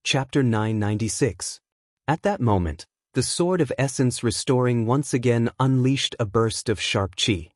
Chapter 996. At that moment, the Sword of Essence Restoring once again unleashed a burst of sharp qi.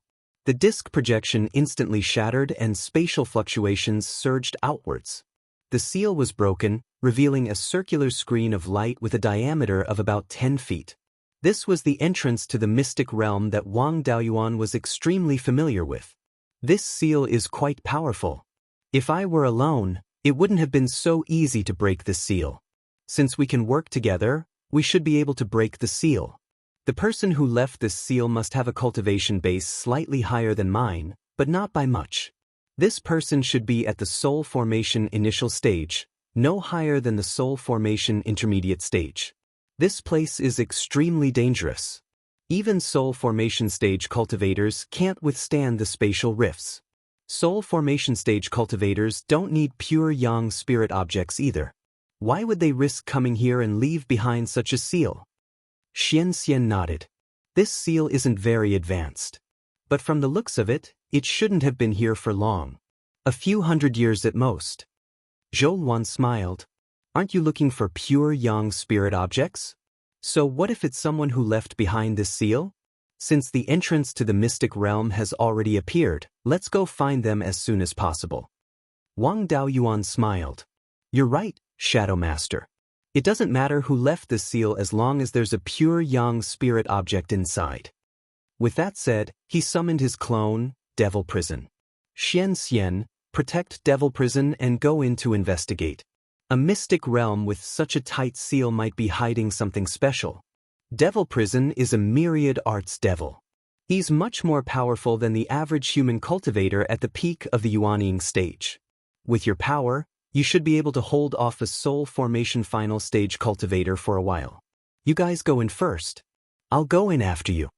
The disc projection instantly shattered and spatial fluctuations surged outwards. The seal was broken, revealing a circular screen of light with a diameter of about 10 feet. This was the entrance to the mystic realm that Wang Daoyuan was extremely familiar with. This seal is quite powerful. If I were alone, it wouldn't have been so easy to break the seal. Since we can work together, we should be able to break the seal. The person who left this seal must have a cultivation base slightly higher than mine, but not by much. This person should be at the soul formation initial stage, no higher than the soul formation intermediate stage. This place is extremely dangerous. Even soul formation stage cultivators can't withstand the spatial rifts. Soul formation stage cultivators don't need pure yang spirit objects either. Why would they risk coming here and leave behind such a seal? Xianxia nodded. This seal isn't very advanced. But from the looks of it, it shouldn't have been here for long. A few hundred years at most. Zhou smiled. Aren't you looking for pure yang spirit objects? So what if it's someone who left behind this seal? Since the entrance to the mystic realm has already appeared, let's go find them as soon as possible. Wang Daoyuan smiled. You're right, Shadow Master. It doesn't matter who left this seal as long as there's a pure yang spirit object inside. With that said, he summoned his clone, Devil Prison. Xian, protect Devil Prison and go in to investigate. A mystic realm with such a tight seal might be hiding something special. Devil Prison is a myriad arts devil. He's much more powerful than the average human cultivator at the peak of the Yuanying stage. With your power, you should be able to hold off a soul formation final stage cultivator for a while. You guys go in first. I'll go in after you.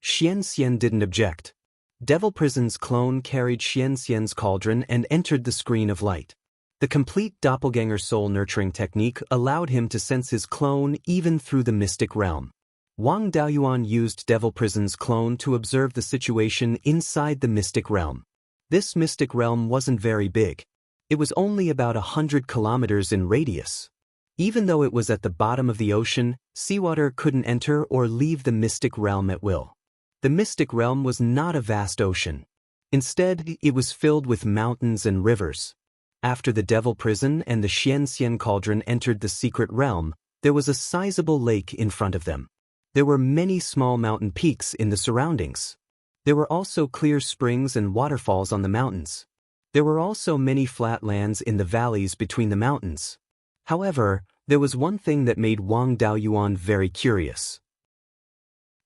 Xian didn't object. Devil Prison's clone carried Xian's cauldron and entered the screen of light. The complete doppelganger soul nurturing technique allowed him to sense his clone even through the mystic realm. Wang Daoyuan used Devil Prison's clone to observe the situation inside the mystic realm. This mystic realm wasn't very big. It was only about 100 kilometers in radius. Even though it was at the bottom of the ocean, seawater couldn't enter or leave the mystic realm at will. The mystic realm was not a vast ocean. Instead, it was filled with mountains and rivers. After the Devil Prison and the Xian cauldron entered the secret realm, there was a sizable lake in front of them. There were many small mountain peaks in the surroundings. There were also clear springs and waterfalls on the mountains. There were also many flat lands in the valleys between the mountains. However, there was one thing that made Wang Daoyuan very curious.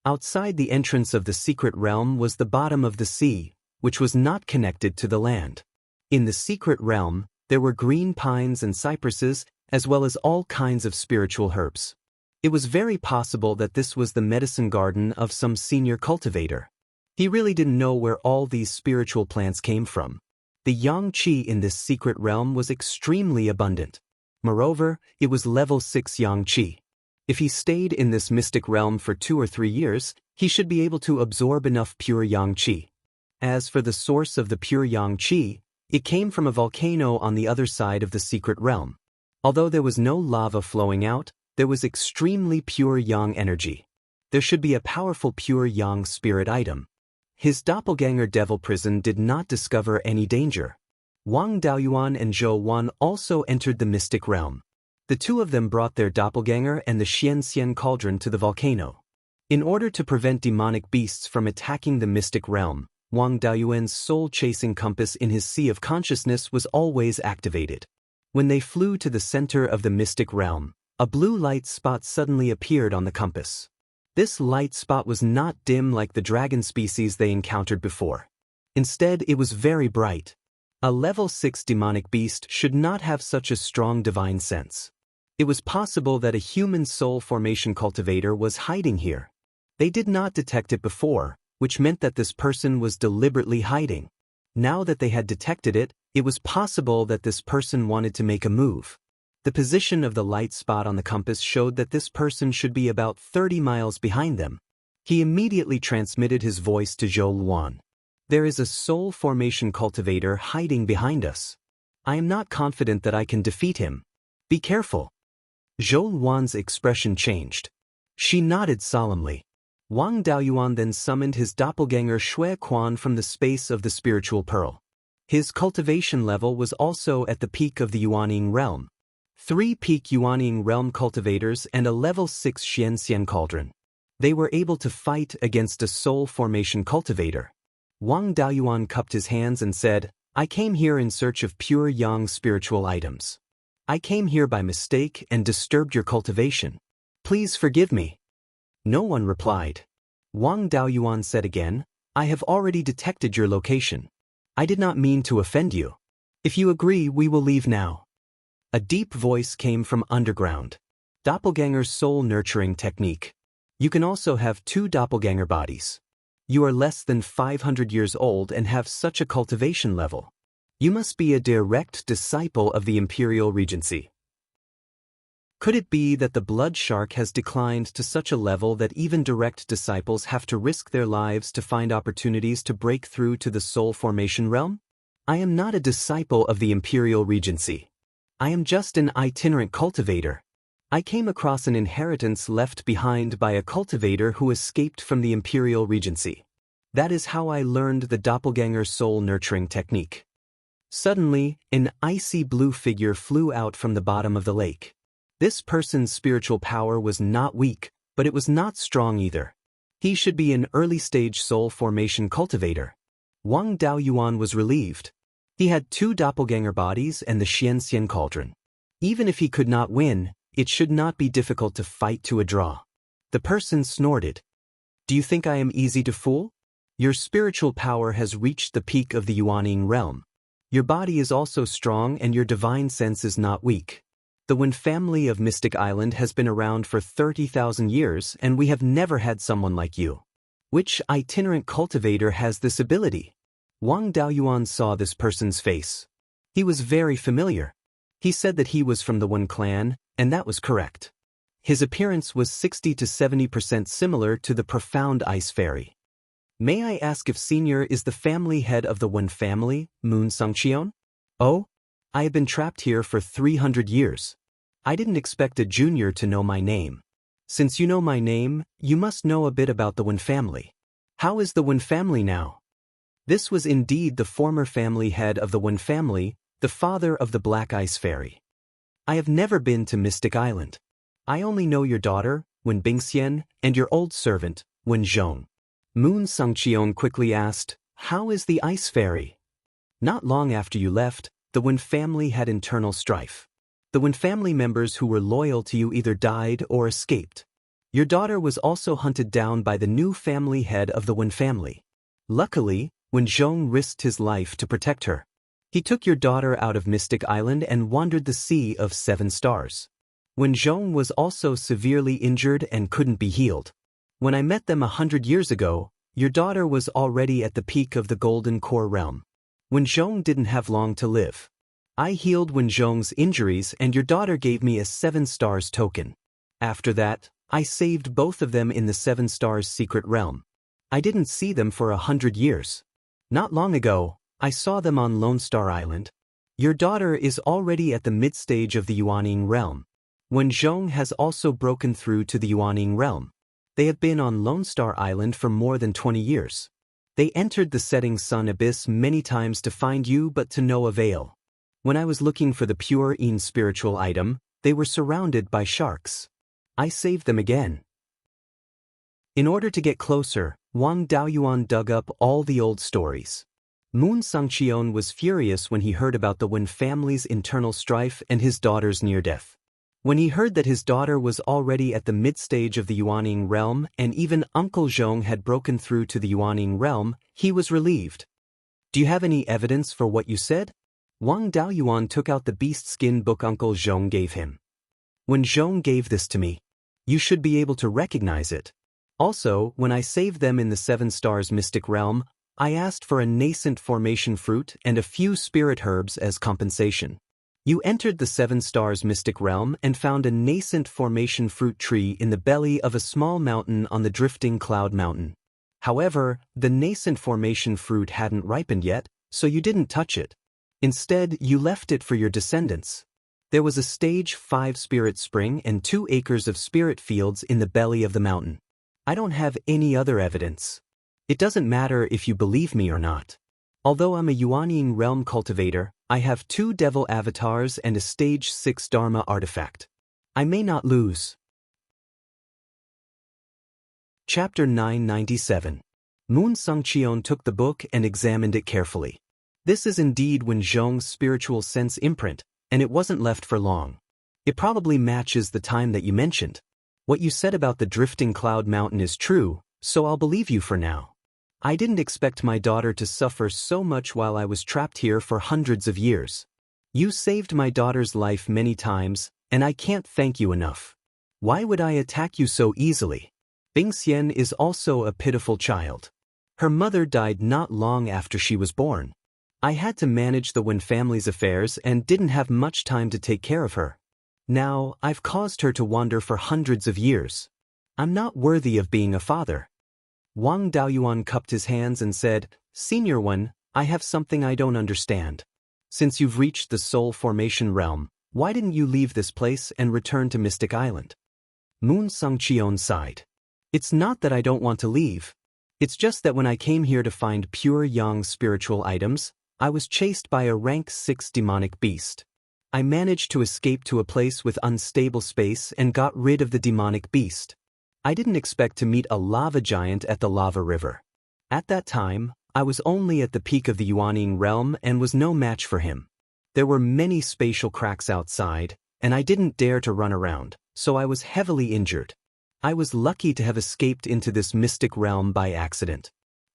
Outside the entrance of the secret realm was the bottom of the sea, which was not connected to the land. In the secret realm, there were green pines and cypresses, as well as all kinds of spiritual herbs. It was very possible that this was the medicine garden of some senior cultivator. He really didn't know where all these spiritual plants came from. The yang qi in this secret realm was extremely abundant. Moreover, it was level 6 yang qi. If he stayed in this mystic realm for 2 or 3 years, he should be able to absorb enough pure yang qi. As for the source of the pure yang qi, it came from a volcano on the other side of the secret realm. Although there was no lava flowing out, there was extremely pure yang energy. There should be a powerful pure yang spirit item. His doppelganger Devil Prison did not discover any danger. Wang Daoyuan and Zhou also entered the mystic realm. The two of them brought their doppelganger and the Xian cauldron to the volcano. In order to prevent demonic beasts from attacking the mystic realm, Wang Daoyuan's soul-chasing compass in his sea of consciousness was always activated. When they flew to the center of the mystic realm, a blue light spot suddenly appeared on the compass. This light spot was not dim like the dragon species they encountered before. Instead, it was very bright. A level 6 demonic beast should not have such a strong divine sense. It was possible that a human soul formation cultivator was hiding here. They did not detect it before, which meant that this person was deliberately hiding. Now that they had detected it, it was possible that this person wanted to make a move. The position of the light spot on the compass showed that this person should be about 30 miles behind them. He immediately transmitted his voice to Zhou. There is a soul formation cultivator hiding behind us. I am not confident that I can defeat him. Be careful. Zhou Wan's expression changed. She nodded solemnly. Wang Daoyuan then summoned his doppelganger Shui Quan from the space of the spiritual pearl. His cultivation level was also at the peak of the Yuanying realm. 3 peak Yuanying realm cultivators and a level 6 Xianxian cauldron. They were able to fight against a soul formation cultivator. Wang Daoyuan cupped his hands and said, I came here in search of pure yang spiritual items. I came here by mistake and disturbed your cultivation. Please forgive me. No one replied. Wang Daoyuan said again, I have already detected your location. I did not mean to offend you. If you agree, we will leave now. A deep voice came from underground. Doppelganger soul nurturing technique. You can also have 2 doppelganger bodies. You are less than 500 years old and have such a cultivation level. You must be a direct disciple of the Imperial Regency. Could it be that the blood shark has declined to such a level that even direct disciples have to risk their lives to find opportunities to break through to the soul formation realm? I am not a disciple of the Imperial Regency. I am just an itinerant cultivator. I came across an inheritance left behind by a cultivator who escaped from the Imperial Regency. That is how I learned the doppelganger soul nurturing technique. Suddenly, an icy blue figure flew out from the bottom of the lake. This person's spiritual power was not weak, but it was not strong either. He should be an early-stage soul formation cultivator. Wang Daoyuan was relieved. He had 2 doppelganger bodies and the Xianxian cauldron. Even if he could not win, it should not be difficult to fight to a draw. The person snorted. Do you think I am easy to fool? Your spiritual power has reached the peak of the Yuanying realm. Your body is also strong and your divine sense is not weak. The Wen family of Mystic Island has been around for 30,000 years and we have never had someone like you. Which itinerant cultivator has this ability? Wang Daoyuan saw this person's face. He was very familiar. He said that he was from the Wen clan, and that was correct. His appearance was 60 to 70% similar to the profound ice fairy. May I ask if Senior is the family head of the Wen family, Moon Sangqion? Oh? I have been trapped here for 300 years. I didn't expect a junior to know my name. Since you know my name, you must know a bit about the Wen family. How is the Wen family now? This was indeed the former family head of the Wen family, the father of the Black Ice Fairy. I have never been to Mystic Island. I only know your daughter, Wen Bingxian, and your old servant, Wen Zhong. Moon Sangqion quickly asked, How is the Ice Fairy? Not long after you left, the Wen family had internal strife. The Wen family members who were loyal to you either died or escaped. Your daughter was also hunted down by the new family head of the Wen family. Luckily, Wen Zhong risked his life to protect her. He took your daughter out of Mystic Island and wandered the Sea of 7 Stars. Wen Zhong was also severely injured and couldn't be healed. When I met them 100 years ago, your daughter was already at the peak of the Golden Core realm. Wen Zhong didn't have long to live. I healed Wen Zhong's injuries and your daughter gave me a 7 Stars token. After that, I saved both of them in the 7 Stars secret realm. I didn't see them for 100 years. Not long ago, I saw them on Lone Star Island. Your daughter is already at the mid-stage of the Yuanying realm. Wen Zhong has also broken through to the Yuanying realm. They have been on Lone Star Island for more than 20 years. They entered the setting sun abyss many times to find you but to no avail. When I was looking for the pure Yin spiritual item, they were surrounded by sharks. I saved them again. In order to get closer, Wang Daoyuan dug up all the old stories. Moon Sangqion was furious when he heard about the Wen family's internal strife and his daughter's near death. When he heard that his daughter was already at the mid-stage of the Yuanying realm and even Uncle Zhong had broken through to the Yuanying realm, he was relieved. Do you have any evidence for what you said? Wang Daoyuan took out the beast skin book Uncle Zhong gave him. When Zhong gave this to me, you should be able to recognize it. Also, when I saved them in the 7 Stars mystic realm, I asked for a nascent formation fruit and a few spirit herbs as compensation. You entered the 7 Stars mystic realm and found a nascent formation fruit tree in the belly of a small mountain on the drifting cloud mountain. However, the nascent formation fruit hadn't ripened yet, so you didn't touch it. Instead, you left it for your descendants. There was a stage 5 spirit spring and 2 acres of spirit fields in the belly of the mountain. I don't have any other evidence. It doesn't matter if you believe me or not. Although I'm a Yuanying realm cultivator, I have 2 devil avatars and a stage 6 Dharma artifact. I may not lose. Chapter 997. Moon Sangqion took the book and examined it carefully. This is indeed Wen Zhong's spiritual sense imprint, and it wasn't left for long. It probably matches the time that you mentioned. What you said about the drifting cloud mountain is true, so I'll believe you for now. I didn't expect my daughter to suffer so much while I was trapped here for hundreds of years. You saved my daughter's life many times, and I can't thank you enough. Why would I attack you so easily? Bingxian is also a pitiful child. Her mother died not long after she was born. I had to manage the Wen family's affairs and didn't have much time to take care of her. Now, I've caused her to wander for hundreds of years. I'm not worthy of being a father. Wang Daoyuan cupped his hands and said, Senior One, I have something I don't understand. Since you've reached the soul formation realm, why didn't you leave this place and return to Mystic Island? Moon Sangqion sighed. It's not that I don't want to leave. It's just that when I came here to find pure yang spiritual items, I was chased by a rank 6 demonic beast. I managed to escape to a place with unstable space and got rid of the demonic beast. I didn't expect to meet a lava giant at the lava river. At that time, I was only at the peak of the Yuanying realm and was no match for him. There were many spatial cracks outside, and I didn't dare to run around, so I was heavily injured. I was lucky to have escaped into this mystic realm by accident.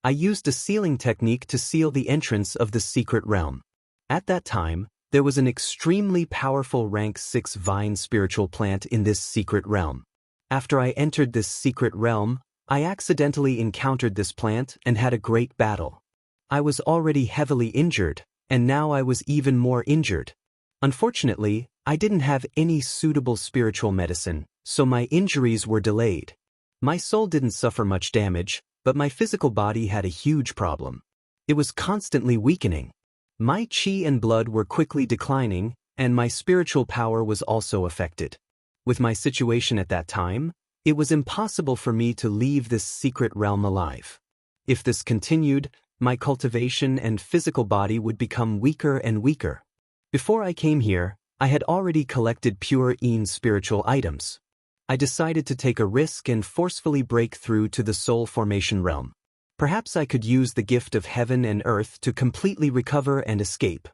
I used a sealing technique to seal the entrance of the secret realm. At that time, there was an extremely powerful rank 6 vine spiritual plant in this secret realm. After I entered this secret realm, I accidentally encountered this plant and had a great battle. I was already heavily injured, and now I was even more injured. Unfortunately, I didn't have any suitable spiritual medicine, so my injuries were delayed. My soul didn't suffer much damage, but my physical body had a huge problem. It was constantly weakening. My qi and blood were quickly declining, and my spiritual power was also affected. With my situation at that time, it was impossible for me to leave this secret realm alive. If this continued, my cultivation and physical body would become weaker and weaker. Before I came here, I had already collected pure Yin spiritual items. I decided to take a risk and forcefully break through to the soul formation realm. Perhaps I could use the gift of heaven and earth to completely recover and escape.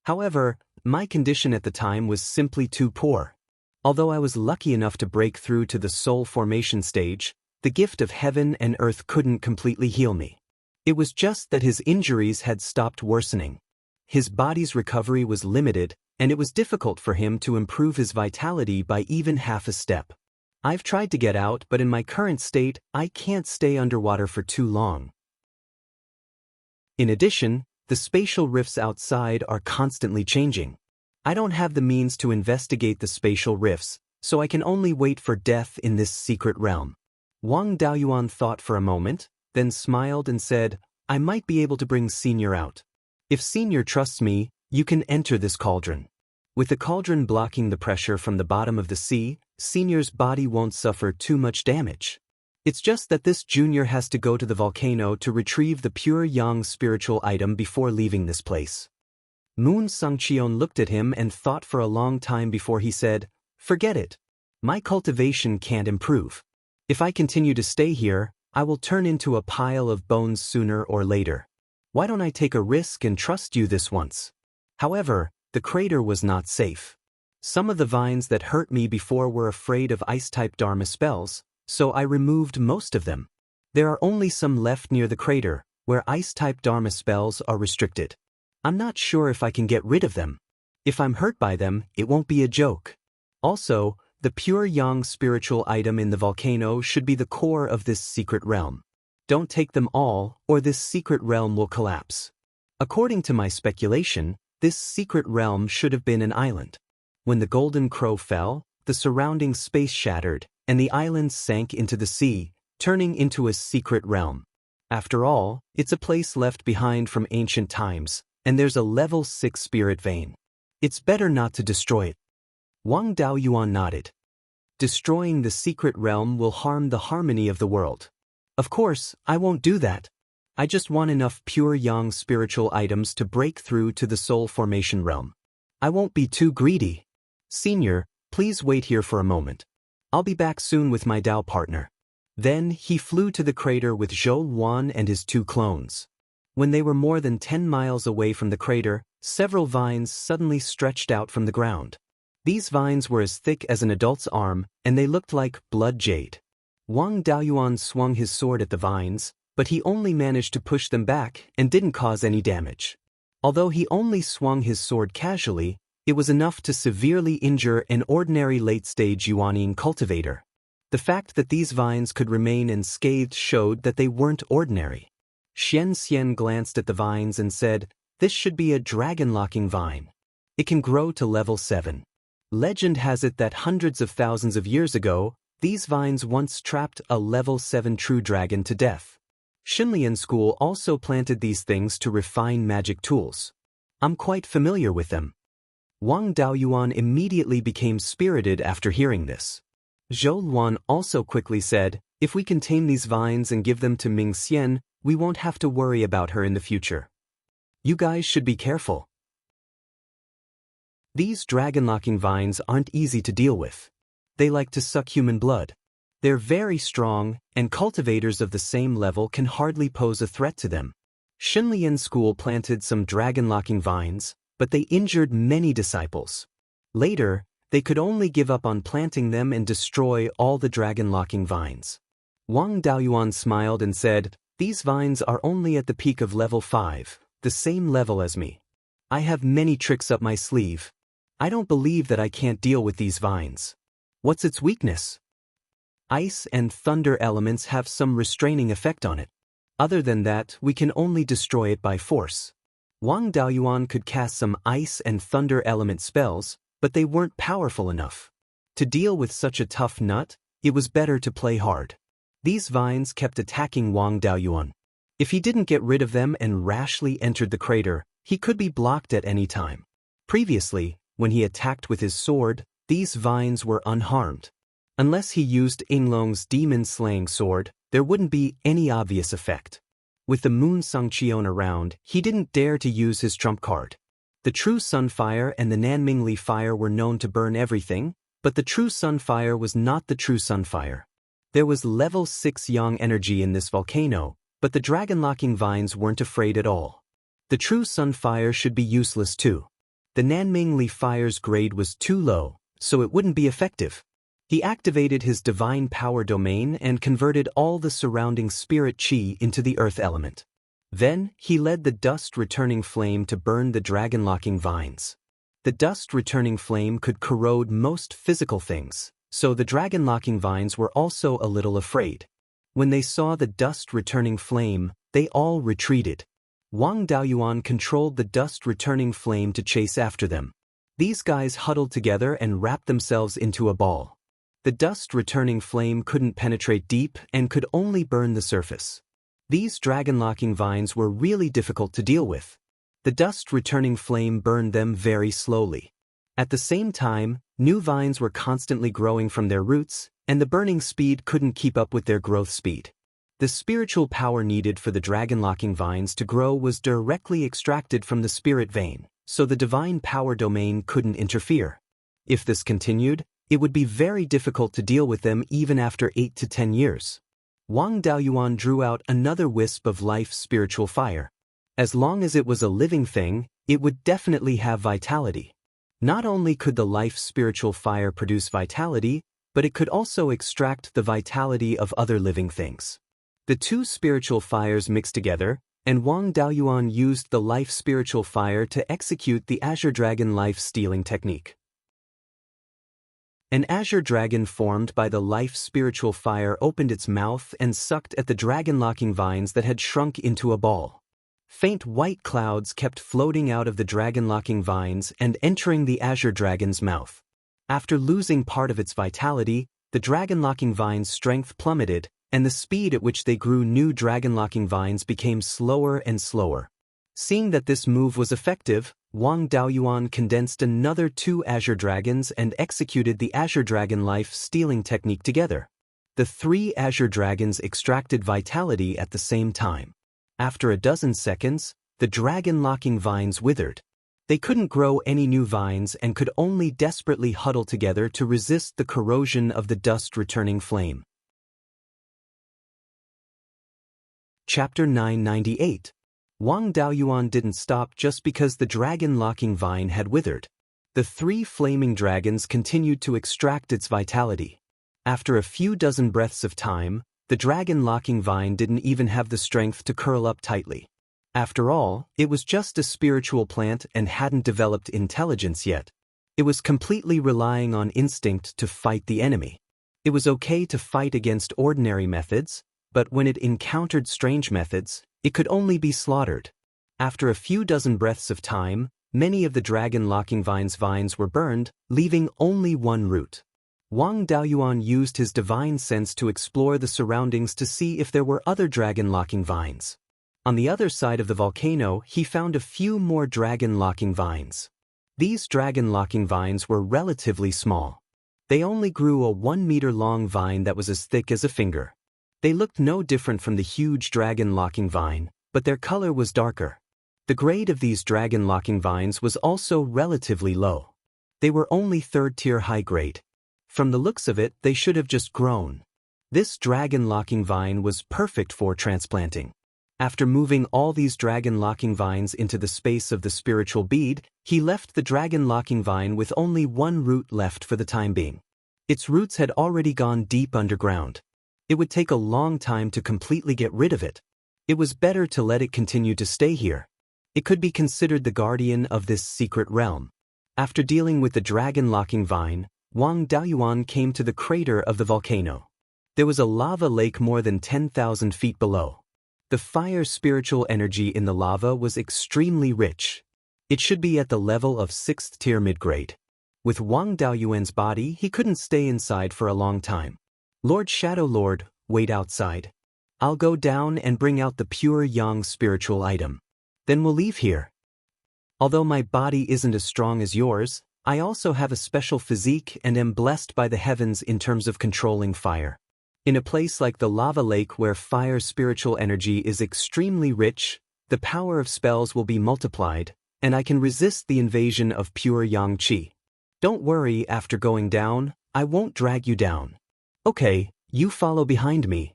However, my condition at the time was simply too poor. Although I was lucky enough to break through to the soul formation stage, the gift of heaven and earth couldn't completely heal me. It was just that his injuries had stopped worsening. His body's recovery was limited, and it was difficult for him to improve his vitality by even half a step. I've tried to get out, but in my current state, I can't stay underwater for too long. In addition, the spatial rifts outside are constantly changing. I don't have the means to investigate the spatial rifts, so I can only wait for death in this secret realm. Wang Daoyuan thought for a moment, then smiled and said, I might be able to bring Senior out. If Senior trusts me, you can enter this cauldron. With the cauldron blocking the pressure from the bottom of the sea, Senior's body won't suffer too much damage. It's just that this junior has to go to the volcano to retrieve the pure yang spiritual item before leaving this place. Moon Sangqion looked at him and thought for a long time before he said, Forget it. My cultivation can't improve. If I continue to stay here, I will turn into a pile of bones sooner or later. Why don't I take a risk and trust you this once? However, the crater was not safe. Some of the vines that hurt me before were afraid of ice-type Dharma spells, so I removed most of them. There are only some left near the crater, where ice-type Dharma spells are restricted. I'm not sure if I can get rid of them. If I'm hurt by them, it won't be a joke. Also, the pure yang spiritual item in the volcano should be the core of this secret realm. Don't take them all, or this secret realm will collapse. According to my speculation, this secret realm should have been an island. When the golden crow fell, the surrounding space shattered, and the island sank into the sea, turning into a secret realm. After all, it's a place left behind from ancient times, and there's a level 6 spirit vein. It's better not to destroy it. Wang Daoyuan nodded. Destroying the secret realm will harm the harmony of the world. Of course, I won't do that. I just want enough pure yang spiritual items to break through to the soul formation realm. I won't be too greedy. Senior, please wait here for a moment. I'll be back soon with my Dao partner. Then he flew to the crater with Zhou Luan and his 2 clones. When they were more than 10 miles away from the crater, several vines suddenly stretched out from the ground. These vines were as thick as an adult's arm, and they looked like blood jade. Wang Daoyuan swung his sword at the vines, but he only managed to push them back and didn't cause any damage. Although he only swung his sword casually, it was enough to severely injure an ordinary late-stage Yuanine cultivator. The fact that these vines could remain unscathed showed that they weren't ordinary. Xianxia glanced at the vines and said, "This should be a dragon-locking vine. It can grow to level 7. Legend has it that hundreds of thousands of years ago, these vines once trapped a level 7 true dragon to death. Xinlian school also planted these things to refine magic tools. I'm quite familiar with them." Wang Daoyuan immediately became spirited after hearing this. Zhou Luan also quickly said, "If we can tame these vines and give them to Ming Xian, we won't have to worry about her in the future. You guys should be careful. These dragon-locking vines aren't easy to deal with. They like to suck human blood. They're very strong, and cultivators of the same level can hardly pose a threat to them." Xinlian school planted some dragon-locking vines, but they injured many disciples. Later, they could only give up on planting them and destroy all the dragon-locking vines. Wang Daoyuan smiled and said, "These vines are only at the peak of level 5, the same level as me. I have many tricks up my sleeve. I don't believe that I can't deal with these vines. What's its weakness? Ice and thunder elements have some restraining effect on it. Other than that, we can only destroy it by force." Wang Daoyuan could cast some ice and thunder element spells, but they weren't powerful enough. To deal with such a tough nut, it was better to play hard. These vines kept attacking Wang Daoyuan. If he didn't get rid of them and rashly entered the crater, he could be blocked at any time. Previously, when he attacked with his sword, these vines were unharmed. Unless he used Yinglong's demon-slaying sword, there wouldn't be any obvious effect. With the Moon Sangqion around, he didn't dare to use his trump card. The true Sunfire and the Nanmingli Fire were known to burn everything, but the true Sunfire was not the true Sunfire. There was level 6 yang energy in this volcano, but the dragon-locking vines weren't afraid at all. The true Sunfire should be useless too. The Nanmingli Fire's grade was too low, so it wouldn't be effective. He activated his divine power domain and converted all the surrounding spirit chi into the earth element. Then, he led the dust-returning flame to burn the dragon-locking vines. The dust-returning flame could corrode most physical things, so the dragon-locking vines were also a little afraid. When they saw the dust-returning flame, they all retreated. Wang Daoyuan controlled the dust-returning flame to chase after them. These guys huddled together and wrapped themselves into a ball. The dust-returning flame couldn't penetrate deep and could only burn the surface. These dragon-locking vines were really difficult to deal with. The dust-returning flame burned them very slowly. At the same time, new vines were constantly growing from their roots, and the burning speed couldn't keep up with their growth speed. The spiritual power needed for the dragon-locking vines to grow was directly extracted from the spirit vein, so the divine power domain couldn't interfere. If this continued, it would be very difficult to deal with them even after 8 to 10 years. Wang Daoyuan drew out another wisp of life spiritual fire. As long as it was a living thing, it would definitely have vitality. Not only could the life spiritual fire produce vitality, but it could also extract the vitality of other living things. The two spiritual fires mixed together, and Wang Daoyuan used the life spiritual fire to execute the Azure Dragon life-stealing technique. An azure dragon formed by the life spiritual fire opened its mouth and sucked at the dragon-locking vines that had shrunk into a ball. Faint white clouds kept floating out of the dragon-locking vines and entering the azure dragon's mouth. After losing part of its vitality, the dragon-locking vines' strength plummeted, and the speed at which they grew new dragon-locking vines became slower and slower. Seeing that this move was effective, Wang Daoyuan condensed another 2 Azure Dragons and executed the Azure Dragon life-stealing technique together. The 3 Azure Dragons extracted vitality at the same time. After a dozen seconds, the dragon-locking vines withered. They couldn't grow any new vines and could only desperately huddle together to resist the corrosion of the dust-returning flame. Chapter 998. Wang Daoyuan didn't stop just because the dragon-locking vine had withered. The 3 flaming dragons continued to extract its vitality. After a few dozen breaths of time, the dragon-locking vine didn't even have the strength to curl up tightly. After all, it was just a spiritual plant and hadn't developed intelligence yet. It was completely relying on instinct to fight the enemy. It was okay to fight against ordinary methods, but when it encountered strange methods, it could only be slaughtered. After a few dozen breaths of time, many of the dragon-locking vines were burned, leaving only one root. Wang Daoyuan used his divine sense to explore the surroundings to see if there were other dragon-locking vines. On the other side of the volcano, he found a few more dragon-locking vines. These dragon-locking vines were relatively small. They only grew a 1-meter-long vine that was as thick as a finger. They looked no different from the huge dragon-locking vine, but their color was darker. The grade of these dragon-locking vines was also relatively low. They were only 3rd-tier high grade. From the looks of it, they should have just grown. This dragon-locking vine was perfect for transplanting. After moving all these dragon-locking vines into the space of the spiritual bead, he left the dragon-locking vine with only one root left for the time being. Its roots had already gone deep underground. It would take a long time to completely get rid of it. It was better to let it continue to stay here. It could be considered the guardian of this secret realm. After dealing with the dragon-locking vine, Wang Daoyuan came to the crater of the volcano. There was a lava lake more than 10,000 feet below. The fire spiritual energy in the lava was extremely rich. It should be at the level of 6th tier mid-grade. With Wang Daoyuan's body, he couldn't stay inside for a long time. Lord Shadow Lord, wait outside. I'll go down and bring out the pure yang spiritual item. Then we'll leave here. Although my body isn't as strong as yours, I also have a special physique and am blessed by the heavens in terms of controlling fire. In a place like the lava lake where fire spiritual energy is extremely rich, the power of spells will be multiplied, and I can resist the invasion of pure yang qi. Don't worry, after going down, I won't drag you down. Okay, you follow behind me.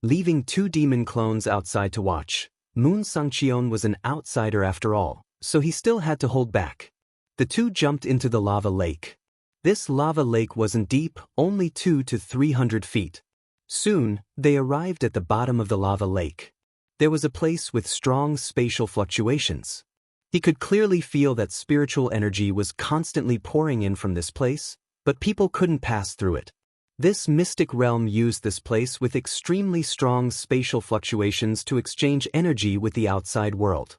Leaving 2 demon clones outside to watch, Moon Sangqion was an outsider after all, so he still had to hold back. The 2 jumped into the lava lake. This lava lake wasn't deep, only 200 to 300 feet. Soon, they arrived at the bottom of the lava lake. There was a place with strong spatial fluctuations. He could clearly feel that spiritual energy was constantly pouring in from this place, but people couldn't pass through it. This mystic realm used this place with extremely strong spatial fluctuations to exchange energy with the outside world.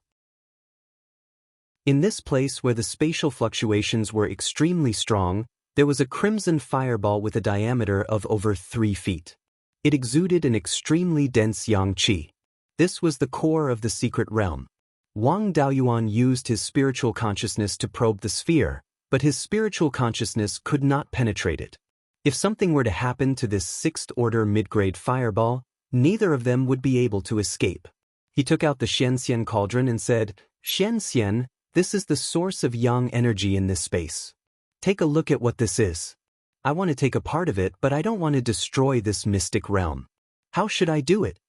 In this place where the spatial fluctuations were extremely strong, there was a crimson fireball with a diameter of over 3 feet. It exuded an extremely dense yang qi. This was the core of the secret realm. Wang Daoyuan used his spiritual consciousness to probe the sphere, but his spiritual consciousness could not penetrate it. If something were to happen to this 6th-order mid-grade fireball, neither of them would be able to escape. He took out the Xianxian cauldron and said, "Xianxian, this is the source of yang energy in this space. Take a look at what this is. I want to take a part of it, but I don't want to destroy this mystic realm. How should I do it?"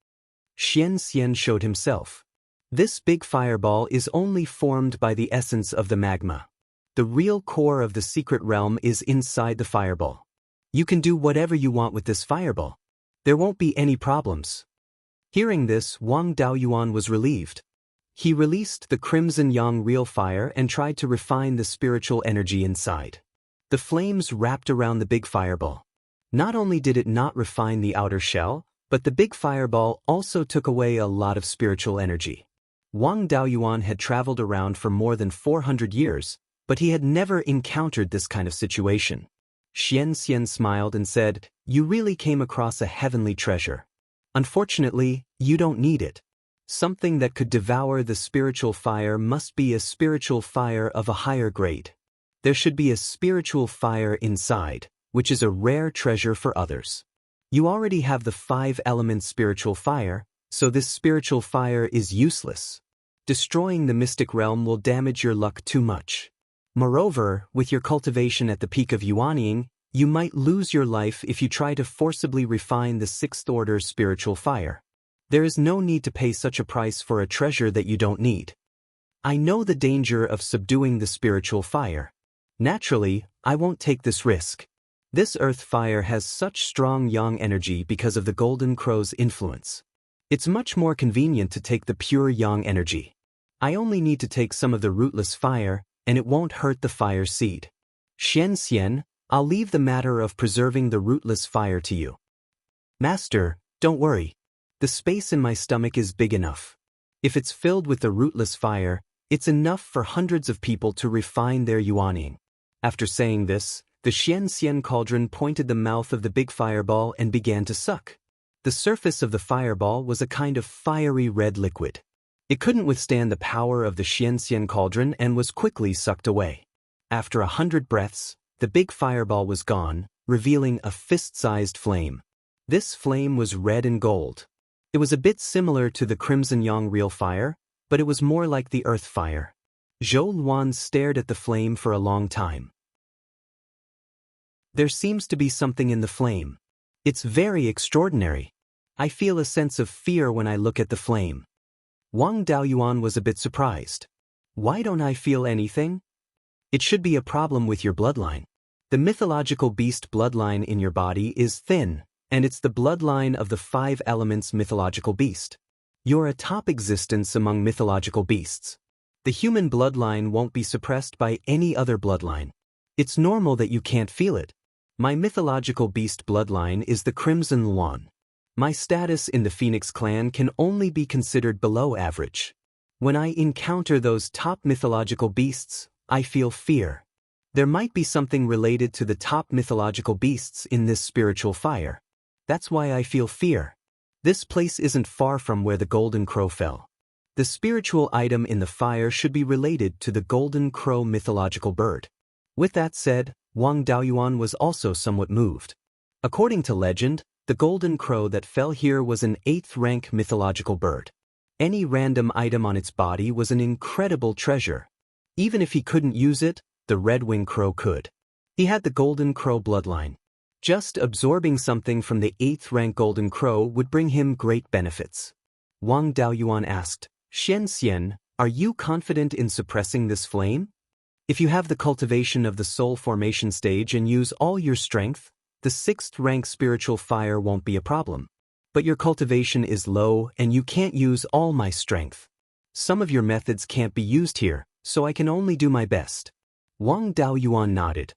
Xianxian showed himself. This big fireball is only formed by the essence of the magma. The real core of the secret realm is inside the fireball. You can do whatever you want with this fireball. There won't be any problems. Hearing this, Wang Daoyuan was relieved. He released the crimson yang real fire and tried to refine the spiritual energy inside. The flames wrapped around the big fireball. Not only did it not refine the outer shell, but the big fireball also took away a lot of spiritual energy. Wang Daoyuan had traveled around for more than 400 years, but he had never encountered this kind of situation. Xianxian smiled and said, "You really came across a heavenly treasure. Unfortunately, you don't need it. Something that could devour the spiritual fire must be a spiritual fire of a higher grade. There should be a spiritual fire inside, which is a rare treasure for others. You already have the 5-element spiritual fire, so this spiritual fire is useless. Destroying the mystic realm will damage your luck too much. Moreover, with your cultivation at the peak of yuanying, you might lose your life if you try to forcibly refine the 6th-order spiritual fire. There is no need to pay such a price for a treasure that you don't need. I know the danger of subduing the spiritual fire. Naturally, I won't take this risk. This earth fire has such strong yang energy because of the golden crow's influence. It's much more convenient to take the pure yang energy. I only need to take some of the rootless fire, and it won't hurt the fire seed. Xianxia, I'll leave the matter of preserving the rootless fire to you. Master, don't worry. The space in my stomach is big enough. If it's filled with the rootless fire, it's enough for hundreds of people to refine their yuanying. After saying this, the Xianxia cauldron pointed the mouth of the big fireball and began to suck. The surface of the fireball was a kind of fiery red liquid. It couldn't withstand the power of the Xianxia cauldron and was quickly sucked away. After 100 breaths, the big fireball was gone, revealing a fist-sized flame. This flame was red and gold. It was a bit similar to the crimson yang real fire, but it was more like the earth fire. Zhou Luan stared at the flame for a long time. There seems to be something in the flame. It's very extraordinary. I feel a sense of fear when I look at the flame. Wang Daoyuan was a bit surprised. Why don't I feel anything? It should be a problem with your bloodline. The mythological beast bloodline in your body is thin, and it's the bloodline of the 5 elements mythological beast. You're a top existence among mythological beasts. The human bloodline won't be suppressed by any other bloodline. It's normal that you can't feel it. My mythological beast bloodline is the Crimson Luan. My status in the Phoenix clan can only be considered below average. When I encounter those top mythological beasts, I feel fear. There might be something related to the top mythological beasts in this spiritual fire. That's why I feel fear. This place isn't far from where the golden crow fell. The spiritual item in the fire should be related to the golden crow mythological bird. With that said, Wang Daoyuan was also somewhat moved. According to legend, the golden crow that fell here was an 8th-rank mythological bird. Any random item on its body was an incredible treasure. Even if he couldn't use it, the red-winged crow could. He had the golden crow bloodline. Just absorbing something from the 8th-rank golden crow would bring him great benefits. Wang Daoyuan asked, Xianxia, are you confident in suppressing this flame? If you have the cultivation of the soul formation stage and use all your strength, the 6th-rank spiritual fire won't be a problem. But your cultivation is low and you can't use all my strength. Some of your methods can't be used here, so I can only do my best. Wang Daoyuan nodded.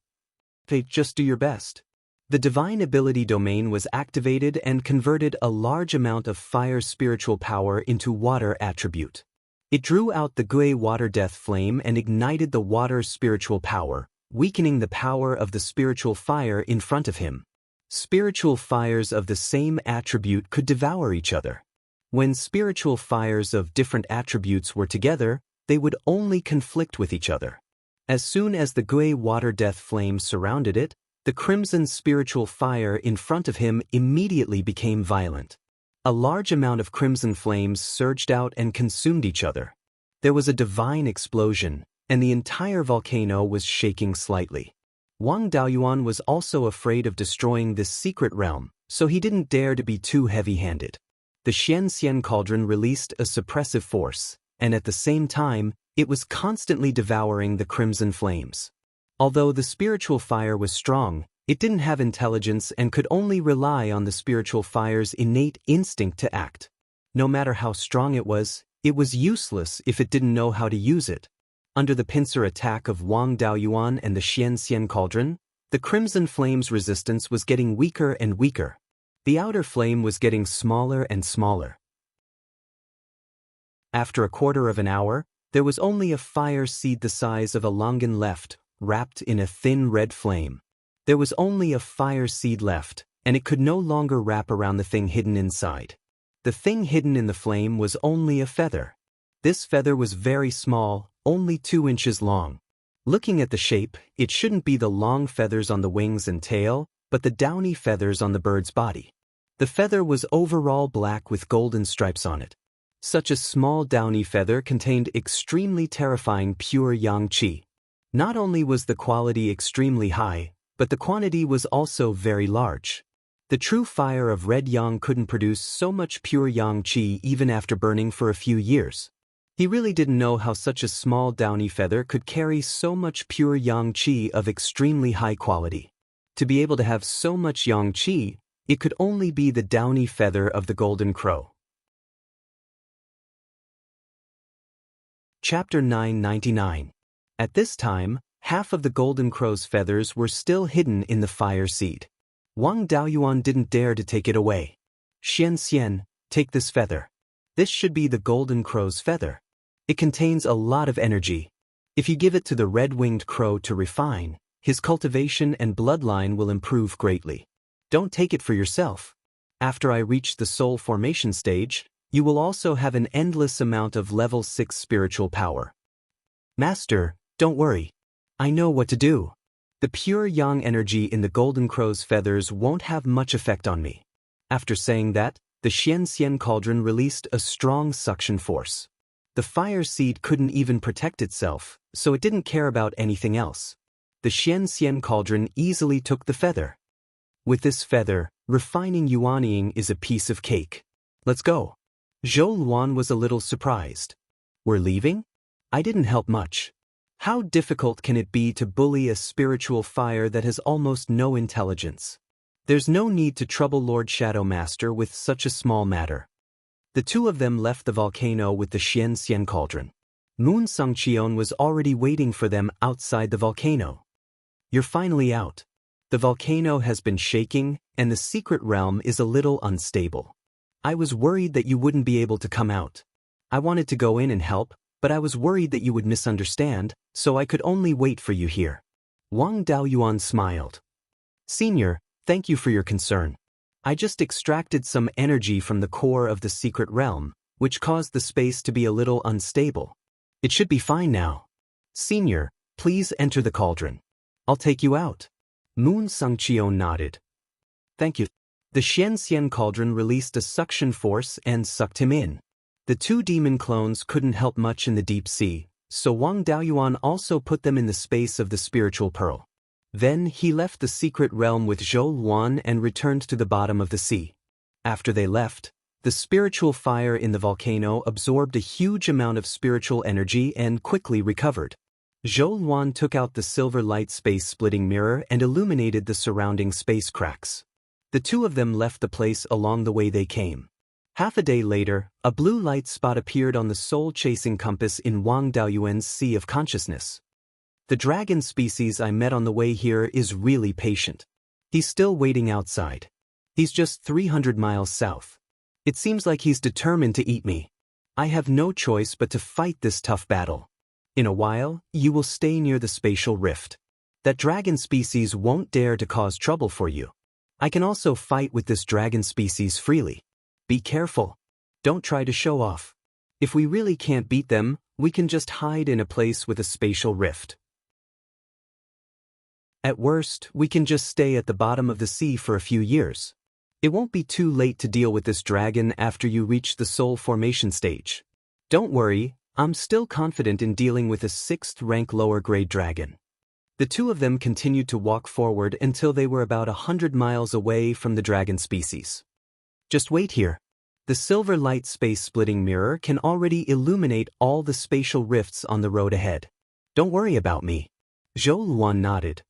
Okay, just do your best. The divine ability domain was activated and converted a large amount of fire spiritual power into water attribute. It drew out the Gui water death flame and ignited the water spiritual power, weakening the power of the spiritual fire in front of him. Spiritual fires of the same attribute could devour each other. When spiritual fires of different attributes were together, they would only conflict with each other. As soon as the Gui water death flame surrounded it, the crimson spiritual fire in front of him immediately became violent. A large amount of crimson flames surged out and consumed each other. There was a divine explosion, and the entire volcano was shaking slightly. Wang Daoyuan was also afraid of destroying this secret realm, so he didn't dare to be too heavy-handed. The Xianxia cauldron released a suppressive force, and at the same time, it was constantly devouring the crimson flames. Although the spiritual fire was strong, it didn't have intelligence and could only rely on the spiritual fire's innate instinct to act. No matter how strong it was useless if it didn't know how to use it. Under the pincer attack of Wang Daoyuan and the Xianxia cauldron, the crimson flame's resistance was getting weaker and weaker. The outer flame was getting smaller and smaller. After a quarter of an hour, there was only a fire seed the size of a longan left, wrapped in a thin red flame. There was only a fire seed left, and it could no longer wrap around the thing hidden inside. The thing hidden in the flame was only a feather. This feather was very small, only 2 inches long. Looking at the shape, it shouldn't be the long feathers on the wings and tail, but the downy feathers on the bird's body. The feather was overall black with golden stripes on it. Such a small downy feather contained extremely terrifying pure yang qi. Not only was the quality extremely high, but the quantity was also very large. The true fire of red yang couldn't produce so much pure yang qi even after burning for a few years. He really didn't know how such a small downy feather could carry so much pure yang qi of extremely high quality. To be able to have so much yang qi, it could only be the downy feather of the golden crow. Chapter 999. At this time, half of the golden crow's feathers were still hidden in the fire seed. Wang Daoyuan didn't dare to take it away. Xianxia, take this feather. This should be the golden crow's feather. It contains a lot of energy. If you give it to the red-winged crow to refine, his cultivation and bloodline will improve greatly. Don't take it for yourself. After I reach the soul formation stage, you will also have an endless amount of level 6 spiritual power. Master, don't worry. I know what to do. The pure yang energy in the golden crow's feathers won't have much effect on me. After saying that, the Xianxia cauldron released a strong suction force. The fire seed couldn't even protect itself, so it didn't care about anything else. The Xianxia cauldron easily took the feather. With this feather, refining yuanying is a piece of cake. Let's go. Zhou Luan was a little surprised. We're leaving? I didn't help much. How difficult can it be to bully a spiritual fire that has almost no intelligence? There's no need to trouble Lord Shadow Master with such a small matter. The two of them left the volcano with the Xianxia cauldron. Moon Songqion was already waiting for them outside the volcano. You're finally out. The volcano has been shaking, and the secret realm is a little unstable. I was worried that you wouldn't be able to come out. I wanted to go in and help, but I was worried that you would misunderstand, so I could only wait for you here. Wang Daoyuan smiled. Senior, thank you for your concern. I just extracted some energy from the core of the secret realm, which caused the space to be a little unstable. It should be fine now. Senior, please enter the cauldron. I'll take you out. Moon Songqion nodded. Thank you. The Xianxia cauldron released a suction force and sucked him in. The two demon clones couldn't help much in the deep sea, so Wang Daoyuan also put them in the space of the spiritual pearl. Then he left the secret realm with Zhou Luan and returned to the bottom of the sea. After they left, the spiritual fire in the volcano absorbed a huge amount of spiritual energy and quickly recovered. Zhou Luan took out the silver light space-splitting mirror and illuminated the surrounding space cracks. The two of them left the place along the way they came. Half a day later, a blue light spot appeared on the soul-chasing compass in Wang Daoyuan's Sea of Consciousness. The dragon species I met on the way here is really patient. He's still waiting outside. He's just 300 miles south. It seems like he's determined to eat me. I have no choice but to fight this tough battle. In a while, you will stay near the spatial rift. That dragon species won't dare to cause trouble for you. I can also fight with this dragon species freely. Be careful. Don't try to show off. If we really can't beat them, we can just hide in a place with a spatial rift. At worst, we can just stay at the bottom of the sea for a few years. It won't be too late to deal with this dragon after you reach the soul formation stage. Don't worry, I'm still confident in dealing with a 6th rank lower grade dragon. The two of them continued to walk forward until they were about 100 miles away from the dragon species. Just wait here. The silver light space-splitting mirror can already illuminate all the spatial rifts on the road ahead. Don't worry about me. Zhou Luan nodded.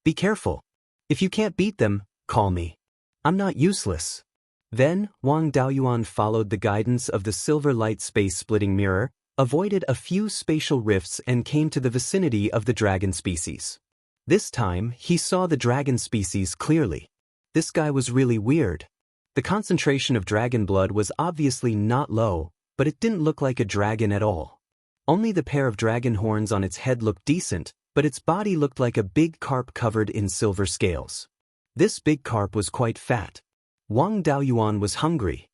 Be careful. If you can't beat them, call me. I'm not useless. Then, Wang Daoyuan followed the guidance of the silver light space-splitting mirror, avoided a few spatial rifts and came to the vicinity of the dragon species. This time, he saw the dragon species clearly. This guy was really weird. The concentration of dragon blood was obviously not low, but it didn't look like a dragon at all. Only the pair of dragon horns on its head looked decent, but its body looked like a big carp covered in silver scales. This big carp was quite fat. Wang Daoyuan was hungry.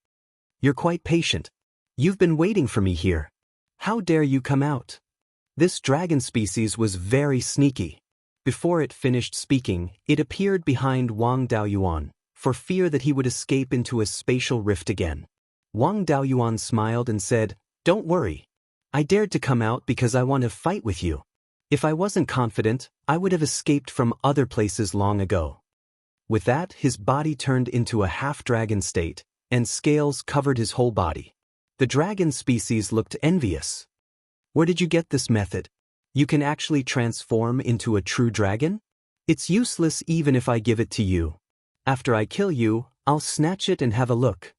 You're quite patient. You've been waiting for me here. How dare you come out? This dragon species was very sneaky. Before it finished speaking, it appeared behind Wang Daoyuan, for fear that he would escape into a spatial rift again. Wang Daoyuan smiled and said, "Don't worry. I dared to come out because I want to fight with you. If I wasn't confident, I would have escaped from other places long ago." With that, his body turned into a half-dragon state, and scales covered his whole body. The dragon species looked envious. "Where did you get this method? You can actually transform into a true dragon? It's useless even if I give it to you. After I kill you, I'll snatch it and have a look."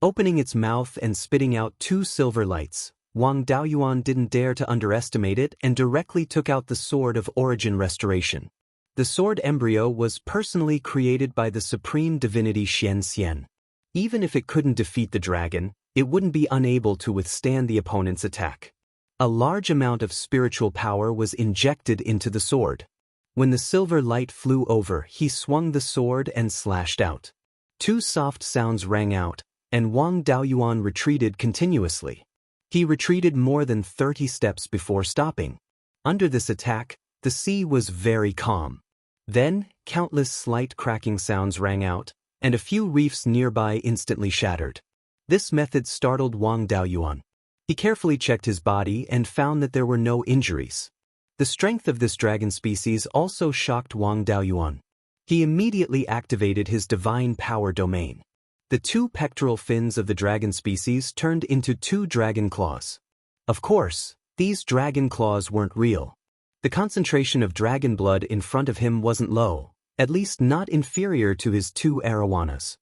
Opening its mouth and spitting out 2 silver lights, Wang Daoyuan didn't dare to underestimate it and directly took out the Sword of Origin Restoration. The sword embryo was personally created by the supreme divinity Xianxia. Even if it couldn't defeat the dragon, it wouldn't be unable to withstand the opponent's attack. A large amount of spiritual power was injected into the sword. When the silver light flew over, he swung the sword and slashed out. 2 soft sounds rang out, and Wang Daoyuan retreated continuously. He retreated more than 30 steps before stopping. Under this attack, the sea was very calm. Then, countless slight cracking sounds rang out, and a few reefs nearby instantly shattered. This method startled Wang Daoyuan. He carefully checked his body and found that there were no injuries. The strength of this dragon species also shocked Wang Daoyuan. He immediately activated his divine power domain. The 2 pectoral fins of the dragon species turned into 2 dragon claws. Of course, these dragon claws weren't real. The concentration of dragon blood in front of him wasn't low, at least not inferior to his 2 arowanas.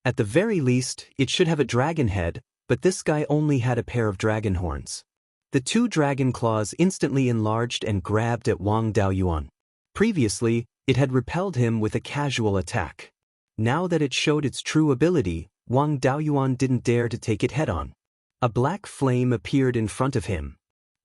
At the very least, it should have a dragon head, but this guy only had a pair of dragon horns. The 2 dragon claws instantly enlarged and grabbed at Wang Daoyuan. Previously, it had repelled him with a casual attack. Now that it showed its true ability, Wang Daoyuan didn't dare to take it head-on. A black flame appeared in front of him.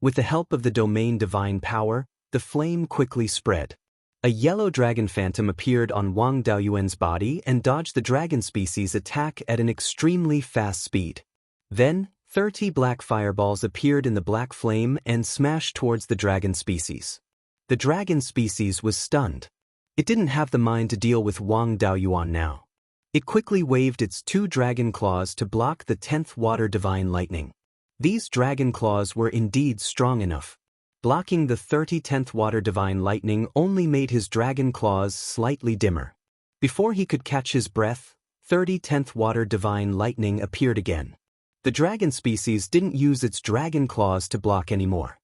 With the help of the domain divine power, the flame quickly spread. A yellow dragon phantom appeared on Wang Daoyuan's body and dodged the dragon species' attack at an extremely fast speed. Then, 30 black fireballs appeared in the black flame and smashed towards the dragon species. The dragon species was stunned. It didn't have the mind to deal with Wang Daoyuan now. It quickly waved its 2 dragon claws to block the 10th water divine lightning. These dragon claws were indeed strong enough. Blocking the 10th water divine lightning only made his dragon claws slightly dimmer. Before he could catch his breath, 10th water divine lightning appeared again. The dragon species didn't use its dragon claws to block anymore.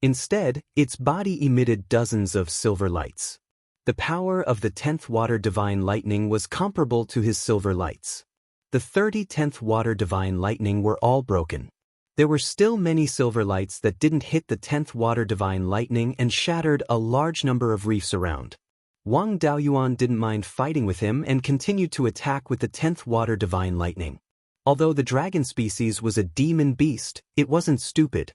Instead, its body emitted dozens of silver lights. The power of the 10th water divine lightning was comparable to his silver lights. The 10th water divine lightning were all broken. There were still many silver lights that didn't hit the 10th water divine lightning and shattered a large number of reefs around. Wang Daoyuan didn't mind fighting with him and continued to attack with the 10th water divine lightning. Although the dragon species was a demon beast, it wasn't stupid.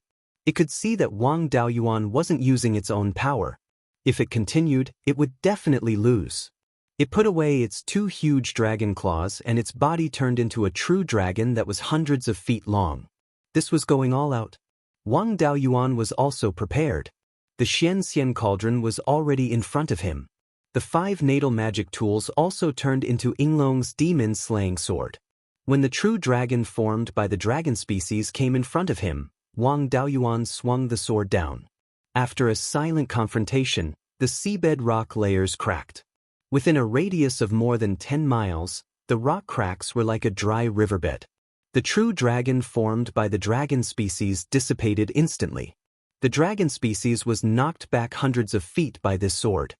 It could see that Wang Daoyuan wasn't using its own power. If it continued, it would definitely lose. It put away its 2 huge dragon claws and its body turned into a true dragon that was hundreds of feet long. This was going all out. Wang Daoyuan was also prepared. The Xianxian cauldron was already in front of him. The 5 natal magic tools also turned into Yinglong's demon-slaying sword. When the true dragon formed by the dragon species came in front of him, Wang Daoyuan swung the sword down. After a silent confrontation, the seabed rock layers cracked. Within a radius of more than 10 miles, the rock cracks were like a dry riverbed. The true dragon formed by the dragon species dissipated instantly. The dragon species was knocked back hundreds of feet by this sword.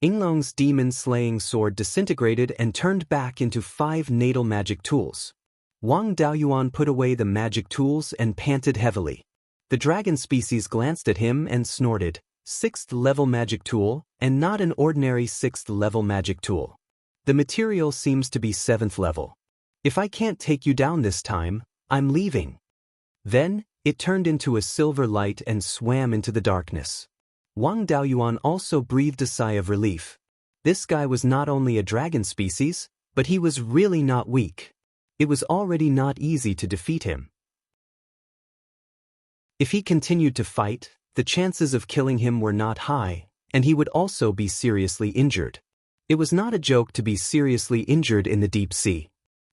Yinglong's demon-slaying sword disintegrated and turned back into 5 natal magic tools. Wang Daoyuan put away the magic tools and panted heavily. The dragon species glanced at him and snorted, "6th-level magic tool, and not an ordinary 6th-level magic tool. The material seems to be 7th level. If I can't take you down this time, I'm leaving." Then, it turned into a silver light and swam into the darkness. Wang Daoyuan also breathed a sigh of relief. This guy was not only a dragon species, but he was really not weak. It was already not easy to defeat him. If he continued to fight, the chances of killing him were not high, and he would also be seriously injured. It was not a joke to be seriously injured in the deep sea.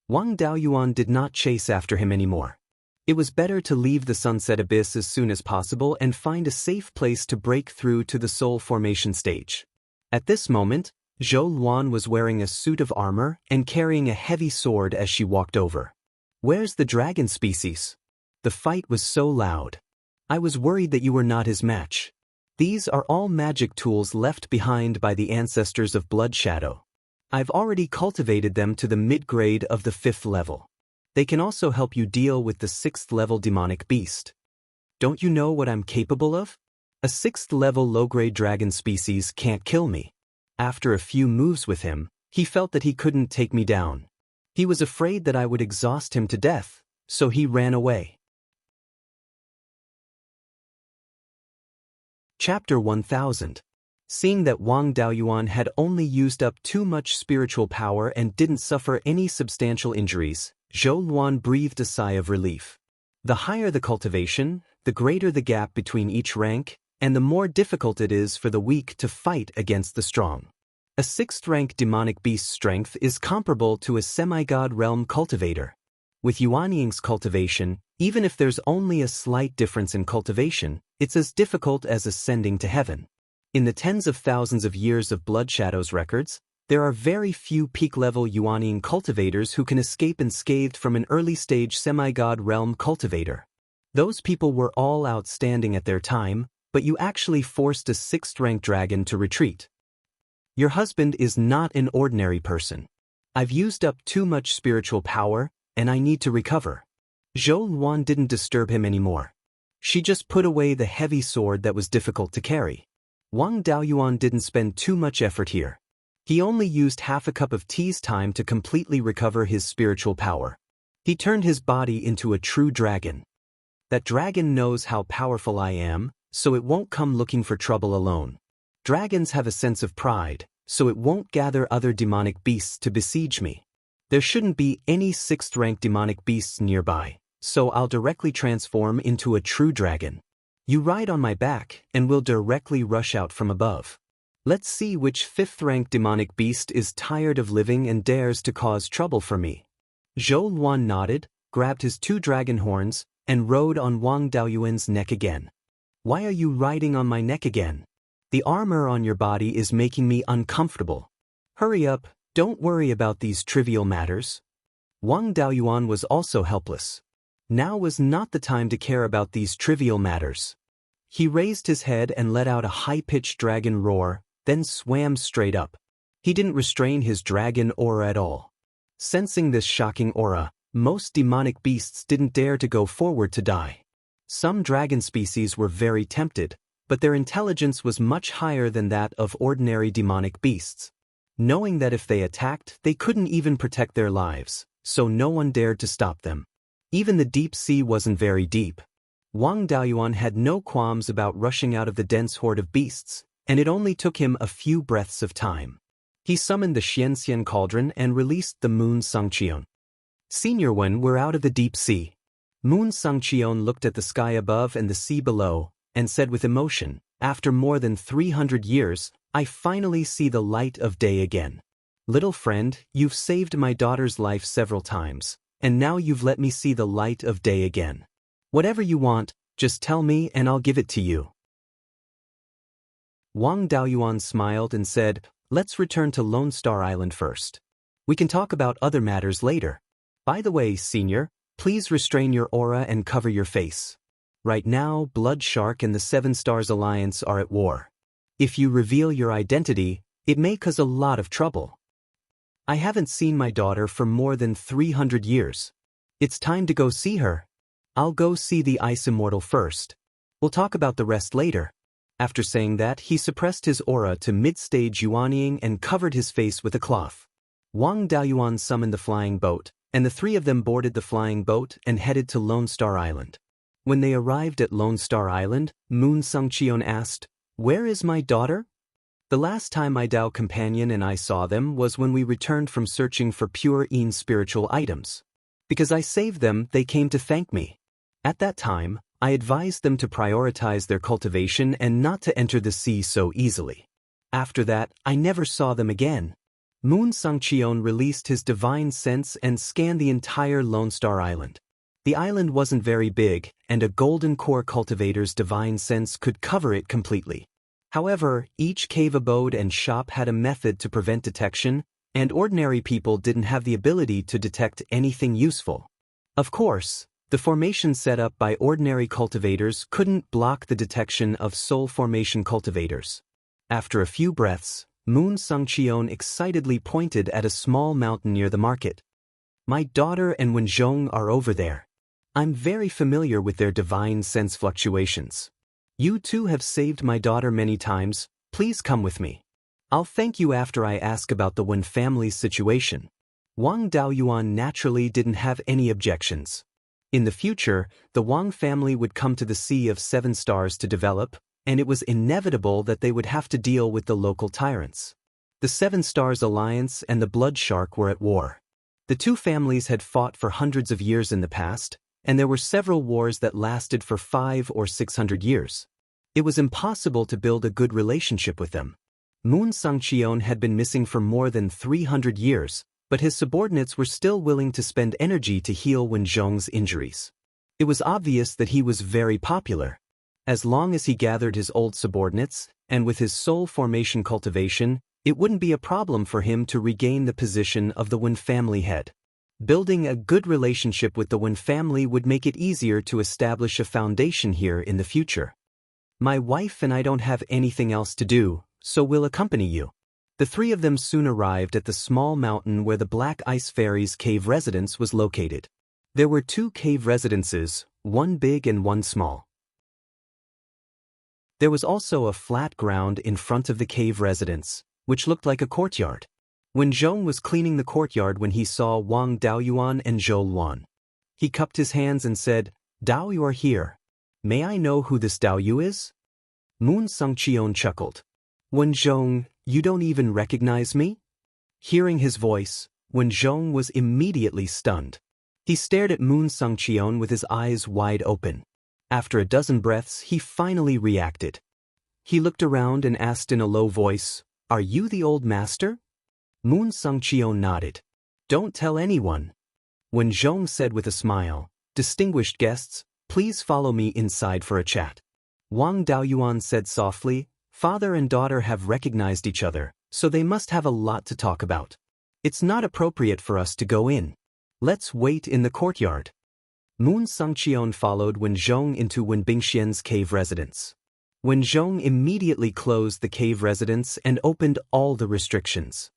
Wang Daoyuan did not chase after him anymore. It was better to leave the sunset abyss as soon as possible and find a safe place to break through to the soul formation stage. At this moment, Zhou Luan was wearing a suit of armor and carrying a heavy sword as she walked over. "Where's the dragon species?" The fight was so loud. "I was worried that you were not his match. These are all magic tools left behind by the ancestors of Blood Shadow. I've already cultivated them to the mid-grade of the 5th level. They can also help you deal with the 6th level demonic beast. Don't you know what I'm capable of? A 6th level low-grade dragon species can't kill me." After a few moves with him, he felt that he couldn't take me down. He was afraid that I would exhaust him to death, so he ran away. Chapter 1000. Seeing that Wang Daoyuan had only used up too much spiritual power and didn't suffer any substantial injuries, Zhou Luan breathed a sigh of relief. The higher the cultivation, the greater the gap between each rank, and the more difficult it is for the weak to fight against the strong. A 6th rank demonic beast strength is comparable to a semi-god realm cultivator. With Yuanying's cultivation, even if there's only a slight difference in cultivation, it's as difficult as ascending to heaven. In the tens of thousands of years of Blood Shadow's records, there are very few peak-level Yuanying cultivators who can escape unscathed from an early-stage semi-god realm cultivator. Those people were all outstanding at their time, but you actually forced a 6th-rank dragon to retreat. Your husband is not an ordinary person. I've used up too much spiritual power, and I need to recover. Zhou Luan didn't disturb him anymore. She just put away the heavy sword that was difficult to carry. Wang Daoyuan didn't spend too much effort here. He only used half a cup of tea's time to completely recover his spiritual power. He turned his body into a true dragon. That dragon knows how powerful I am, so it won't come looking for trouble alone. Dragons have a sense of pride, so it won't gather other demonic beasts to besiege me. There shouldn't be any 6th-rank demonic beasts nearby, so I'll directly transform into a true dragon. You ride on my back, and we'll directly rush out from above. Let's see which 5th-rank demonic beast is tired of living and dares to cause trouble for me." Zhou Luan nodded, grabbed his 2 dragon horns, and rode on Wang Daoyuan's neck again. "Why are you riding on my neck again? The armor on your body is making me uncomfortable. Hurry up, don't worry about these trivial matters." Wang Daoyuan was also helpless. Now was not the time to care about these trivial matters. He raised his head and let out a high-pitched dragon roar, then swam straight up. He didn't restrain his dragon aura at all. Sensing this shocking aura, most demonic beasts didn't dare to go forward to die. Some dragon species were very tempted, but their intelligence was much higher than that of ordinary demonic beasts. Knowing that if they attacked, they couldn't even protect their lives, so no one dared to stop them. Even the deep sea wasn't very deep. Wang Daoyuan had no qualms about rushing out of the dense horde of beasts, and it only took him a few breaths of time. He summoned the Xianxian cauldron and released the Moon Sangqion. Senior Wen were out of the deep sea. Moon Sangqion looked at the sky above and the sea below, and said with emotion, "After more than 300 years, I finally see the light of day again. Little friend, you've saved my daughter's life several times, and now you've let me see the light of day again. Whatever you want, just tell me and I'll give it to you." Wang Daoyuan smiled and said, "Let's return to Lone Star Island first. We can talk about other matters later. By the way, Senior, please restrain your aura and cover your face. Right now, Blood Shark and the 7 Stars Alliance are at war. If you reveal your identity, it may cause a lot of trouble. I haven't seen my daughter for more than 300 years. It's time to go see her. I'll go see the Ice Immortal first. We'll talk about the rest later." After saying that, he suppressed his aura to mid-stage Yuanying and covered his face with a cloth. Wang Daoyuan summoned the flying boat, and the 3 of them boarded the flying boat and headed to Lone Star Island. When they arrived at Lone Star Island, Moon Sangqion asked, "Where is my daughter?" "The last time my Dao companion and I saw them was when we returned from searching for pure Yin spiritual items. Because I saved them, they came to thank me. At that time, I advised them to prioritize their cultivation and not to enter the sea so easily. After that, I never saw them again. Moon Sangqion released his divine sense and scanned the entire Lone Star Island. The island wasn't very big, and a golden core cultivator's divine sense could cover it completely. However, each cave abode and shop had a method to prevent detection, and ordinary people didn't have the ability to detect anything useful. Of course, the formation set up by ordinary cultivators couldn't block the detection of soul formation cultivators. After a few breaths, Moon Sangqion excitedly pointed at a small mountain near the market. My daughter and Wenzhong are over there. I'm very familiar with their divine sense fluctuations. You too have saved my daughter many times, please come with me. I'll thank you after I ask about the Wen family's situation. Wang Daoyuan naturally didn't have any objections. In the future, the Wang family would come to the Sea of Seven Stars to develop, and it was inevitable that they would have to deal with the local tyrants. The Seven Stars Alliance and the Blood Shark were at war. The two families had fought for hundreds of years in the past, and there were several wars that lasted for 500 or 600 years. It was impossible to build a good relationship with them. Moon Sangqion had been missing for more than 300 years, but his subordinates were still willing to spend energy to heal Wenzhong's injuries. It was obvious that he was very popular. As long as he gathered his old subordinates, and with his soul formation cultivation, it wouldn't be a problem for him to regain the position of the Wen family head. Building a good relationship with the Wen family would make it easier to establish a foundation here in the future. My wife and I don't have anything else to do, so we'll accompany you. The three of them soon arrived at the small mountain where the Black Ice Fairy's cave residence was located. There were 2 cave residences, one big and one small. There was also a flat ground in front of the cave residence, which looked like a courtyard. Wenzhong was cleaning the courtyard when he saw Wang Daoyuan and Zhou Luan. He cupped his hands and said, "Dao, you are here. May I know who this Dao Yu is?" Moon Sangqion chuckled. "Wenzhong, you don't even recognize me?" Hearing his voice, Wenzhong was immediately stunned. He stared at Moon Sangqion with his eyes wide open. After a dozen breaths, he finally reacted. He looked around and asked in a low voice, "Are you the old master?" Moon Sangqion nodded. "Don't tell anyone." Wenzhong said with a smile, "Distinguished guests, please follow me inside for a chat." Wang Daoyuan said softly, "Father and daughter have recognized each other, so they must have a lot to talk about. It's not appropriate for us to go in. Let's wait in the courtyard." Moon Sangqion followed Wenzhong into Wen Bingxian's cave residence. Wenzhong immediately closed the cave residence and opened all the restrictions.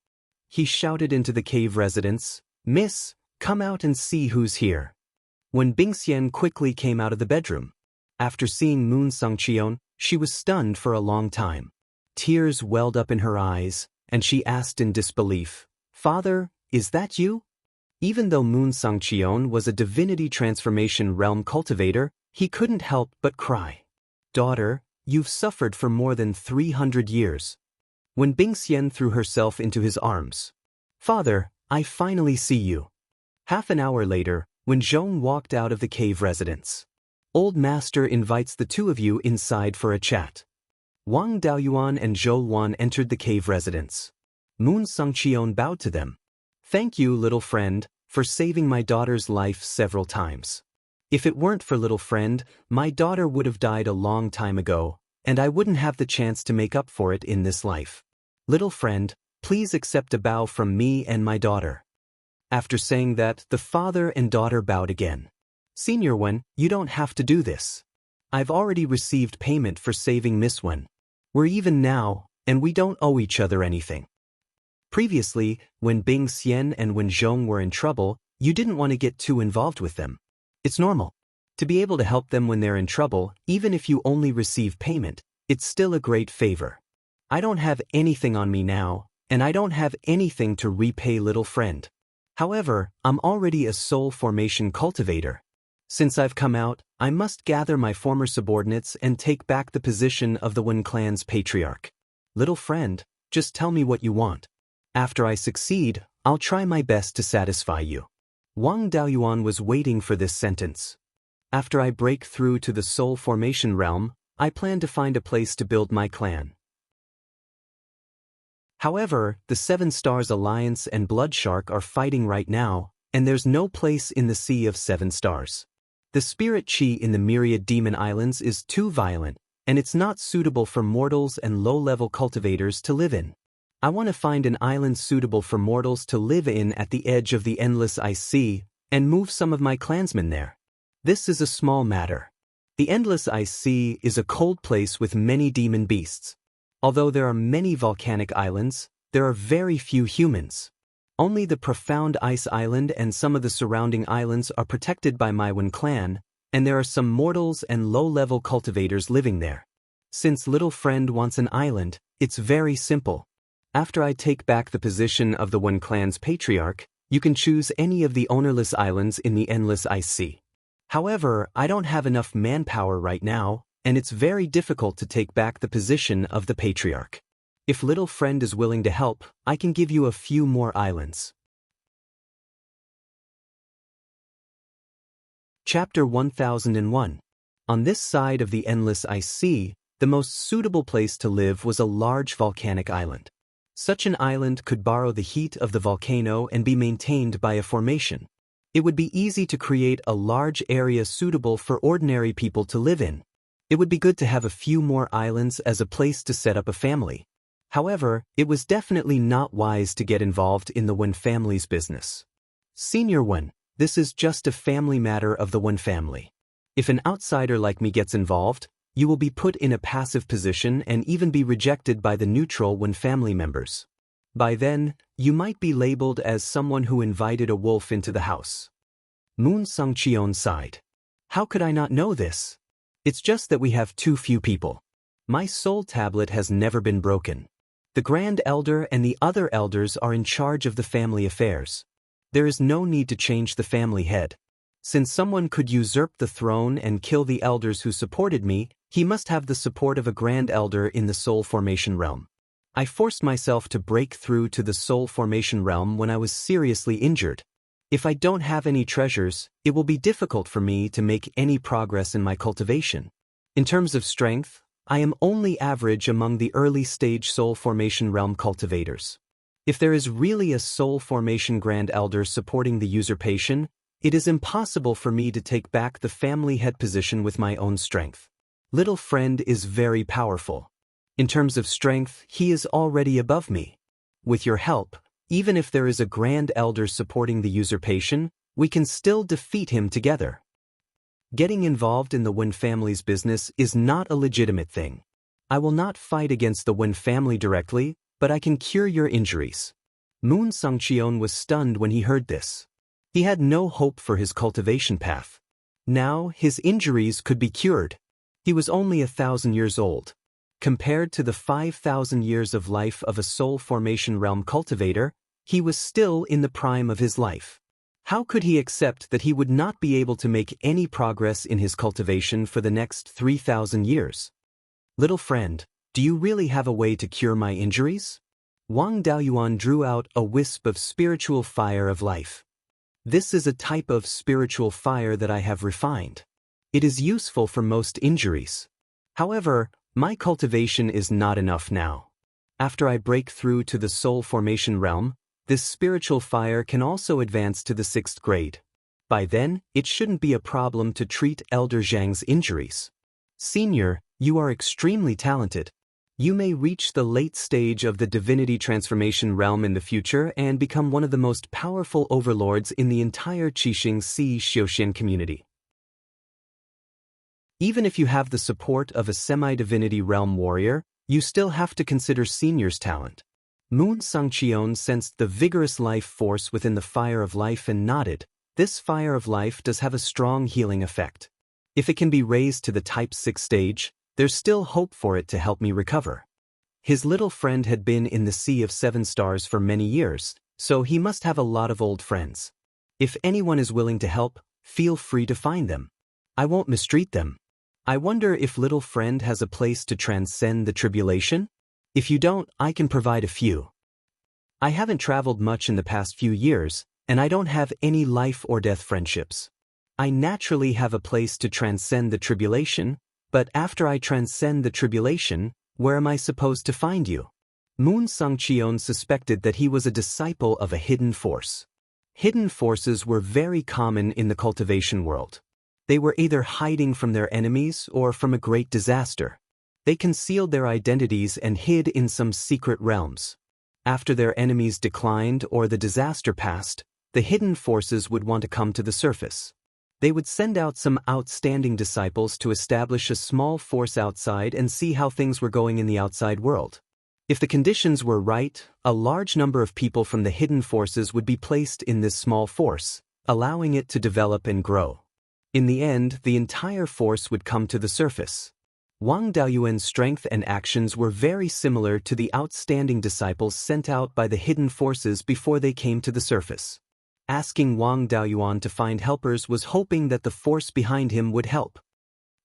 He shouted into the cave residence, "Miss, come out and see who's here." Wen Bingxian quickly came out of the bedroom. After seeing Moon Sangqion, she was stunned for a long time. Tears welled up in her eyes, and she asked in disbelief, "Father, is that you?" Even though Moon Sangqion was a divinity transformation realm cultivator, he couldn't help but cry. "Daughter, you've suffered for more than 300 years. When Bingxian threw herself into his arms. "Father, I finally see you." Half an hour later, when Zhong walked out of the cave residence. "Old Master invites the two of you inside for a chat." Wang Daoyuan and Zhou Luan entered the cave residence. Moon Sangqion bowed to them. "Thank you, little friend, for saving my daughter's life several times. If it weren't for little friend, my daughter would have died a long time ago, and I wouldn't have the chance to make up for it in this life. Little friend, please accept a bow from me and my daughter." After saying that, the father and daughter bowed again. "Senior Wen, you don't have to do this. I've already received payment for saving Miss Wen. We're even now, and we don't owe each other anything. Previously, when Bingxian and Wenzhong were in trouble, you didn't want to get too involved with them. It's normal. To be able to help them when they're in trouble, even if you only receive payment, it's still a great favor. I don't have anything on me now, and I don't have anything to repay little friend. However, I'm already a soul formation cultivator. Since I've come out, I must gather my former subordinates and take back the position of the Wen clan's patriarch. Little friend, just tell me what you want. After I succeed, I'll try my best to satisfy you." Wang Daoyuan was waiting for this sentence. After I break through to the soul formation realm, I plan to find a place to build my clan. However, the Seven Stars Alliance and Blood Shark are fighting right now, and there's no place in the Sea of Seven Stars. The spirit chi in the Myriad Demon Islands is too violent, and it's not suitable for mortals and low-level cultivators to live in. I want to find an island suitable for mortals to live in at the edge of the endless ice sea, and move some of my clansmen there. This is a small matter. The endless ice sea is a cold place with many demon beasts. Although there are many volcanic islands, there are very few humans. Only the profound ice island and some of the surrounding islands are protected by my Wen clan, and there are some mortals and low-level cultivators living there. Since little friend wants an island, it's very simple. After I take back the position of the Wen clan's patriarch, you can choose any of the ownerless islands in the endless ice sea. However, I don't have enough manpower right now, and it's very difficult to take back the position of the patriarch. If little friend is willing to help, I can give you a few more islands. Chapter 1001. On this side of the endless ice sea, the most suitable place to live was a large volcanic island. Such an island could borrow the heat of the volcano and be maintained by a formation. It would be easy to create a large area suitable for ordinary people to live in. It would be good to have a few more islands as a place to set up a family. However, it was definitely not wise to get involved in the Wen family's business. Senior Wen, this is just a family matter of the Wen family. If an outsider like me gets involved, you will be put in a passive position and even be rejected by the neutral Wen family members. By then, you might be labeled as someone who invited a wolf into the house. Moon Sangqion sighed. How could I not know this? It's just that we have too few people. My soul tablet has never been broken. The Grand Elder and the other elders are in charge of the family affairs. There is no need to change the family head. Since someone could usurp the throne and kill the elders who supported me, he must have the support of a Grand Elder in the soul formation realm. I forced myself to break through to the soul formation realm when I was seriously injured. If I don't have any treasures, it will be difficult for me to make any progress in my cultivation. In terms of strength, I am only average among the early-stage soul formation realm cultivators. If there is really a soul formation Grand Elder supporting the usurpation, it is impossible for me to take back the family head position with my own strength. Little friend is very powerful. In terms of strength, he is already above me. With your help, even if there is a Grand Elder supporting the usurpation, we can still defeat him together. Getting involved in the Wen family's business is not a legitimate thing. I will not fight against the Wen family directly, but I can cure your injuries. Moon Sangqion was stunned when he heard this. He had no hope for his cultivation path. Now, his injuries could be cured. He was only 1,000 years old. Compared to the 5,000 years of life of a soul formation realm cultivator, he was still in the prime of his life. How could he accept that he would not be able to make any progress in his cultivation for the next 3,000 years? Little friend, do you really have a way to cure my injuries? Wang Daoyuan drew out a wisp of spiritual fire of life. This is a type of spiritual fire that I have refined. It is useful for most injuries. However, my cultivation is not enough now. After I break through to the soul formation realm, this spiritual fire can also advance to the 6th grade. By then, it shouldn't be a problem to treat Elder Zhang's injuries. Senior, you are extremely talented. You may reach the late stage of the divinity transformation realm in the future and become one of the most powerful overlords in the entire Qixing Sea Xiuxian community. Even if you have the support of a semi-divinity realm warrior, you still have to consider Senior's talent. Moon Sangqion sensed the vigorous life force within the fire of life and nodded. This fire of life does have a strong healing effect. If it can be raised to the Type 6 stage, there's still hope for it to help me recover. His little friend had been in the Sea of 7 Stars for many years, so he must have a lot of old friends. If anyone is willing to help, feel free to find them. I won't mistreat them. I wonder if little friend has a place to transcend the tribulation? If you don't, I can provide a few. I haven't traveled much in the past few years, and I don't have any life or death friendships. I naturally have a place to transcend the tribulation, but after I transcend the tribulation, where am I supposed to find you? Moon Sangqion suspected that he was a disciple of a hidden force. Hidden forces were very common in the cultivation world. They were either hiding from their enemies or from a great disaster. They concealed their identities and hid in some secret realms. After their enemies declined or the disaster passed, the hidden forces would want to come to the surface. They would send out some outstanding disciples to establish a small force outside and see how things were going in the outside world. If the conditions were right, a large number of people from the hidden forces would be placed in this small force, allowing it to develop and grow. In the end, the entire force would come to the surface. Wang Daoyuan's strength and actions were very similar to the outstanding disciples sent out by the hidden forces before they came to the surface. Asking Wang Daoyuan to find helpers was hoping that the force behind him would help.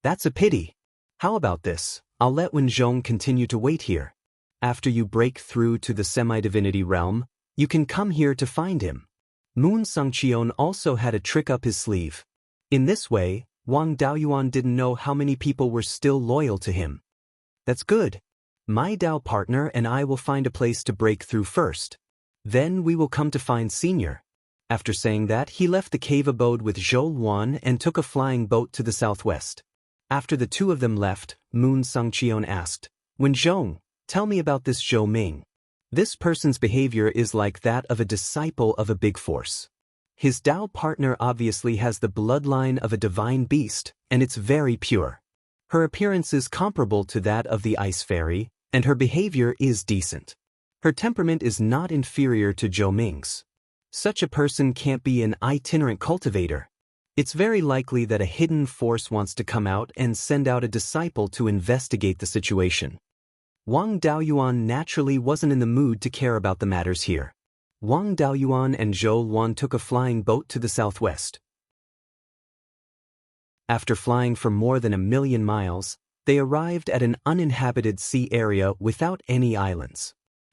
That's a pity. How about this? I'll let Wenzhong continue to wait here. After you break through to the semi-divinity realm, you can come here to find him. Moon Sangqion also had a trick up his sleeve. In this way, Wang Daoyuan didn't know how many people were still loyal to him. That's good. My Dao partner and I will find a place to break through first. Then we will come to find Senior. After saying that, he left the cave abode with Zhou Luan and took a flying boat to the southwest. After the two of them left, Moon Sangqion asked, Wenzhong, tell me about this Zhou Ming. This person's behavior is like that of a disciple of a big force. His Dao partner obviously has the bloodline of a divine beast, and it's very pure. Her appearance is comparable to that of the ice fairy, and her behavior is decent. Her temperament is not inferior to Zhou Ming's. Such a person can't be an itinerant cultivator. It's very likely that a hidden force wants to come out and send out a disciple to investigate the situation. Wang Daoyuan naturally wasn't in the mood to care about the matters here. Wang Daoyuan and Zhou Luan took a flying boat to the southwest. After flying for more than 1,000,000 miles, they arrived at an uninhabited sea area without any islands.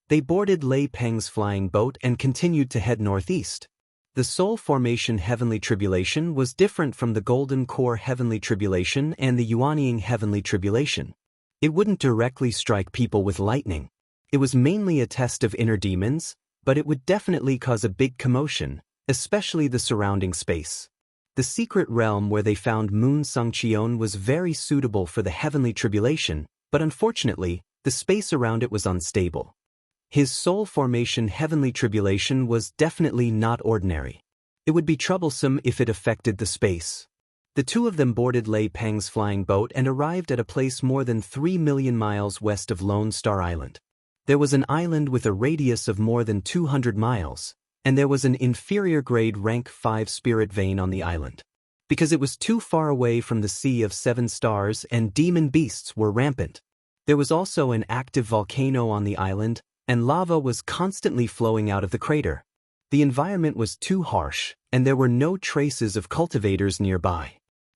They boarded Lei Peng's flying boat and continued to head northeast. The Soul Formation Heavenly Tribulation was different from the Golden Core Heavenly Tribulation and the Yuanying Heavenly Tribulation. It wouldn't directly strike people with lightning. It was mainly a test of inner demons, but it would definitely cause a big commotion, especially the surrounding space. The secret realm where they found Moon Sangqion was very suitable for the Heavenly Tribulation, but unfortunately, the space around it was unstable. His Soul Formation Heavenly Tribulation was definitely not ordinary. It would be troublesome if it affected the space. The two of them boarded Lei Peng's flying boat and arrived at a place more than 3,000,000 miles west of Lone Star Island. There was an island with a radius of more than 200 miles, and there was an inferior grade rank 5 spirit vein on the island. Because it was too far away from the Sea of 7 Stars and demon beasts were rampant. There was also an active volcano on the island, and lava was constantly flowing out of the crater. The environment was too harsh, and there were no traces of cultivators nearby.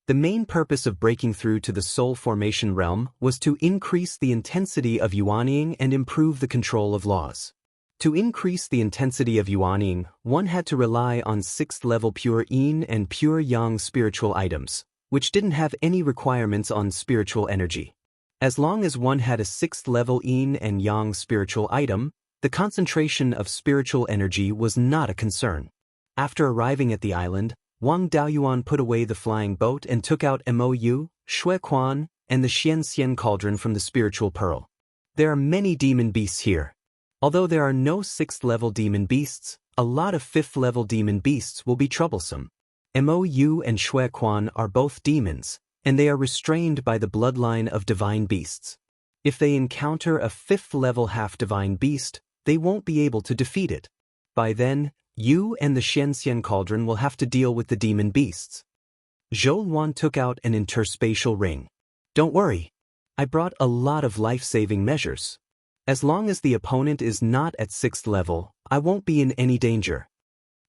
The main purpose of breaking through to the Soul Formation realm was to increase the intensity of Yuanying and improve the control of laws. To increase the intensity of Yuanying, one had to rely on 6th level pure Yin and pure Yang spiritual items, which didn't have any requirements on spiritual energy. As long as one had a 6th level Yin and Yang spiritual item, the concentration of spiritual energy was not a concern. After arriving at the island, Wang Daoyuan put away the flying boat and took out Mou, Shuequan, and the Xianxian cauldron from the spiritual pearl. There are many demon beasts here. Although there are no 6th level demon beasts, a lot of 5th level demon beasts will be troublesome. Mou and Shuequan are both demons, and they are restrained by the bloodline of divine beasts. If they encounter a 5th level half-divine beast, they won't be able to defeat it. By then, you and the Xianxian cauldron will have to deal with the demon beasts. Zhou Luan took out an interspatial ring. Don't worry. I brought a lot of life-saving measures. As long as the opponent is not at 6th level, I won't be in any danger.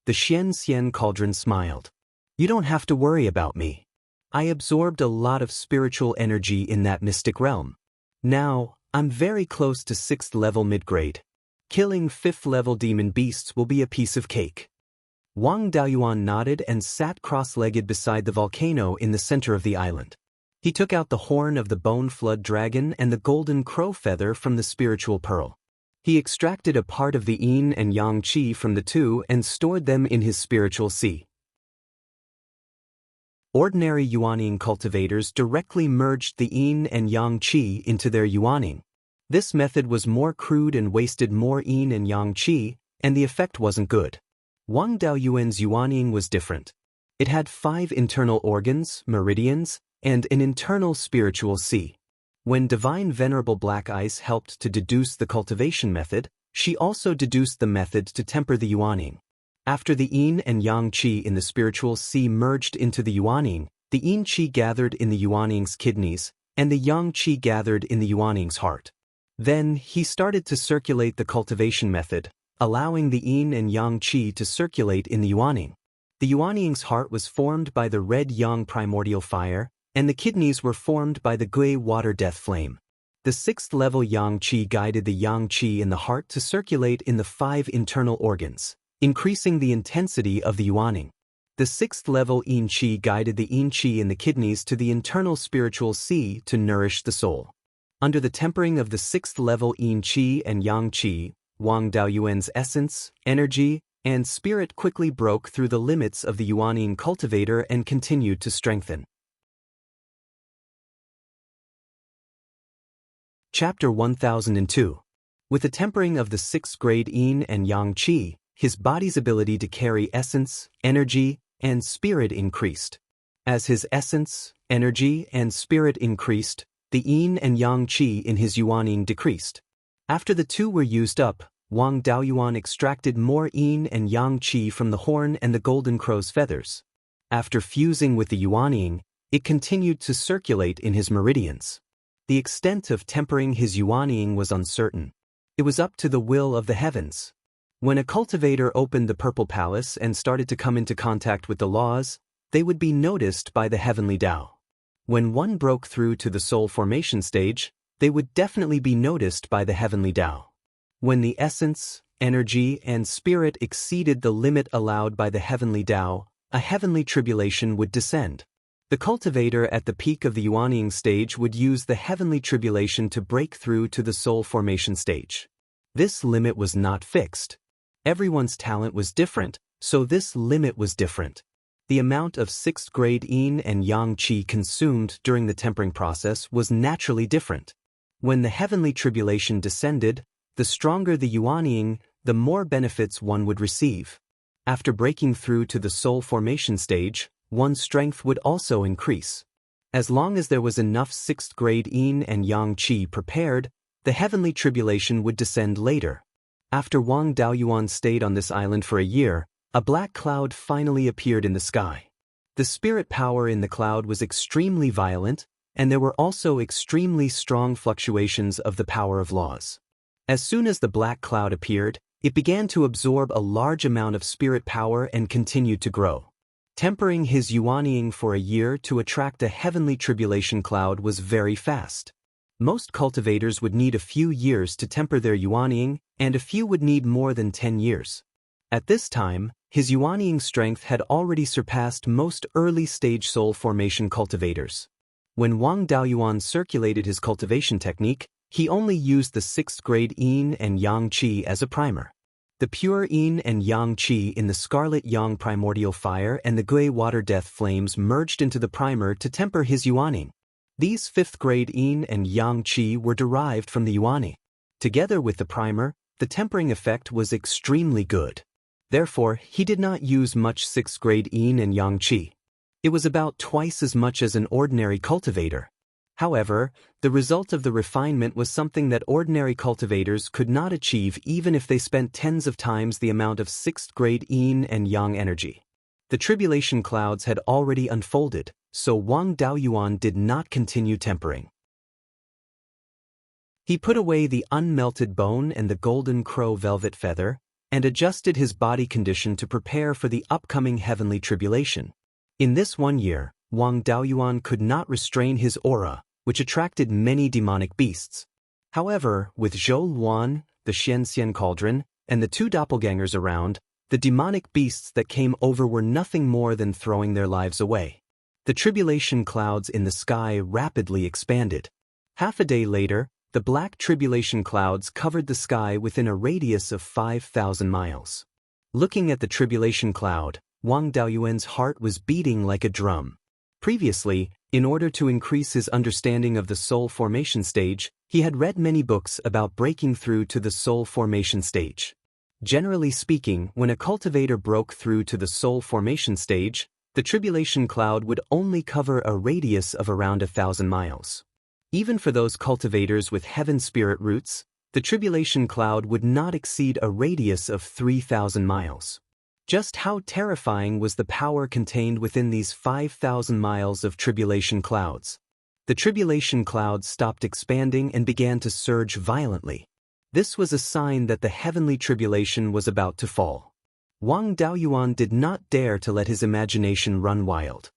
The Xianxian cauldron smiled. You don't have to worry about me. I absorbed a lot of spiritual energy in that mystic realm. Now, I'm very close to 6th level mid-grade. Killing 5th level demon beasts will be a piece of cake. Wang Daoyuan nodded and sat cross-legged beside the volcano in the center of the island. He took out the horn of the bone flood dragon and the golden crow feather from the spiritual pearl. He extracted a part of the yin and yang qi from the two and stored them in his spiritual sea. Ordinary yuaning cultivators directly merged the yin and yang qi into their yuaning. This method was more crude and wasted more yin and yang qi, and the effect wasn't good. Wang Daoyuan's yuaning was different. It had 5 internal organs, meridians, and an internal spiritual sea. When Divine Venerable Black Ice helped to deduce the cultivation method, she also deduced the method to temper the yuaning. After the yin and yang qi in the spiritual sea merged into the yuaning, the yin qi gathered in the yuaning's kidneys, and the yang qi gathered in the yuaning's heart. Then, he started to circulate the cultivation method, allowing the yin and yang qi to circulate in the yuaning. The yuaning's heart was formed by the red yang primordial fire, and the kidneys were formed by the gui water death flame. The 6th level yang qi guided the yang qi in the heart to circulate in the 5 internal organs, increasing the intensity of the yuaning. The 6th level yin qi guided the yin qi in the kidneys to the internal spiritual sea to nourish the soul. Under the tempering of the 6th level yin qi and yang qi, Wang Daoyuan's essence, energy, and spirit quickly broke through the limits of the yuaning cultivator and continued to strengthen. Chapter 1002. With the tempering of the 6th grade yin and yang qi, his body's ability to carry essence, energy, and spirit increased. As his essence, energy, and spirit increased, the yin and yang qi in his yuaning decreased. After the two were used up, Wang Daoyuan extracted more yin and yang qi from the horn and the golden crow's feathers. After fusing with the yuaning, it continued to circulate in his meridians. The extent of tempering his yuaning was uncertain. It was up to the will of the heavens. When a cultivator opened the Purple Palace and started to come into contact with the laws, they would be noticed by the heavenly Tao. When one broke through to the soul formation stage, they would definitely be noticed by the heavenly Tao. When the essence, energy, and spirit exceeded the limit allowed by the heavenly Tao, a heavenly tribulation would descend. The cultivator at the peak of the yuaning stage would use the heavenly tribulation to break through to the soul formation stage. This limit was not fixed. Everyone's talent was different, so this limit was different. The amount of 6th grade yin and yang qi consumed during the tempering process was naturally different. When the heavenly tribulation descended, the stronger the yuaning, the more benefits one would receive. After breaking through to the soul formation stage, one's strength would also increase. As long as there was enough 6th grade yin and yang qi prepared, the heavenly tribulation would descend later. After Wang Daoyuan stayed on this island for a year, a black cloud finally appeared in the sky. The spirit power in the cloud was extremely violent, and there were also extremely strong fluctuations of the power of laws. As soon as the black cloud appeared, it began to absorb a large amount of spirit power and continued to grow. Tempering his yuaning for a year to attract a heavenly tribulation cloud was very fast. Most cultivators would need a few years to temper their yuaning, and a few would need more than 10 years. At this time, his yuaning strength had already surpassed most early-stage soul formation cultivators. When Wang Daoyuan circulated his cultivation technique, he only used the 6th grade yin and yang qi as a primer. The pure yin and yang qi in the scarlet yang primordial fire and the gui water death flames merged into the primer to temper his yuaning. These 5th grade yin and yang qi were derived from the yuaning. Together with the primer, the tempering effect was extremely good. Therefore, he did not use much 6th grade yin and yang qi. It was about twice as much as an ordinary cultivator. However, the result of the refinement was something that ordinary cultivators could not achieve even if they spent tens of times the amount of 6th grade yin and yang energy. The tribulation clouds had already unfolded, so Wang Daoyuan did not continue tempering. He put away the unmelted bone and the golden crow velvet feather, and adjusted his body condition to prepare for the upcoming heavenly tribulation. In this 1 year, Wang Daoyuan could not restrain his aura, which attracted many demonic beasts. However, with Zhou Luan, the Xianxian cauldron, and the 2 doppelgangers around, The demonic beasts that came over were nothing more than throwing their lives away. The tribulation clouds in the sky rapidly expanded. Half a day later, the black tribulation clouds covered the sky within a radius of 5,000 miles. Looking at the tribulation cloud, Wang Daoyuan's heart was beating like a drum. Previously, in order to increase his understanding of the soul formation stage, he had read many books about breaking through to the soul formation stage. Generally speaking, when a cultivator broke through to the soul formation stage, the tribulation cloud would only cover a radius of around 1,000 miles. Even for those cultivators with heaven spirit roots, the tribulation cloud would not exceed a radius of 3,000 miles. Just how terrifying was the power contained within these 5,000 miles of tribulation clouds? The tribulation clouds stopped expanding and began to surge violently. This was a sign that the heavenly tribulation was about to fall. Wang Daoyuan did not dare to let his imagination run wild.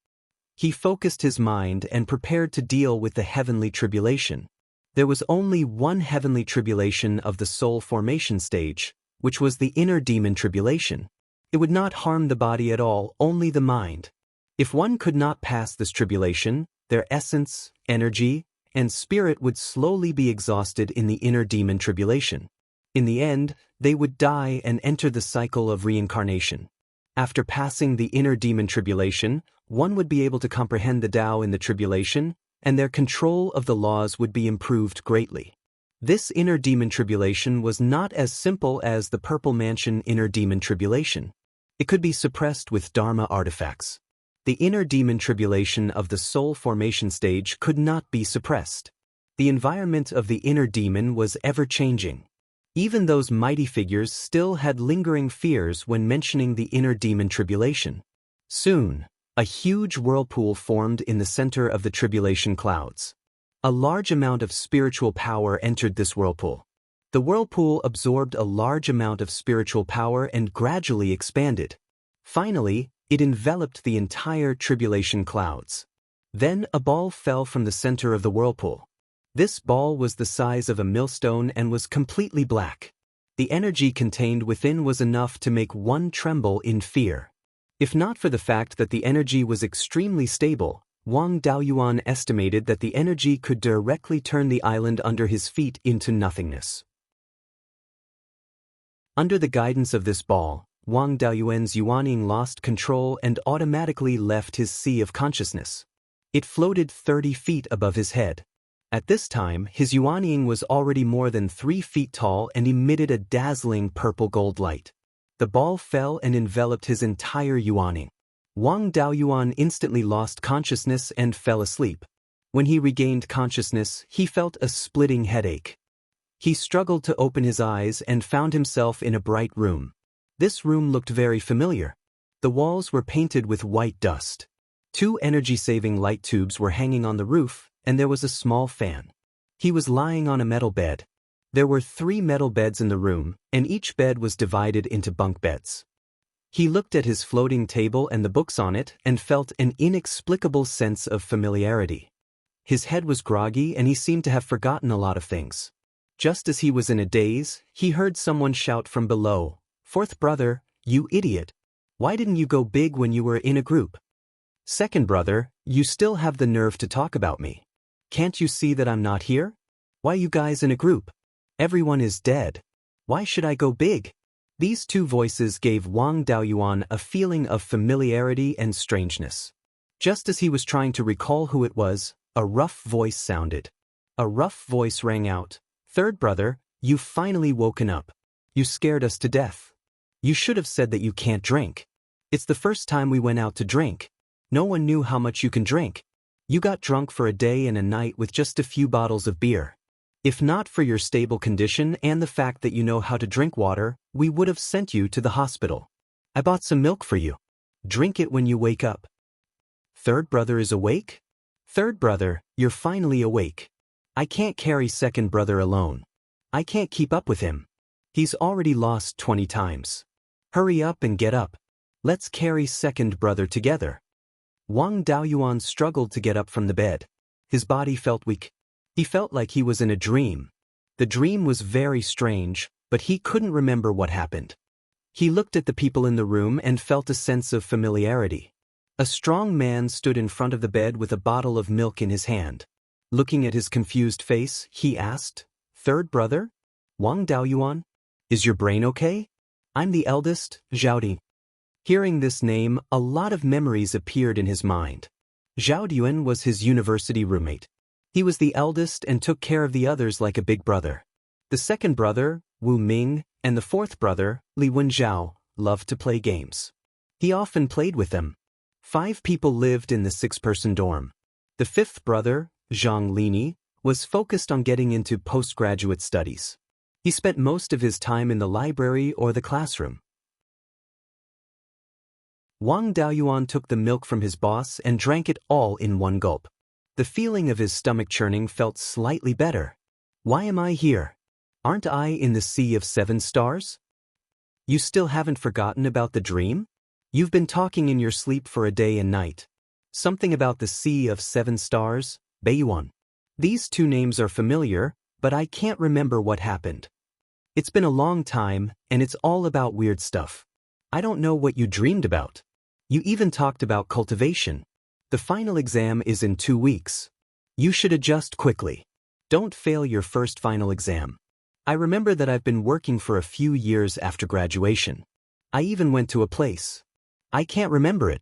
He focused his mind and prepared to deal with the heavenly tribulation. There was only one heavenly tribulation of the soul formation stage, which was the inner demon tribulation. It would not harm the body at all, only the mind. If one could not pass this tribulation, their essence, energy, and spirit would slowly be exhausted in the inner demon tribulation. In the end, they would die and enter the cycle of reincarnation. After passing the inner demon tribulation, one would be able to comprehend the Tao in the tribulation, and their control of the laws would be improved greatly. This inner demon tribulation was not as simple as the Purple Mansion inner demon tribulation. It could be suppressed with Dharma artifacts. The inner demon tribulation of the soul formation stage could not be suppressed. The environment of the inner demon was ever-changing. Even those mighty figures still had lingering fears when mentioning the inner demon tribulation. Soon, a huge whirlpool formed in the center of the tribulation clouds. A large amount of spiritual power entered this whirlpool. The whirlpool absorbed a large amount of spiritual power and gradually expanded. Finally, it enveloped the entire tribulation clouds. Then a ball fell from the center of the whirlpool. This ball was the size of a millstone and was completely black. The energy contained within was enough to make one tremble in fear. If not for the fact that the energy was extremely stable, Wang Daoyuan estimated that the energy could directly turn the island under his feet into nothingness. Under the guidance of this ball, Wang Daoyuan's yuaning lost control and automatically left his sea of consciousness. It floated 30 feet above his head. At this time, his yuaning was already more than 3 feet tall and emitted a dazzling purple-gold light. The ball fell and enveloped his entire yuaning. Wang Daoyuan instantly lost consciousness and fell asleep. When he regained consciousness, he felt a splitting headache. He struggled to open his eyes and found himself in a bright room. This room looked very familiar. The walls were painted with white dust. 2 energy-saving light tubes were hanging on the roof, and there was a small fan. He was lying on a metal bed. There were 3 metal beds in the room, and each bed was divided into bunk beds. He looked at his floating table and the books on it and felt an inexplicable sense of familiarity. His head was groggy and he seemed to have forgotten a lot of things. Just as he was in a daze, he heard someone shout from below, "Fourth brother, you idiot! Why didn't you go big when you were in a group? Second brother, you still have the nerve to talk about me. Can't you see that I'm not here? Why you guys in a group? Everyone is dead. Why should I go big?" These 2 voices gave Wang Daoyuan a feeling of familiarity and strangeness. Just as he was trying to recall who it was, a rough voice sounded. A rough voice rang out, "Third brother, you've finally woken up. You scared us to death. You should have said that you can't drink. It's the first time we went out to drink. No one knew how much you can drink. You got drunk for a day and a night with just a few bottles of beer. If not for your stable condition and the fact that you know how to drink water, we would have sent you to the hospital. I bought some milk for you. Drink it when you wake up." Third brother is awake? Third brother, you're finally awake. I can't carry second brother alone. I can't keep up with him. He's already lost 20 times. Hurry up and get up. Let's carry second brother together. Wang Daoyuan struggled to get up from the bed. His body felt weak. He felt like he was in a dream. The dream was very strange, but he couldn't remember what happened. He looked at the people in the room and felt a sense of familiarity. A strong man stood in front of the bed with a bottle of milk in his hand. Looking at his confused face, he asked, "Third brother? Wang Daoyuan? Is your brain okay? I'm the eldest, Zhao." Hearing this name, a lot of memories appeared in his mind. Zhao Duan was his university roommate. He was the eldest and took care of the others like a big brother. The second brother, Wu Ming, and the fourth brother, Li Wenjiao, loved to play games. He often played with them. 5 people lived in the 6-person dorm. The fifth brother, Wang Lin, was focused on getting into postgraduate studies. He spent most of his time in the library or the classroom. Wang Daoyuan took the milk from his boss and drank it all in one gulp. The feeling of his stomach churning felt slightly better. Why am I here? Aren't I in the Sea of 7 Stars? You still haven't forgotten about the dream? You've been talking in your sleep for a day and night. Something about the Sea of 7 Stars, Beiyuan. These 2 names are familiar, but I can't remember what happened. It's been a long time, and it's all about weird stuff. I don't know what you dreamed about. You even talked about cultivation. The final exam is in 2 weeks. You should adjust quickly. Don't fail your first final exam. I remember that I've been working for a few years after graduation. I even went to a place. I can't remember it.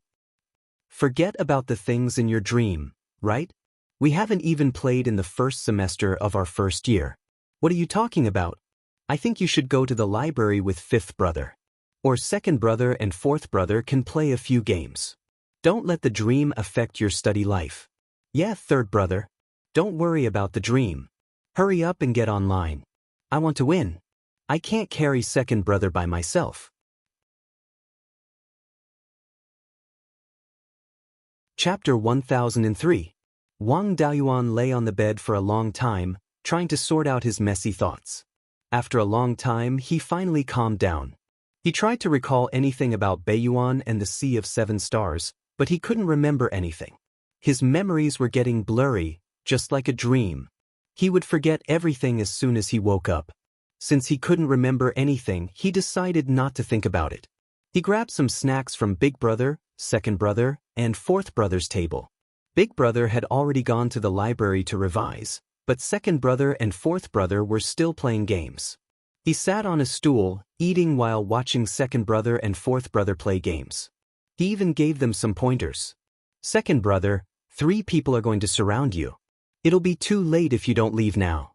Forget about the things in your dream, right? We haven't even played in the first semester of our first year. What are you talking about? I think you should go to the library with 5th brother. Or 2nd brother and 4th brother can play a few games. Don't let the dream affect your study life. Yeah, 3rd brother. Don't worry about the dream. Hurry up and get online. I want to win. I can't carry 2nd brother by myself. Chapter 1003. Wang Daoyuan lay on the bed for a long time, trying to sort out his messy thoughts. After a long time, he finally calmed down. He tried to recall anything about Beiyuan and the Sea of 7 Stars, but he couldn't remember anything. His memories were getting blurry, just like a dream. He would forget everything as soon as he woke up. Since he couldn't remember anything, he decided not to think about it. He grabbed some snacks from Big Brother, 2nd brother, and 4th brother's table. Big Brother had already gone to the library to revise, but 2nd brother and 4th brother were still playing games. He sat on a stool, eating while watching 2nd brother and 4th brother play games. He even gave them some pointers. 2nd brother, 3 people are going to surround you. It'll be too late if you don't leave now.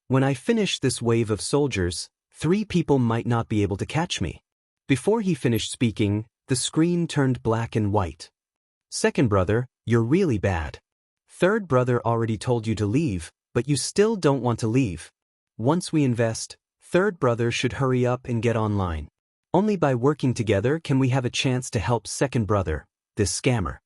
When I finish this wave of soldiers, 3 people might not be able to catch me. Before he finished speaking, the screen turned black and white. 2nd brother, you're really bad. 3rd brother already told you to leave, but you still don't want to leave. Once we invest, 3rd brother should hurry up and get online. Only by working together can we have a chance to help 2nd brother, this scammer.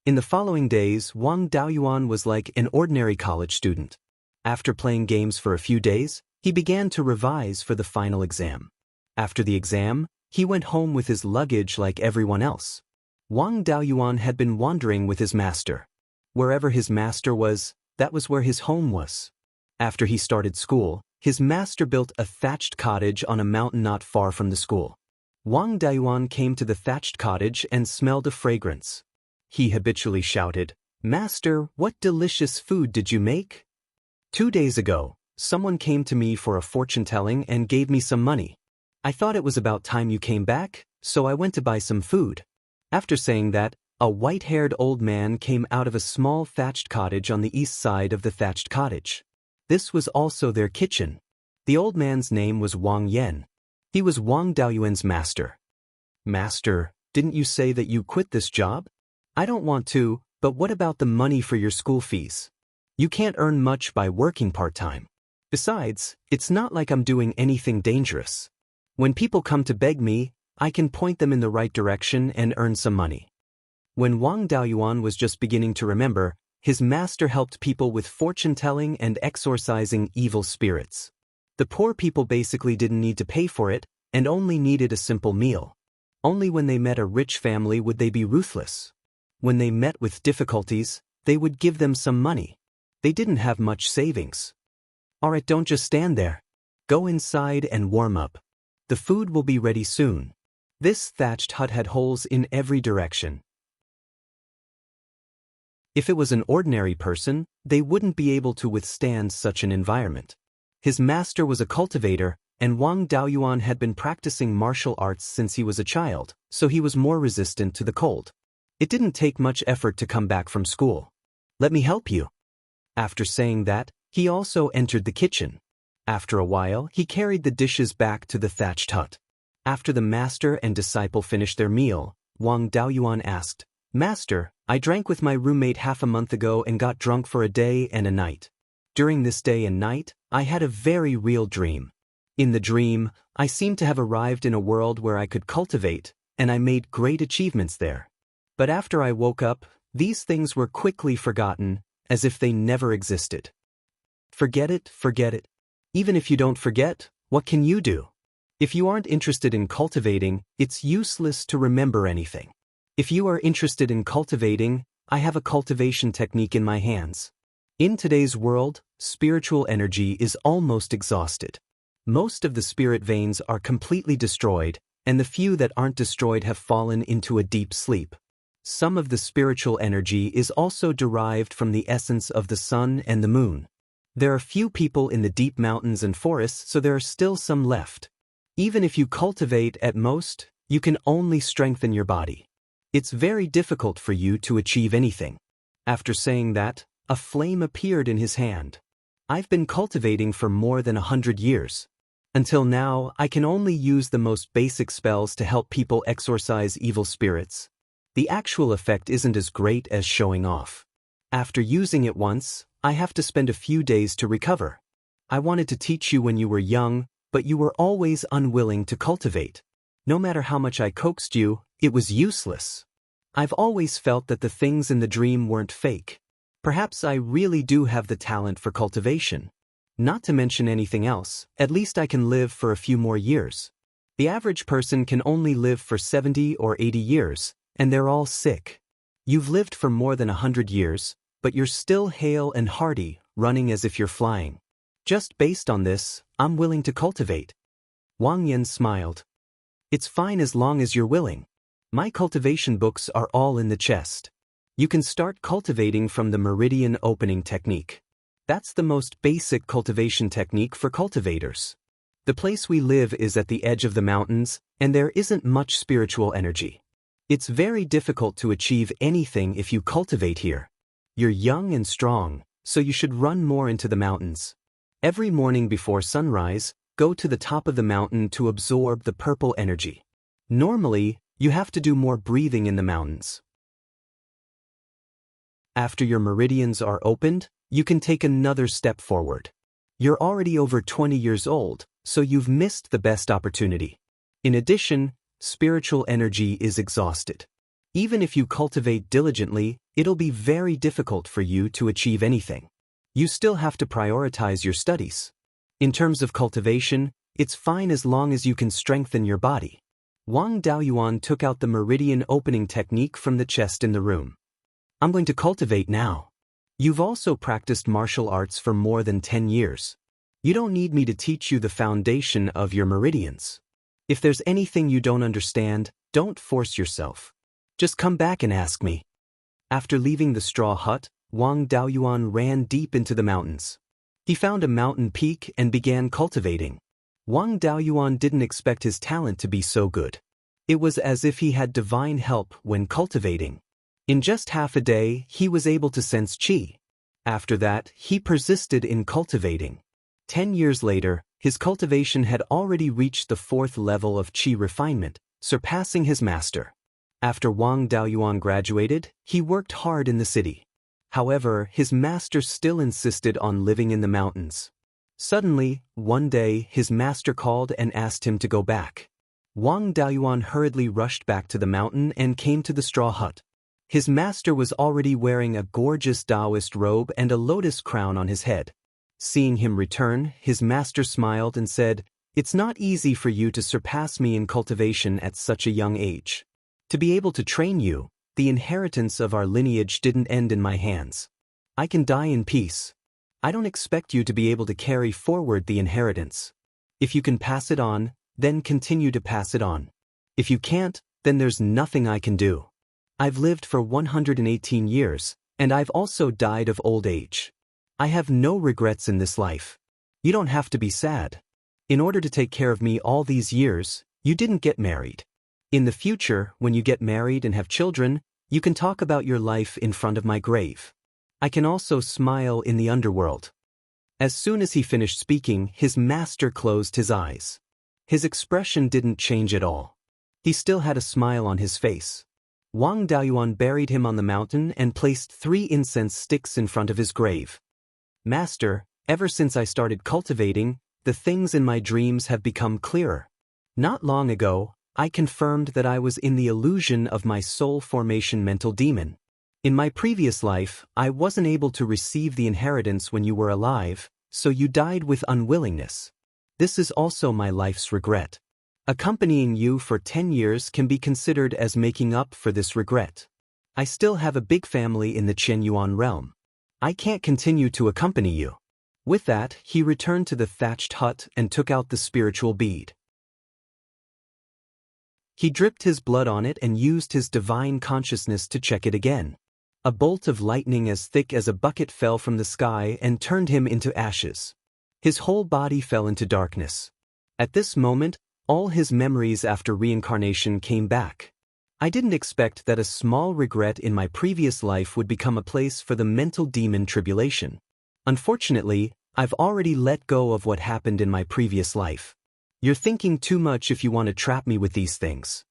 In the following days, Wang Daoyuan was like an ordinary college student. After playing games for a few days, he began to revise for the final exam. After the exam, he went home with his luggage like everyone else. Wang Daoyuan had been wandering with his master. Wherever his master was, that was where his home was. After he started school, his master built a thatched cottage on a mountain not far from the school. Wang Daoyuan came to the thatched cottage and smelled a fragrance. He habitually shouted, "Master, what delicious food did you make?" 2 days ago, someone came to me for a fortune-telling and gave me some money. I thought it was about time you came back, so I went to buy some food. After saying that, a white-haired old man came out of a small thatched cottage on the east side of the thatched cottage. This was also their kitchen. The old man's name was Wang Yan. He was Wang Daoyuan's master. "Master, didn't you say that you quit this job?" "I don't want to, but what about the money for your school fees? You can't earn much by working part-time. Besides, it's not like I'm doing anything dangerous. When people come to beg me, I can point them in the right direction and earn some money." When Wang Daoyuan was just beginning to remember, his master helped people with fortune-telling and exorcising evil spirits. The poor people basically didn't need to pay for it and only needed a simple meal. Only when they met a rich family would they be ruthless. When they met with difficulties, they would give them some money. They didn't have much savings. "Alright, don't just stand there. Go inside and warm up." The food will be ready soon. This thatched hut had holes in every direction. If it was an ordinary person, they wouldn't be able to withstand such an environment. His master was a cultivator, and Wang Daoyuan had been practicing martial arts since he was a child, so he was more resistant to the cold. It didn't take much effort to come back from school. "Let me help you." After saying that, he also entered the kitchen. After a while, he carried the dishes back to the thatched hut. After the master and disciple finished their meal, Wang Daoyuan asked, "Master, I drank with my roommate half a month ago and got drunk for a day and a night. During this day and night, I had a very real dream. In the dream, I seemed to have arrived in a world where I could cultivate, and I made great achievements there. But after I woke up, these things were quickly forgotten, as if they never existed." Forget it, forget it. Even if you don't forget, what can you do? If you aren't interested in cultivating, it's useless to remember anything. If you are interested in cultivating, I have a cultivation technique in my hands. In today's world, spiritual energy is almost exhausted. Most of the spirit veins are completely destroyed, and the few that aren't destroyed have fallen into a deep sleep. Some of the spiritual energy is also derived from the essence of the sun and the moon. There are few people in the deep mountains and forests, so there are still some left. Even if you cultivate at most, you can only strengthen your body. It's very difficult for you to achieve anything. After saying that, a flame appeared in his hand. "I've been cultivating for more than 100 years. Until now, I can only use the most basic spells to help people exorcise evil spirits. The actual effect isn't as great as showing off. After using it once, I have to spend a few days to recover. I wanted to teach you when you were young, but you were always unwilling to cultivate. No matter how much I coaxed you, it was useless. I've always felt that the things in the dream weren't fake. Perhaps I really do have the talent for cultivation. Not to mention anything else, at least I can live for a few more years. The average person can only live for 70 or 80 years, and they're all sick. You've lived for more than 100 years, but you're still hale and hearty, running as if you're flying. Just based on this, I'm willing to cultivate." Wang Yan smiled. "It's fine as long as you're willing. My cultivation books are all in the chest. You can start cultivating from the meridian opening technique. That's the most basic cultivation technique for cultivators. The place we live is at the edge of the mountains, and there isn't much spiritual energy. It's very difficult to achieve anything if you cultivate here. You're young and strong, so you should run more into the mountains. Every morning before sunrise, go to the top of the mountain to absorb the purple energy. Normally, you have to do more breathing in the mountains. After your meridians are opened, you can take another step forward. You're already over 20 years old, so you've missed the best opportunity. In addition, spiritual energy is exhausted. Even if you cultivate diligently, it'll be very difficult for you to achieve anything. You still have to prioritize your studies. In terms of cultivation, it's fine as long as you can strengthen your body." Wang Daoyuan took out the meridian opening technique from the chest in the room. "I'm going to cultivate now. You've also practiced martial arts for more than 10 years. You don't need me to teach you the foundation of your meridians. If there's anything you don't understand, don't force yourself. Just come back and ask me." After leaving the straw hut, Wang Daoyuan ran deep into the mountains. He found a mountain peak and began cultivating. Wang Daoyuan didn't expect his talent to be so good. It was as if he had divine help when cultivating. In just half a day, he was able to sense qi. After that, he persisted in cultivating. 10 years later, his cultivation had already reached the 4th level of qi refinement, surpassing his master. After Wang Daoyuan graduated, he worked hard in the city. However, his master still insisted on living in the mountains. Suddenly, one day, his master called and asked him to go back. Wang Daoyuan hurriedly rushed back to the mountain and came to the straw hut. His master was already wearing a gorgeous Daoist robe and a lotus crown on his head. Seeing him return, his master smiled and said, "It's not easy for you to surpass me in cultivation at such a young age. To be able to train you, the inheritance of our lineage didn't end in my hands. I can die in peace. I don't expect you to be able to carry forward the inheritance. If you can pass it on, then continue to pass it on. If you can't, then there's nothing I can do. I've lived for 118 years, and I've also died of old age. I have no regrets in this life. You don't have to be sad. In order to take care of me all these years, you didn't get married. In the future, when you get married and have children, you can talk about your life in front of my grave. I can also smile in the underworld. As soon as he finished speaking, his master closed his eyes. His expression didn't change at all. He still had a smile on his face. Wang Daoist buried him on the mountain and placed 3 incense sticks in front of his grave. Master, ever since I started cultivating, the things in my dreams have become clearer. Not long ago, I confirmed that I was in the illusion of my soul formation mental demon. In my previous life, I wasn't able to receive the inheritance when you were alive, so you died with unwillingness. This is also my life's regret. Accompanying you for 10 years can be considered as making up for this regret. I still have a big family in the Qianyuan realm. I can't continue to accompany you. With that, he returned to the thatched hut and took out the spiritual bead. He dripped his blood on it and used his divine consciousness to check it again. A bolt of lightning as thick as a bucket fell from the sky and turned him into ashes. His whole body fell into darkness. At this moment, all his memories after reincarnation came back. I didn't expect that a small regret in my previous life would become a place for the mental demon tribulation. Unfortunately, I've already let go of what happened in my previous life. You're thinking too much if you want to trap me with these things.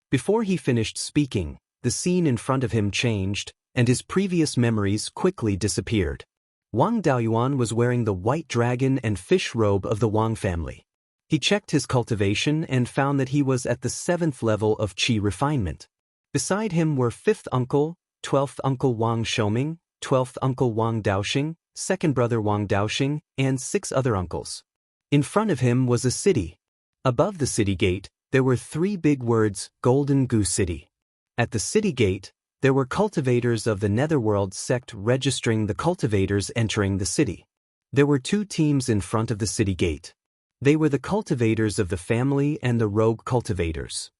Before he finished speaking, the scene in front of him changed, and his previous memories quickly disappeared. Wang Daoist was wearing the white dragon and fish robe of the Wang family. He checked his cultivation and found that he was at the 7th level of qi refinement. Beside him were 5th uncle, 12th uncle Wang Shoming, 12th uncle Wang Daoxing, 2nd brother Wang Daoxing, and 6 other uncles. In front of him was a city. Above the city gate, there were 3 big words, Golden Goose City. At the city gate, there were cultivators of the Netherworld sect registering the cultivators entering the city. There were 2 teams in front of the city gate. They were the cultivators of the family and the rogue cultivators.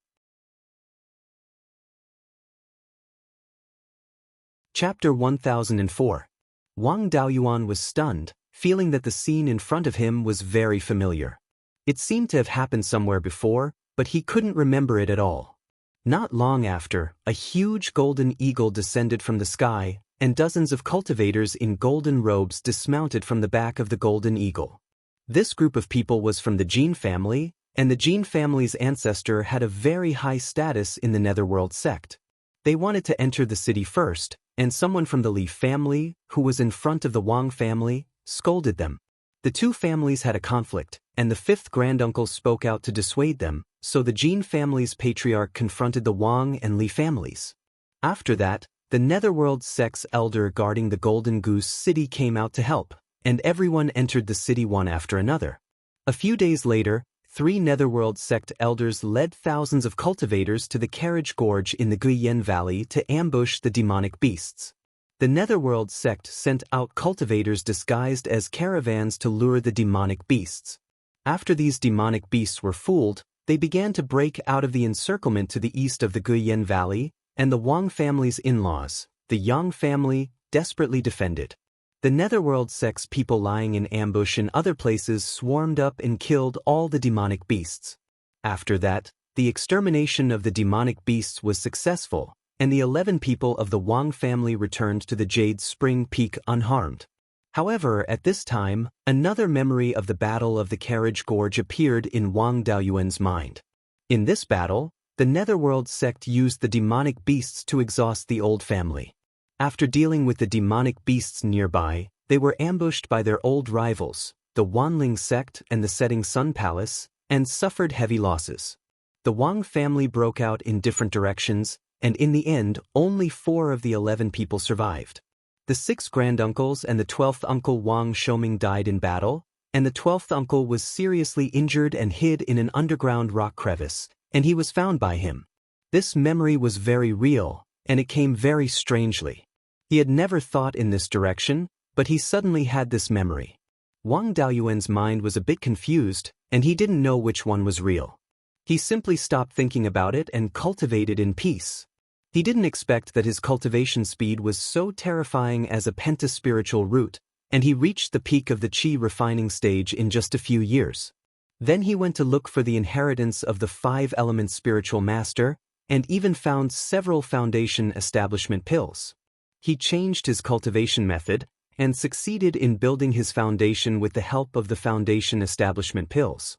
Chapter 1004. Wang Daoist was stunned, feeling that the scene in front of him was very familiar. It seemed to have happened somewhere before, but he couldn't remember it at all. Not long after, a huge golden eagle descended from the sky, and dozens of cultivators in golden robes dismounted from the back of the golden eagle. This group of people was from the Jin family, and the Jin family's ancestor had a very high status in the Netherworld sect. They wanted to enter the city first, and someone from the Li family, who was in front of the Wang family, scolded them. The 2 families had a conflict, and the 5th granduncle spoke out to dissuade them, so the Jin family's patriarch confronted the Wang and Li families. After that, the Netherworld sect's elder guarding the Golden Goose City came out to help, and everyone entered the city one after another. A few days later, 3 Netherworld sect elders led thousands of cultivators to the Carriage Gorge in the Guiyan Valley to ambush the demonic beasts. The Netherworld sect sent out cultivators disguised as caravans to lure the demonic beasts. After these demonic beasts were fooled, they began to break out of the encirclement to the east of the Guiyan Valley, and the Wang family's in-laws, the Yang family, desperately defended. The Netherworld sect's people lying in ambush in other places swarmed up and killed all the demonic beasts. After that, the extermination of the demonic beasts was successful, and the 11 people of the Wang family returned to the Jade Spring Peak unharmed. However, at this time, another memory of the Battle of the Carriage Gorge appeared in Wang Daoyuan's mind. In this battle, the Netherworld sect used the demonic beasts to exhaust the old family. After dealing with the demonic beasts nearby, they were ambushed by their old rivals, the Wanling sect and the Setting Sun Palace, and suffered heavy losses. The Wang family broke out in different directions, and in the end, only 4 of the 11 people survived. The 6 granduncles and the 12th uncle Wang Shoming died in battle, and the 12th uncle was seriously injured and hid in an underground rock crevice, and he was found by him. This memory was very real, and it came very strangely. He had never thought in this direction, but he suddenly had this memory. Wang Daoyuan's mind was a bit confused, and he didn't know which one was real. He simply stopped thinking about it and cultivated in peace. He didn't expect that his cultivation speed was so terrifying as a pentaspiritual root, and he reached the peak of the qi refining stage in just a few years. Then he went to look for the inheritance of the 5-element spiritual master, and even found several foundation establishment pills. He changed his cultivation method, and succeeded in building his foundation with the help of the foundation establishment pills.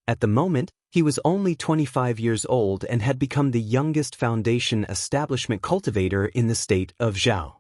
At the moment, he was only 25 years old and had become the youngest foundation establishment cultivator in the state of Zhao.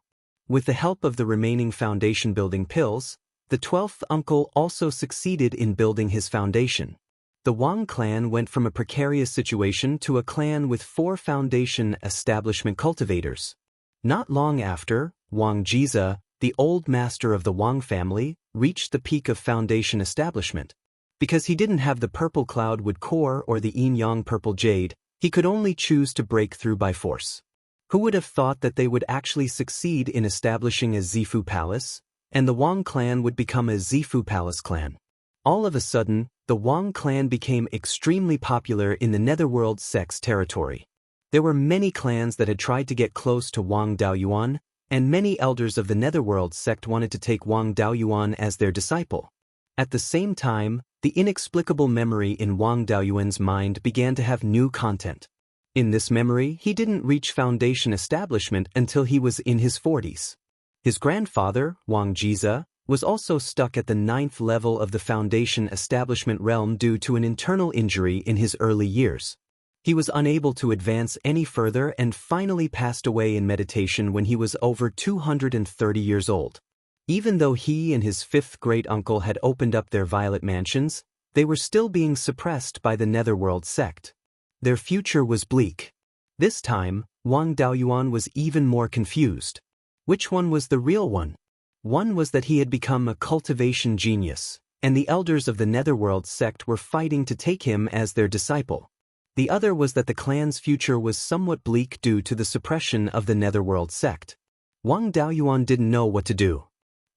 With the help of the remaining foundation building pills, the 12th uncle also succeeded in building his foundation. The Wang clan went from a precarious situation to a clan with 4 foundation establishment cultivators. Not long after, Wang Jiza, the old master of the Wang family, reached the peak of foundation establishment. Because he didn't have the purple cloudwood core or the yin-yang purple jade, he could only choose to break through by force. Who would have thought that they would actually succeed in establishing a Zifu palace, and the Wang clan would become a Zifu palace clan? All of a sudden, the Wang clan became extremely popular in the Netherworld sect's territory. There were many clans that had tried to get close to Wang Daoyuan, and many elders of the Netherworld sect wanted to take Wang Daoyuan as their disciple. At the same time, the inexplicable memory in Wang Daoyuan's mind began to have new content. In this memory, he didn't reach foundation establishment until he was in his 40s. His grandfather, Wang Jiza, was also stuck at the 9th level of the foundation establishment realm due to an internal injury in his early years. He was unable to advance any further and finally passed away in meditation when he was over 230 years old. Even though he and his 5th great-uncle had opened up their violet mansions, they were still being suppressed by the Netherworld sect. Their future was bleak. This time, Wang Daoyuan was even more confused. Which one was the real one? One was that he had become a cultivation genius, and the elders of the Netherworld sect were fighting to take him as their disciple. The other was that the clan's future was somewhat bleak due to the suppression of the Netherworld sect. Wang Daoyuan didn't know what to do.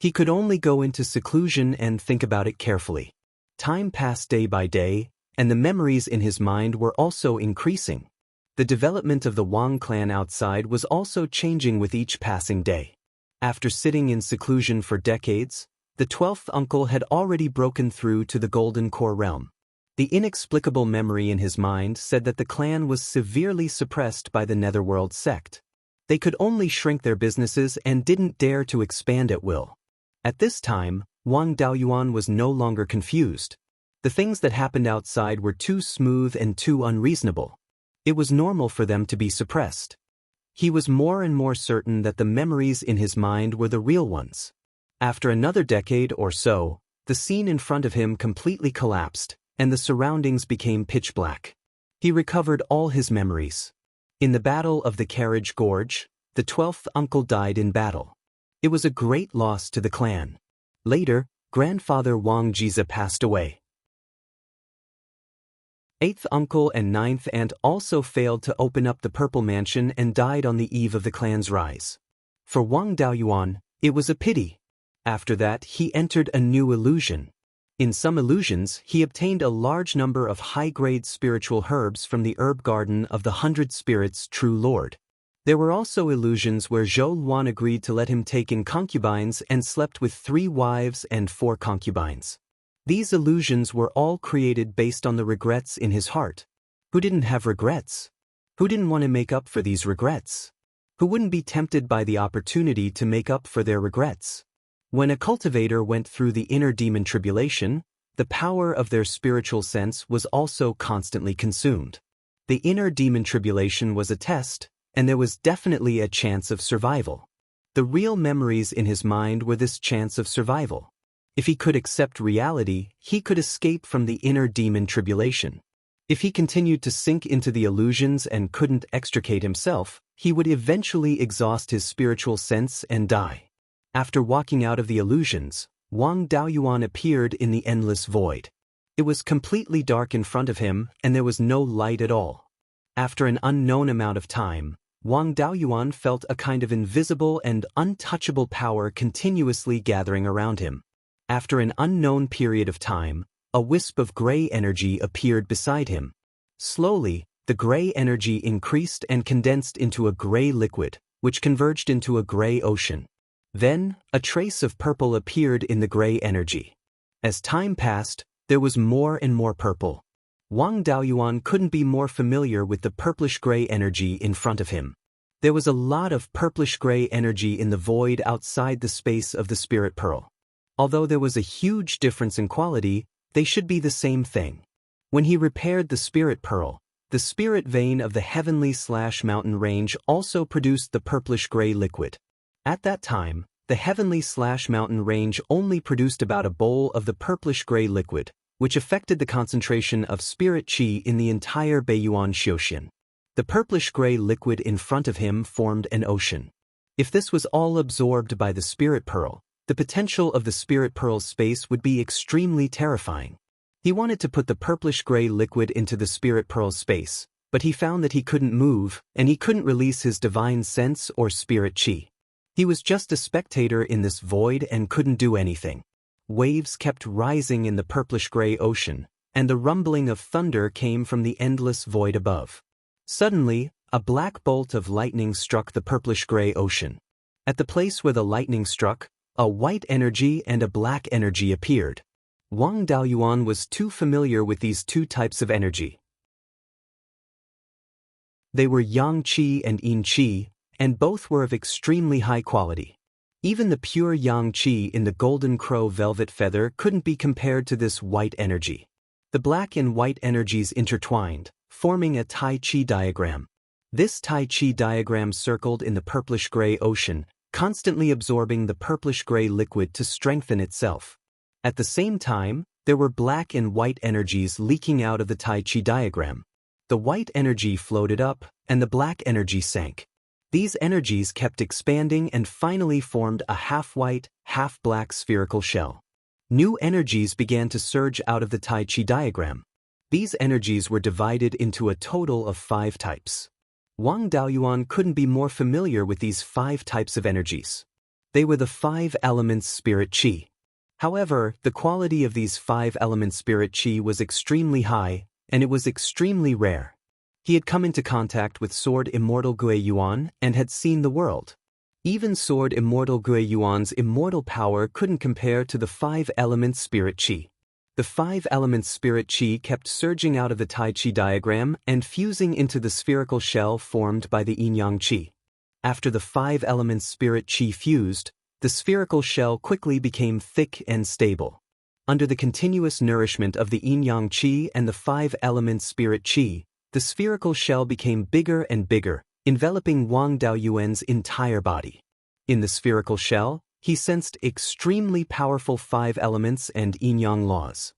He could only go into seclusion and think about it carefully. Time passed day by day, and the memories in his mind were also increasing. The development of the Wang clan outside was also changing with each passing day. After sitting in seclusion for decades, the 12th uncle had already broken through to the Golden Core realm. The inexplicable memory in his mind said that the clan was severely suppressed by the Netherworld sect. They could only shrink their businesses and didn't dare to expand at will. At this time, Wang Daoyuan was no longer confused. The things that happened outside were too smooth and too unreasonable. It was normal for them to be suppressed. He was more and more certain that the memories in his mind were the real ones. After another decade or so, the scene in front of him completely collapsed, and the surroundings became pitch black. He recovered all his memories. In the Battle of the Carriage Gorge, the 12th uncle died in battle. It was a great loss to the clan. Later, grandfather Wang Jiza passed away. 8th uncle and 9th aunt also failed to open up the Purple Mansion and died on the eve of the clan's rise. For Wang Daoyuan, it was a pity. After that, he entered a new illusion. In some illusions, he obtained a large number of high-grade spiritual herbs from the herb garden of the 100 Spirits' true lord. There were also illusions where Zhou Luan agreed to let him take in concubines and slept with 3 wives and 4 concubines. These illusions were all created based on the regrets in his heart. Who didn't have regrets? Who didn't want to make up for these regrets? Who wouldn't be tempted by the opportunity to make up for their regrets? When a cultivator went through the inner demon tribulation, the power of their spiritual sense was also constantly consumed. The inner demon tribulation was a test, and there was definitely a chance of survival. The real memories in his mind were this chance of survival. If he could accept reality, he could escape from the inner demon tribulation. If he continued to sink into the illusions and couldn't extricate himself, he would eventually exhaust his spiritual sense and die. After walking out of the illusions, Wang Daoyuan appeared in the endless void. It was completely dark in front of him, and there was no light at all. After an unknown amount of time, Wang Daoyuan felt a kind of invisible and untouchable power continuously gathering around him. After an unknown period of time, a wisp of gray energy appeared beside him. Slowly, the gray energy increased and condensed into a gray liquid, which converged into a gray ocean. Then, a trace of purple appeared in the gray energy. As time passed, there was more and more purple. Wang Daoyuan couldn't be more familiar with the purplish-gray energy in front of him. There was a lot of purplish-gray energy in the void outside the space of the spirit pearl. Although there was a huge difference in quality, they should be the same thing. When he repaired the spirit pearl, the spirit vein of the heavenly/mountain range also produced the purplish-gray liquid. At that time, the heavenly/mountain range only produced about a bowl of the purplish-gray liquid, which affected the concentration of spirit qi in the entire Beiyuan Xiuxian. The purplish-gray liquid in front of him formed an ocean. If this was all absorbed by the spirit pearl, the potential of the spirit pearl's space would be extremely terrifying. He wanted to put the purplish-gray liquid into the spirit pearl's space, but he found that he couldn't move, and he couldn't release his divine sense or spirit qi. He was just a spectator in this void and couldn't do anything. Waves kept rising in the purplish-gray ocean, and the rumbling of thunder came from the endless void above. Suddenly, a black bolt of lightning struck the purplish-gray ocean. At the place where the lightning struck, a white energy and a black energy appeared. Wang Daoyuan was too familiar with these two types of energy. They were yang qi and yin qi, and both were of extremely high quality. Even the pure yang qi in the golden crow velvet feather couldn't be compared to this white energy. The black and white energies intertwined, forming a Tai Chi diagram. This Tai Chi diagram circled in the purplish-gray ocean, constantly absorbing the purplish-gray liquid to strengthen itself. At the same time, there were black and white energies leaking out of the Tai Chi diagram. The white energy floated up, and the black energy sank. These energies kept expanding and finally formed a half-white, half-black spherical shell. New energies began to surge out of the Tai Chi diagram. These energies were divided into a total of 5 types. Wang Daoyuan couldn't be more familiar with these 5 types of energies. They were the 5 elements spirit qi. However, the quality of these 5 elements spirit qi was extremely high, and it was extremely rare. He had come into contact with Sword Immortal Guiyuan and had seen the world. Even Sword Immortal Guiyuan's immortal power couldn't compare to the 5 elements spirit qi. The 5 elements spirit qi kept surging out of the Tai Chi diagram and fusing into the spherical shell formed by the yin-yang qi. After the 5 elements spirit qi fused, the spherical shell quickly became thick and stable. Under the continuous nourishment of the yin-yang qi and the 5 elements spirit qi, the spherical shell became bigger and bigger, enveloping Wang Daoyuan's entire body. In the spherical shell, he sensed extremely powerful 5 elements and yin-yang laws.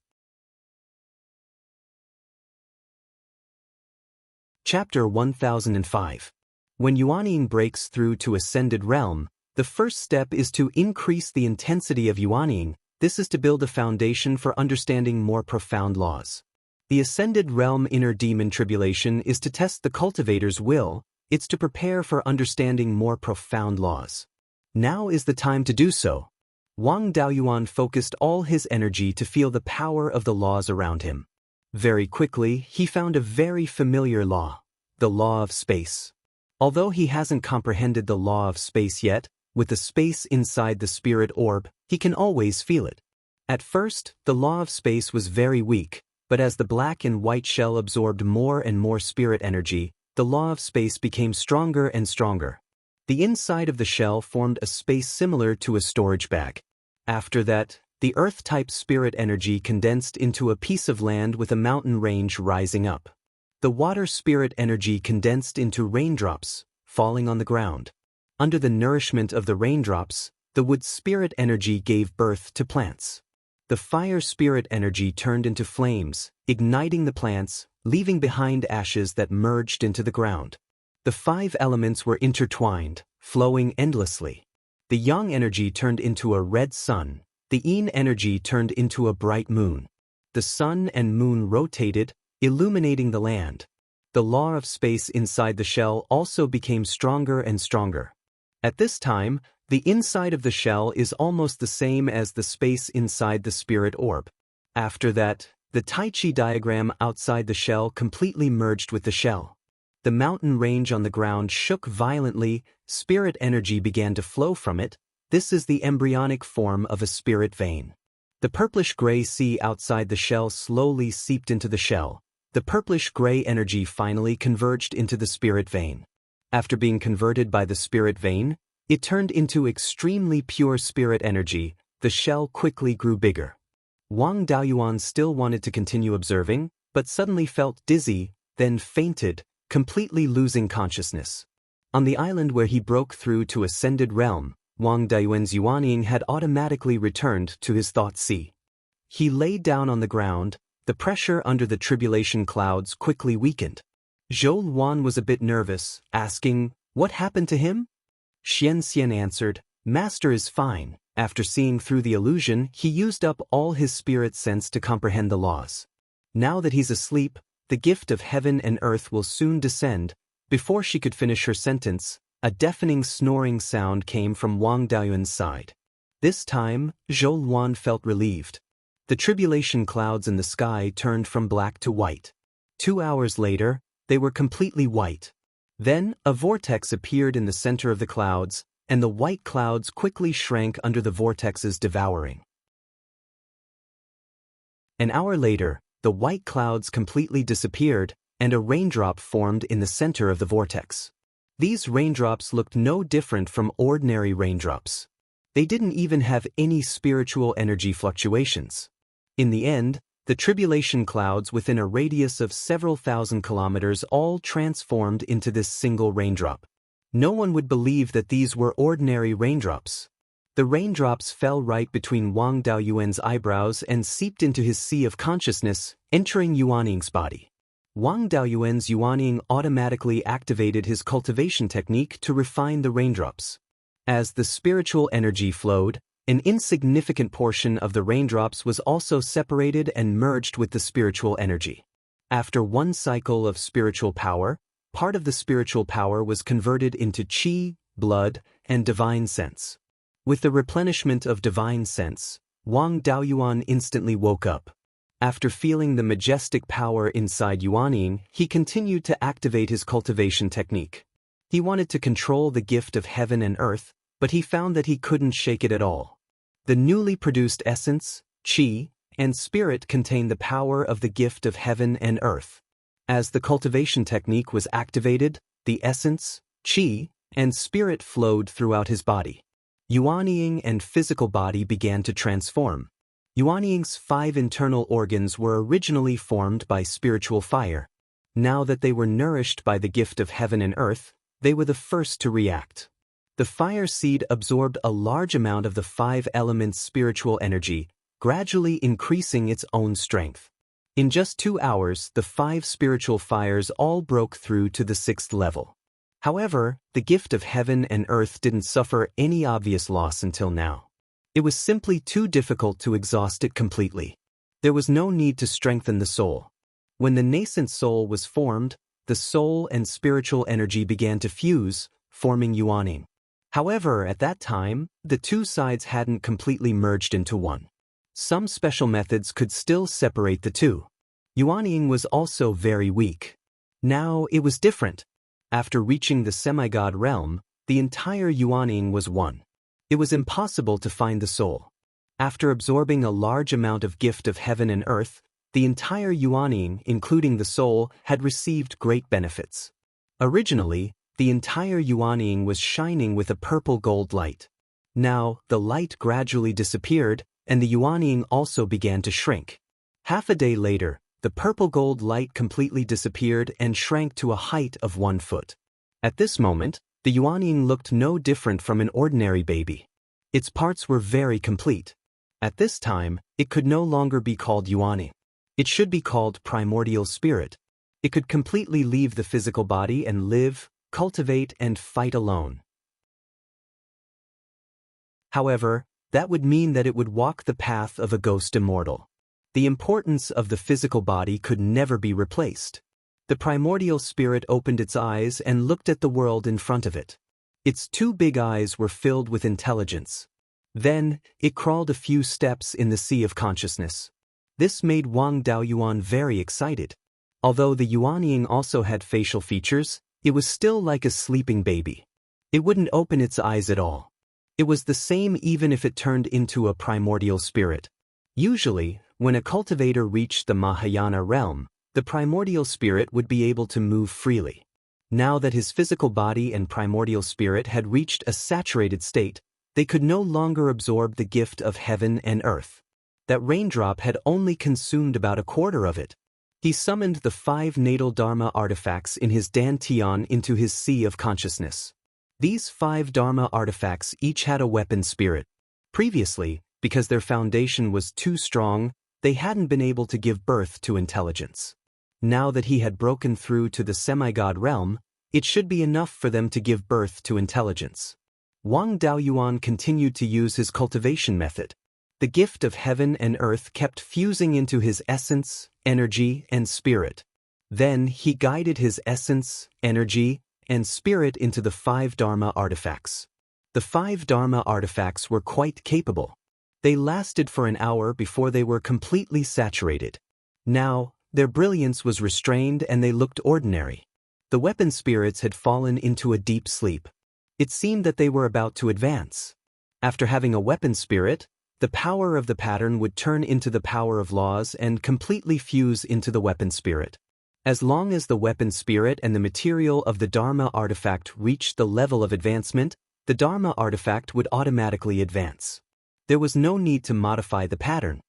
Chapter 1005. When Yuanying breaks through to Ascended Realm, the first step is to increase the intensity of Yuanying. This is to build a foundation for understanding more profound laws. The Ascended Realm inner demon tribulation is to test the cultivator's will. It's to prepare for understanding more profound laws. Now is the time to do so. Wang Daoyuan focused all his energy to feel the power of the laws around him. Very quickly, he found a very familiar law, the law of space. Although he hasn't comprehended the law of space yet, with the space inside the spirit orb, he can always feel it. At first, the law of space was very weak, but as the black and white shell absorbed more and more spirit energy, the law of space became stronger and stronger. The inside of the shell formed a space similar to a storage bag. After that, the earth-type spirit energy condensed into a piece of land with a mountain range rising up. The water spirit energy condensed into raindrops, falling on the ground. Under the nourishment of the raindrops, the wood spirit energy gave birth to plants. The fire spirit energy turned into flames, igniting the plants, leaving behind ashes that merged into the ground. The 5 elements were intertwined, flowing endlessly. The yang energy turned into a red sun. The yin energy turned into a bright moon. The sun and moon rotated, illuminating the land. The law of space inside the shell also became stronger and stronger. At this time, the inside of the shell is almost the same as the space inside the spirit orb. After that, the Tai Chi diagram outside the shell completely merged with the shell. The mountain range on the ground shook violently, spirit energy began to flow from it. This is the embryonic form of a spirit vein. The purplish-gray sea outside the shell slowly seeped into the shell. The purplish-gray energy finally converged into the spirit vein. After being converted by the spirit vein, it turned into extremely pure spirit energy. The shell quickly grew bigger. Wang Daoyuan still wanted to continue observing, but suddenly felt dizzy, then fainted, completely losing consciousness. On the island where he broke through to Ascended Realm, Wang Daoyuan's Yuanying had automatically returned to his thought sea. He lay down on the ground. The pressure under the tribulation clouds quickly weakened. Zhou Luan was a bit nervous, asking, "What happened to him?" Xianxia answered, "Master is fine." After seeing through the illusion, he used up all his spirit sense to comprehend the laws. Now that he's asleep, the gift of heaven and earth will soon descend. Before she could finish her sentence, a deafening snoring sound came from Wang Daoyuan's side. This time, Zhou Luan felt relieved. The tribulation clouds in the sky turned from black to white. 2 hours later, they were completely white. Then, a vortex appeared in the center of the clouds, and the white clouds quickly shrank under the vortex's devouring. An hour later, the white clouds completely disappeared, and a raindrop formed in the center of the vortex. These raindrops looked no different from ordinary raindrops. They didn't even have any spiritual energy fluctuations. In the end, the tribulation clouds within a radius of several thousand kilometers all transformed into this single raindrop. No one would believe that these were ordinary raindrops. The raindrops fell right between Wang Daoyuan's eyebrows and seeped into his sea of consciousness, entering Yuanning's body. Wang Daoyuan's Yuanning automatically activated his cultivation technique to refine the raindrops. As the spiritual energy flowed, an insignificant portion of the raindrops was also separated and merged with the spiritual energy. After one cycle of spiritual power, part of the spiritual power was converted into qi, blood, and divine sense. With the replenishment of divine sense, Wang Daoyuan instantly woke up. After feeling the majestic power inside Yuanning, he continued to activate his cultivation technique. He wanted to control the gift of heaven and earth, but he found that he couldn't shake it at all. The newly produced essence, qi, and spirit contained the power of the gift of heaven and earth. As the cultivation technique was activated, the essence, qi, and spirit flowed throughout his body. Yuanying and physical body began to transform. Yuanying's 5 internal organs were originally formed by spiritual fire. Now that they were nourished by the gift of heaven and earth, they were the first to react. The fire seed absorbed a large amount of the 5 elements' spiritual energy, gradually increasing its own strength. In just 2 hours, the 5 spiritual fires all broke through to the 6th level. However, the gift of heaven and earth didn't suffer any obvious loss until now. It was simply too difficult to exhaust it completely. There was no need to strengthen the soul. When the nascent soul was formed, the soul and spiritual energy began to fuse, forming Yuanning. However, at that time, the 2 sides hadn't completely merged into one. Some special methods could still separate the 2. Yuanning was also very weak. Now it was different. After reaching the semi-god realm, the entire Yuanning was one. It was impossible to find the soul. After absorbing a large amount of gift of heaven and earth, the entire Yuanning, including the soul, had received great benefits. Originally, the entire Yuanning was shining with a purple gold light. Now, the light gradually disappeared, and the Yuanning also began to shrink. Half a day later, the purple gold light completely disappeared and shrank to a height of 1 foot. At this moment, the Yuanning looked no different from an ordinary baby. Its parts were very complete. At this time, it could no longer be called Yuanning. It should be called primordial spirit. It could completely leave the physical body and live, cultivate, and fight alone. However, that would mean that it would walk the path of a ghost immortal. The importance of the physical body could never be replaced. The primordial spirit opened its eyes and looked at the world in front of it. Its two big eyes were filled with intelligence. Then, it crawled a few steps in the sea of consciousness. This made Wang Daoyuan very excited. Although the Yuanying also had facial features, it was still like a sleeping baby. It wouldn't open its eyes at all. It was the same even if it turned into a primordial spirit. Usually, when a cultivator reached the Mahayana realm, the primordial spirit would be able to move freely. Now that his physical body and primordial spirit had reached a saturated state, they could no longer absorb the gift of heaven and earth. That raindrop had only consumed about a quarter of it. He summoned the 5 natal Dharma artifacts in his dantian into his sea of consciousness. These 5 Dharma artifacts each had a weapon spirit. Previously, because their foundation was too strong, they hadn't been able to give birth to intelligence. Now that he had broken through to the semi-god realm, it should be enough for them to give birth to intelligence. Wang Daoyuan continued to use his cultivation method. The gift of heaven and earth kept fusing into his essence, energy, and spirit. Then he guided his essence, energy, and spirit into the 5 Dharma artifacts. The 5 Dharma artifacts were quite capable. They lasted for an hour before they were completely saturated. Now, their brilliance was restrained and they looked ordinary. The weapon spirits had fallen into a deep sleep. It seemed that they were about to advance. After having a weapon spirit, the power of the pattern would turn into the power of laws and completely fuse into the weapon spirit. As long as the weapon spirit and the material of the Dharma artifact reached the level of advancement, the Dharma artifact would automatically advance. There was no need to modify the pattern.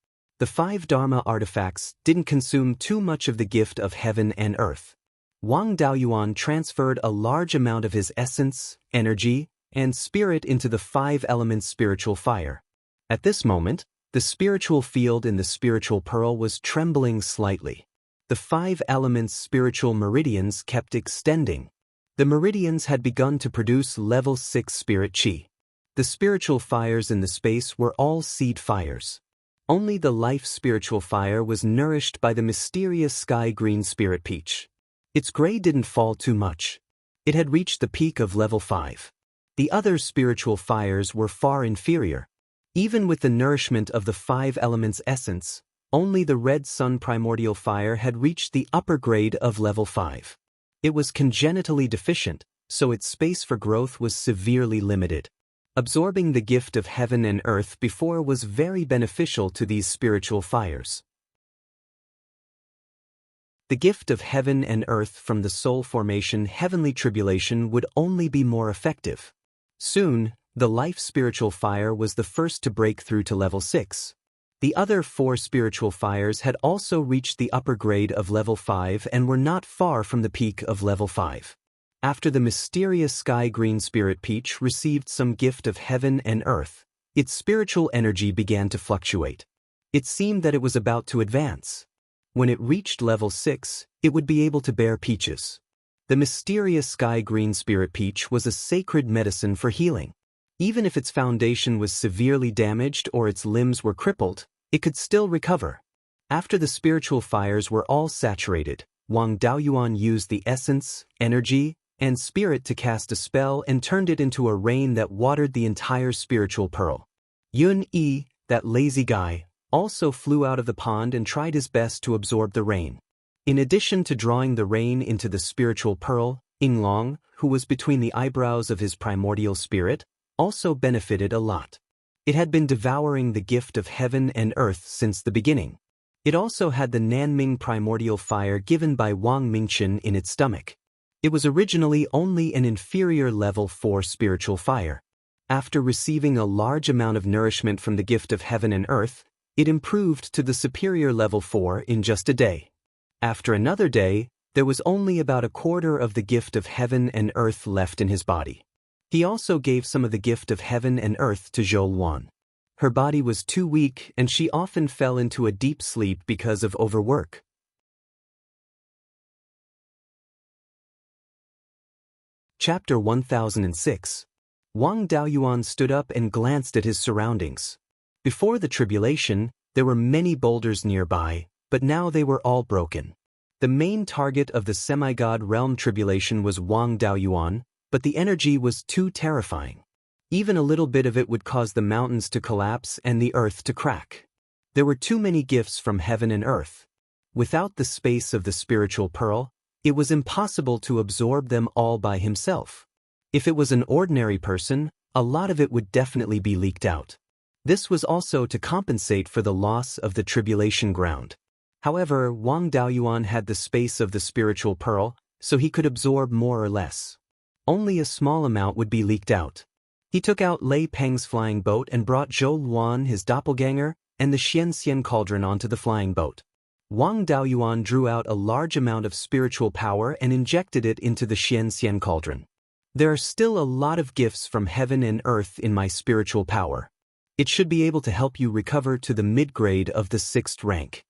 The 5 Dharma artifacts didn't consume too much of the gift of heaven and earth. Wang Daoyuan transferred a large amount of his essence, energy, and spirit into the 5 elements spiritual fire. At this moment, the spiritual field in the spiritual pearl was trembling slightly. The 5 elements spiritual meridians kept extending. The meridians had begun to produce level 6 spirit chi. The spiritual fires in the space were all seed fires. Only the life spiritual fire was nourished by the mysterious sky green spirit peach. Its gray didn't fall too much. It had reached the peak of level 5. The other spiritual fires were far inferior. Even with the nourishment of the 5 elements essence, only the red sun primordial fire had reached the upper grade of level 5. It was congenitally deficient, so its space for growth was severely limited. Absorbing the gift of heaven and earth before was very beneficial to these spiritual fires. The gift of heaven and earth from the soul formation heavenly tribulation would only be more effective. Soon, the life spiritual fire was the first to break through to level 6. The other 4 spiritual fires had also reached the upper grade of level 5 and were not far from the peak of level 5. After the mysterious sky green spirit peach received some gift of heaven and earth, its spiritual energy began to fluctuate. It seemed that it was about to advance. When it reached level 6, it would be able to bear peaches. The mysterious sky green spirit peach was a sacred medicine for healing. Even if its foundation was severely damaged or its limbs were crippled, it could still recover. After the spiritual fires were all saturated, Wang Daoyuan used the essence, energy, and spirit to cast a spell and turned it into a rain that watered the entire spiritual pearl. Yun Yi, that lazy guy, also flew out of the pond and tried his best to absorb the rain. In addition to drawing the rain into the spiritual pearl, Yinglong, who was between the eyebrows of his primordial spirit, also benefited a lot. It had been devouring the gift of heaven and earth since the beginning. It also had the Nanming primordial fire given by Wang Mingchen in its stomach. It was originally only an inferior level 4 spiritual fire. After receiving a large amount of nourishment from the gift of heaven and earth, it improved to the superior level 4 in just a day. After another day, there was only about a quarter of the gift of heaven and earth left in his body. He also gave some of the gift of heaven and earth to Zhou Luan. Her body was too weak and she often fell into a deep sleep because of overwork. Chapter 1006. Wang Daoyuan stood up and glanced at his surroundings. Before the tribulation, there were many boulders nearby, but now they were all broken. The main target of the semi-god realm tribulation was Wang Daoyuan, but the energy was too terrifying. Even a little bit of it would cause the mountains to collapse and the earth to crack. There were too many gifts from heaven and earth. Without the space of the spiritual pearl, it was impossible to absorb them all by himself. If it was an ordinary person, a lot of it would definitely be leaked out. This was also to compensate for the loss of the tribulation ground. However, Wang Daoyuan had the space of the spiritual pearl, so he could absorb more or less. Only a small amount would be leaked out. He took out Lei Peng's flying boat and brought Zhou Luan, his doppelganger, and the Xianxia cauldron onto the flying boat. Wang Daoyuan drew out a large amount of spiritual power and injected it into the Xianxia cauldron. There are still a lot of gifts from heaven and earth in my spiritual power. It should be able to help you recover to the mid-grade of the 6th rank.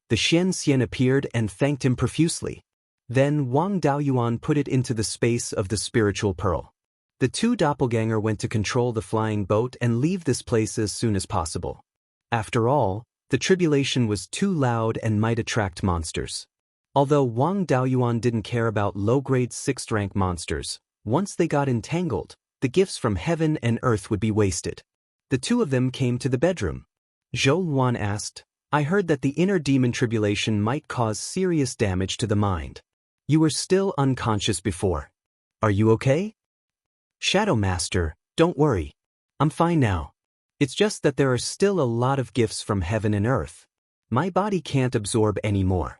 The Xianxia appeared and thanked him profusely. Then Wang Daoyuan put it into the space of the spiritual pearl. The two doppelganger went to control the flying boat and leave this place as soon as possible. After all, the tribulation was too loud and might attract monsters. Although Wang Daoyuan didn't care about low-grade 6th rank monsters, once they got entangled, the gifts from heaven and earth would be wasted. The two of them came to the bedroom. Zhou Luan asked, "I heard that the inner demon tribulation might cause serious damage to the mind. You were still unconscious before. Are you okay?" "Shadow Master, don't worry. I'm fine now. It's just that there are still a lot of gifts from heaven and earth. My body can't absorb any more.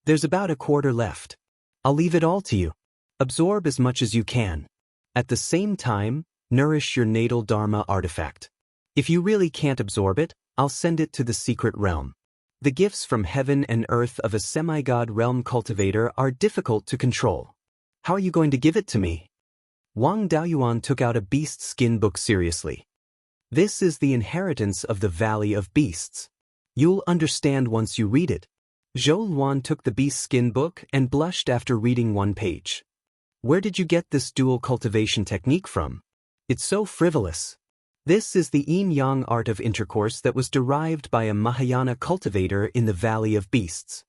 There's about a quarter left. I'll leave it all to you. Absorb as much as you can. At the same time, nourish your natal Dharma artifact. If you really can't absorb it, I'll send it to the secret realm. The gifts from heaven and earth of a semi-god realm cultivator are difficult to control. How are you going to give it to me?" Wang Daoyuan took out a beast skin book seriously. "This is the inheritance of the Valley of Beasts. You'll understand once you read it." Zhou Luan took the beast skin book and blushed after reading one page. "Where did you get this dual cultivation technique from? It's so frivolous. This is the yin-yang art of intercourse that was derived by a Mahayana cultivator in the Valley of Beasts.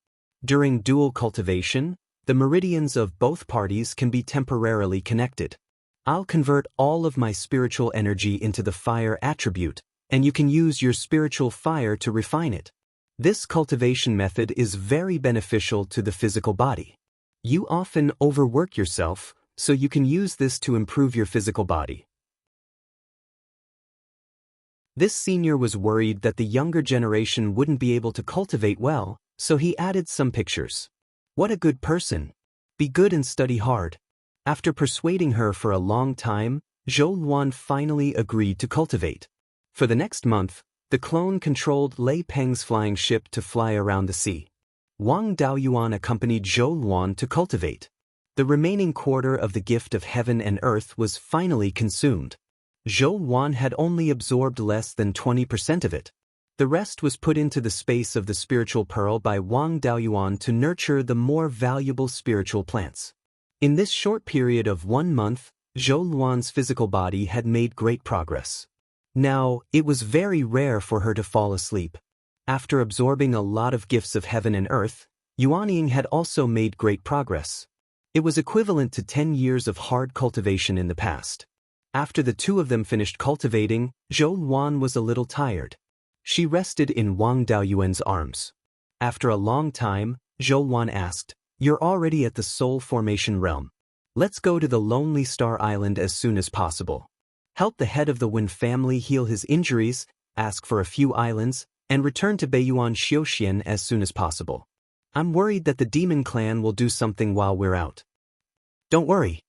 During dual cultivation, the meridians of both parties can be temporarily connected. I'll convert all of my spiritual energy into the fire attribute, and you can use your spiritual fire to refine it. This cultivation method is very beneficial to the physical body. You often overwork yourself, so you can use this to improve your physical body." This senior was worried that the younger generation wouldn't be able to cultivate well, so he added some pictures. "What a good person. Be good and study hard." After persuading her for a long time, Zhou Luan finally agreed to cultivate. For the next month, the clone controlled Lei Peng's flying ship to fly around the sea. Wang Daoyuan accompanied Zhou Luan to cultivate. The remaining quarter of the gift of heaven and earth was finally consumed. Zhou Luan had only absorbed less than 20% of it. The rest was put into the space of the spiritual pearl by Wang Daoyuan to nurture the more valuable spiritual plants. In this short period of 1 month, Zhou Luan's physical body had made great progress. Now, it was very rare for her to fall asleep. After absorbing a lot of gifts of heaven and earth, Yuanying had also made great progress. It was equivalent to 10 years of hard cultivation in the past. After the two of them finished cultivating, Zhou Luan was a little tired. She rested in Wang Daoyuan's arms. After a long time, Zhou Luan asked, "You're already at the soul formation realm. Let's go to the Lonely Star Island as soon as possible. Help the head of the Wen family heal his injuries, ask for a few islands, and return to Beiyuan Xiaoxian as soon as possible. I'm worried that the demon clan will do something while we're out." "Don't worry.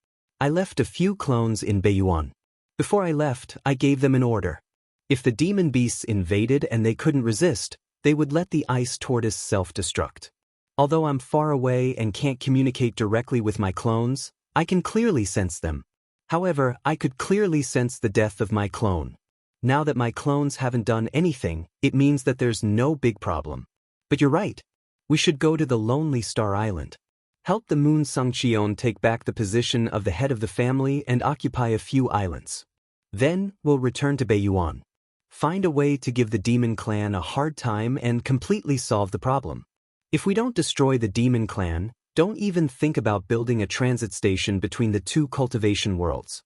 I left a few clones in Beiyuan. Before I left, I gave them an order. If the demon beasts invaded and they couldn't resist, they would let the ice tortoise self-destruct. Although I'm far away and can't communicate directly with my clones, I can clearly sense them. However, I could clearly sense the death of my clone. Now that my clones haven't done anything, it means that there's no big problem. But you're right. We should go to the Lonely Star Island. Help the Moon Sangqion take back the position of the head of the family and occupy a few islands. Then, we'll return to Beiyuan. Find a way to give the demon clan a hard time and completely solve the problem." If we don't destroy the demon clan, don't even think about building a transit station between the two cultivation worlds.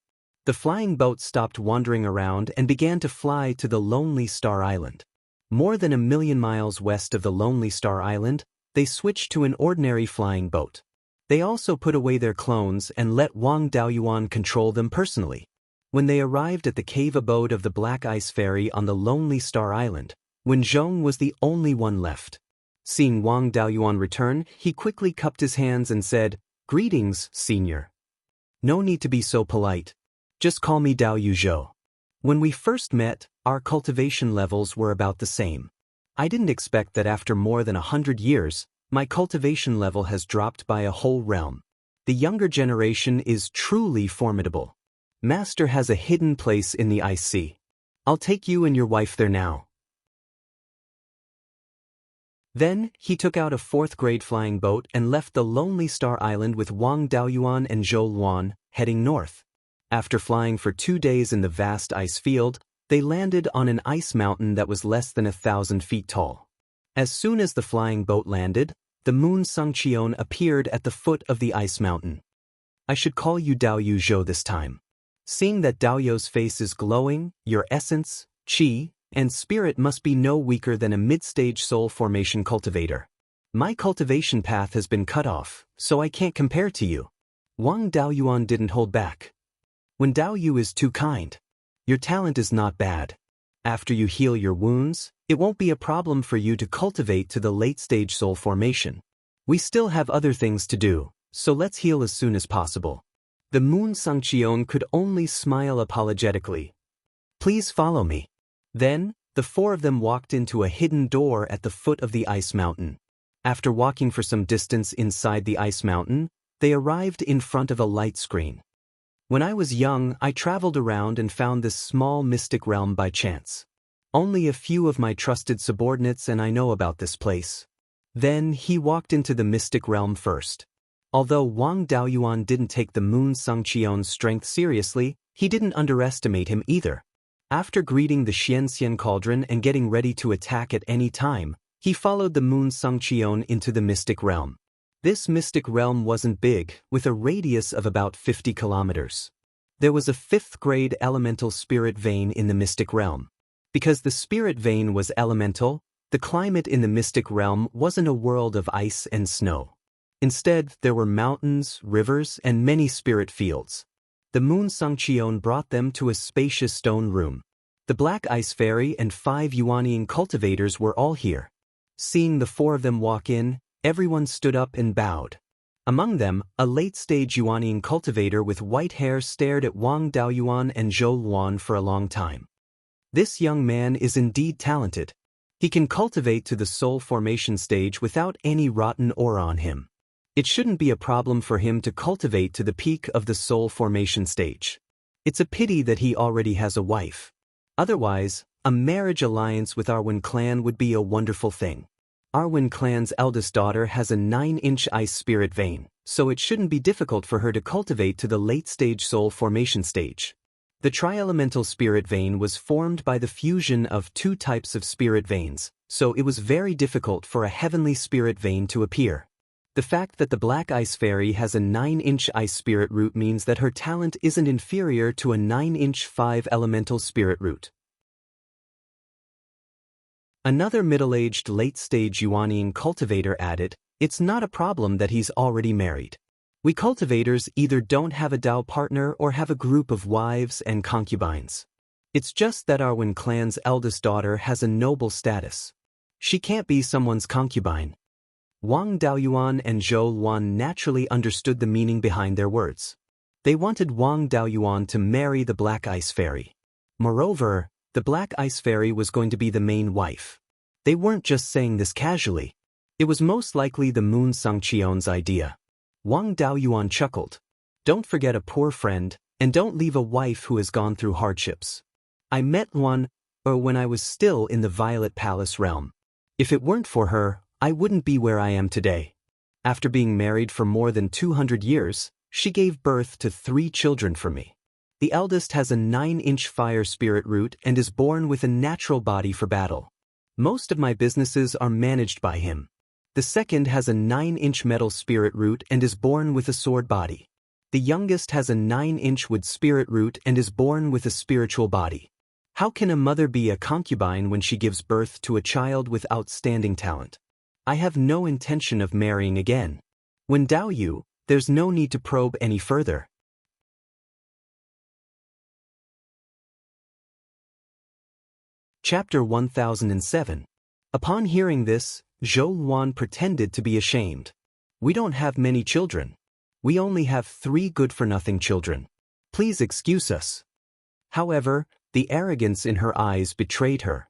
The flying boat stopped wandering around and began to fly to the Lonely Star Island. More than 1,000,000 miles west of the Lonely Star Island, they switched to an ordinary flying boat. They also put away their clones and let Wang Daoyuan control them personally. When they arrived at the cave abode of the Black Ice Fairy on the Lonely Star Island, Wen Zhong was the only one left. Seeing Wang Daoyuan return, he quickly cupped his hands and said, "Greetings, senior. No need to be so polite. Just call me Dao Yuzhou. When we first met, our cultivation levels were about the same. I didn't expect that after more than 100 years, my cultivation level has dropped by a whole realm. The younger generation is truly formidable. Master has a hidden place in the Ice Sea. I'll take you and your wife there now." Then, he took out a 4th-grade flying boat and left the Lonely Star Island with Wang Daoyuan and Zhou Luan, heading north. After flying for 2 days in the vast ice field, they landed on an ice mountain that was less than 1,000 feet tall. As soon as the flying boat landed, the moon Xianxia appeared at the foot of the ice mountain. "I should call you Dao Yuzhou this time. Seeing that Daoyo's face is glowing, your essence, qi, and spirit must be no weaker than a mid-stage soul formation cultivator. My cultivation path has been cut off, so I can't compare to you." Wang Daoyuan didn't hold back. "When Daoyu is too kind. Your talent is not bad. After you heal your wounds, it won't be a problem for you to cultivate to the late-stage soul formation. We still have other things to do, so let's heal as soon as possible." The moon Xianxia could only smile apologetically. "Please follow me." Then, the 4 of them walked into a hidden door at the foot of the ice mountain. After walking for some distance inside the ice mountain, they arrived in front of a light screen. "When I was young, I traveled around and found this small mystic realm by chance. Only a few of my trusted subordinates and I know about this place." Then, he walked into the mystic realm first. Although Wang Daoyuan didn't take the moon Xianxia's strength seriously, he didn't underestimate him either. After greeting the Xianxian cauldron and getting ready to attack at any time, he followed the moon Xianxia into the mystic realm. This mystic realm wasn't big, with a radius of about 50 kilometers. There was a 5th-grade elemental spirit vein in the mystic realm. Because the spirit vein was elemental, the climate in the mystic realm wasn't a world of ice and snow. Instead, there were mountains, rivers, and many spirit fields. The moon Xianxia brought them to a spacious stone room. The Black Ice Fairy and 5 Yuanian cultivators were all here. Seeing the 4 of them walk in, everyone stood up and bowed. Among them, a late-stage Yuanian cultivator with white hair stared at Wang Daoyuan and Zhou Luan for a long time. This young man is indeed talented. He can cultivate to the soul formation stage without any rotten aura on him. It shouldn't be a problem for him to cultivate to the peak of the soul formation stage. It's a pity that he already has a wife. Otherwise, a marriage alliance with Arwen clan would be a wonderful thing. Arwen clan's eldest daughter has a 9-inch ice spirit vein, so it shouldn't be difficult for her to cultivate to the late-stage soul formation stage. The tri-elemental spirit vein was formed by the fusion of 2 types of spirit veins, so it was very difficult for a heavenly spirit vein to appear. The fact that the Black Ice Fairy has a 9-inch ice spirit root means that her talent isn't inferior to a 9-inch 5-elemental spirit root. Another middle-aged late-stage Yuanian cultivator added, "It's not a problem that he's already married. We cultivators either don't have a Dao partner or have a group of wives and concubines. It's just that Arwen clan's eldest daughter has a noble status. She can't be someone's concubine." Wang Daoyuan and Zhou Luan naturally understood the meaning behind their words. They wanted Wang Daoyuan to marry the Black Ice Fairy. Moreover, the Black Ice Fairy was going to be the main wife. They weren't just saying this casually. It was most likely the moon Xianxia's idea. Wang Daoyuan chuckled. "Don't forget a poor friend, and don't leave a wife who has gone through hardships. I met one when I was still in the Violet Palace realm. If it weren't for her, I wouldn't be where I am today. After being married for more than 200 years, she gave birth to 3 children for me. The eldest has a 9-inch fire spirit root and is born with a natural body for battle. Most of my businesses are managed by him. The second has a 9-inch metal spirit root and is born with a sword body. The youngest has a 9-inch wood spirit root and is born with a spiritual body. How can a mother be a concubine when she gives birth to a child with outstanding talent? I have no intention of marrying again. When Dao Yu, there's no need to probe any further. Chapter 1007. Upon hearing this, Zhou Luan pretended to be ashamed. We don't have many children. We only have 3 good-for-nothing children. Please excuse us. However, the arrogance in her eyes betrayed her.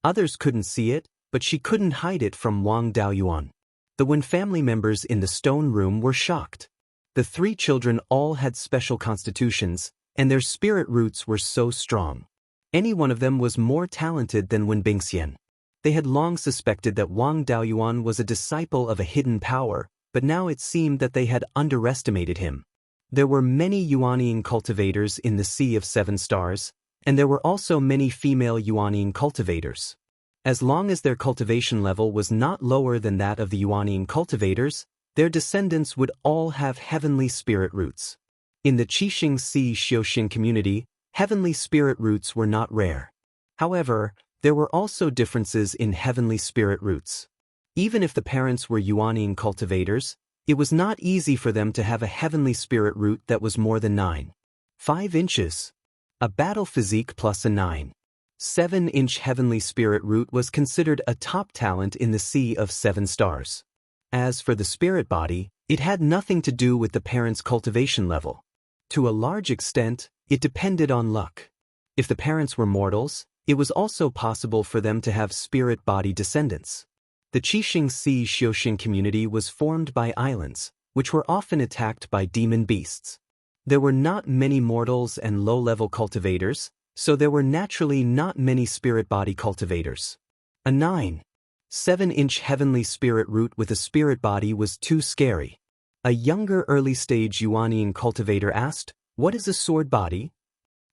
Others couldn't see it, but she couldn't hide it from Wang Daoyuan. The Wen family members in the stone room were shocked. The 3 children all had special constitutions, and their spirit roots were so strong. Any one of them was more talented than Wen Bingxian. They had long suspected that Wang Daoyuan was a disciple of a hidden power, but now it seemed that they had underestimated him. There were many Yuanian cultivators in the Sea of 7 Stars, and there were also many female Yuanian cultivators. As long as their cultivation level was not lower than that of the Yuanian cultivators, their descendants would all have heavenly spirit roots. In the Qixing Si Xiuxin community, heavenly spirit roots were not rare. However, there were also differences in heavenly spirit roots. Even if the parents were Yuanian cultivators, it was not easy for them to have a heavenly spirit root that was more than 9.5 inches. A battle physique plus a 9.7-inch heavenly spirit root was considered a top talent in the Sea of 7 Stars. As for the spirit body, it had nothing to do with the parents' cultivation level. To a large extent, it depended on luck. If the parents were mortals, it was also possible for them to have spirit body descendants. The Qixing Si Xiuxin community was formed by islands, which were often attacked by demon beasts. There were not many mortals and low-level cultivators, so there were naturally not many spirit body cultivators. A 9.7-inch heavenly spirit root with a spirit body was too scary. A younger early-stage Yuanian cultivator asked, "What is a sword body?"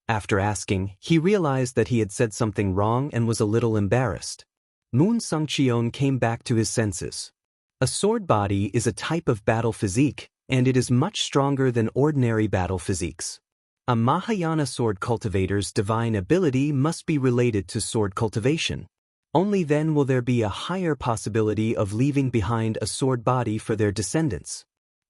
After asking, he realized that he had said something wrong and was a little embarrassed. Moon Songqion came back to his senses. A sword body is a type of battle physique, and it is much stronger than ordinary battle physiques. A Mahayana sword cultivator's divine ability must be related to sword cultivation. Only then will there be a higher possibility of leaving behind a sword body for their descendants.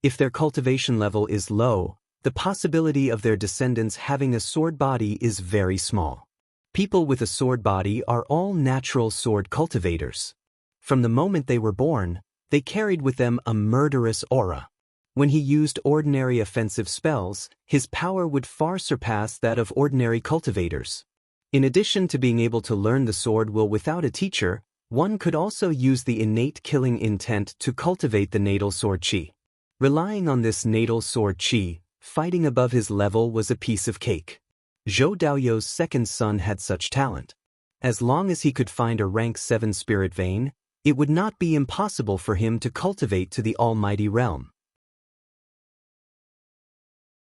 If their cultivation level is low, the possibility of their descendants having a sword body is very small. People with a sword body are all natural sword cultivators. From the moment they were born, they carried with them a murderous aura. When he used ordinary offensive spells, his power would far surpass that of ordinary cultivators. In addition to being able to learn the sword will without a teacher, one could also use the innate killing intent to cultivate the natal sword qi. Relying on this natal sword qi, fighting above his level was a piece of cake. Zhou Daoyou's second son had such talent. As long as he could find a rank 7 spirit vein, it would not be impossible for him to cultivate to the almighty realm.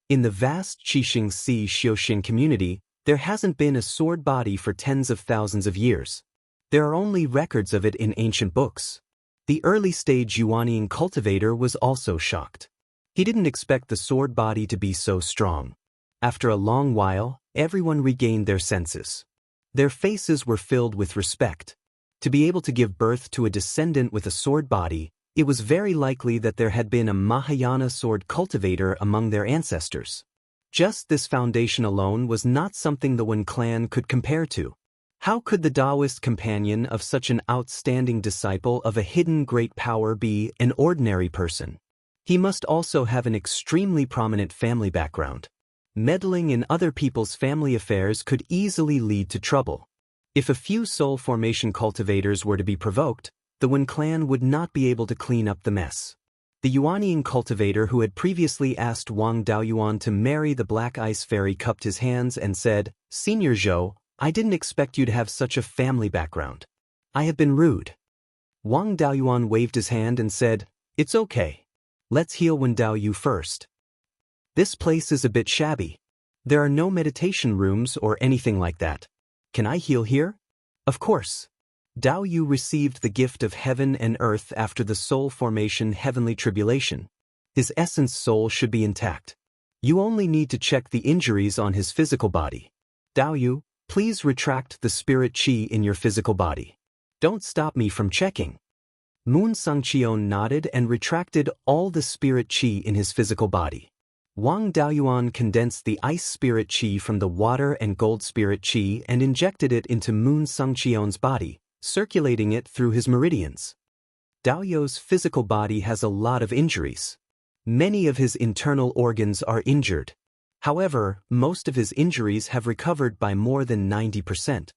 In the vast Qixing Si Xiuxin community, there hasn't been a sword body for tens of thousands of years. There are only records of it in ancient books. The early-stage Yuanian cultivator was also shocked. He didn't expect the sword body to be so strong. After a long while, everyone regained their senses. Their faces were filled with respect. To be able to give birth to a descendant with a sword body, it was very likely that there had been a Mahayana sword cultivator among their ancestors. Just this foundation alone was not something the Wen clan could compare to. How could the Daoist companion of such an outstanding disciple of a hidden great power be an ordinary person? He must also have an extremely prominent family background. Meddling in other people's family affairs could easily lead to trouble. If a few soul formation cultivators were to be provoked, the Wen clan would not be able to clean up the mess. The Yuanian cultivator who had previously asked Wang Daoyuan to marry the Black Ice Fairy cupped his hands and said, "Senior Zhou, I didn't expect you to have such a family background. I have been rude." Wang Daoyuan waved his hand and said, "It's okay. Let's heal Wen Daoyu first. This place is a bit shabby. There are no meditation rooms or anything like that. Can I heal here?" "Of course." Dao Yu received the gift of heaven and earth after the soul formation heavenly tribulation. His essence soul should be intact. You only need to check the injuries on his physical body. Dao Yu, please retract the spirit qi in your physical body. Don't stop me from checking. Moon Sangqion nodded and retracted all the spirit qi in his physical body. Wang Daoyuan condensed the ice spirit qi from the water and gold spirit qi and injected it into Moon Sangqion's body, circulating it through his meridians. Dao Yu's physical body has a lot of injuries. Many of his internal organs are injured. However, most of his injuries have recovered by more than 90%.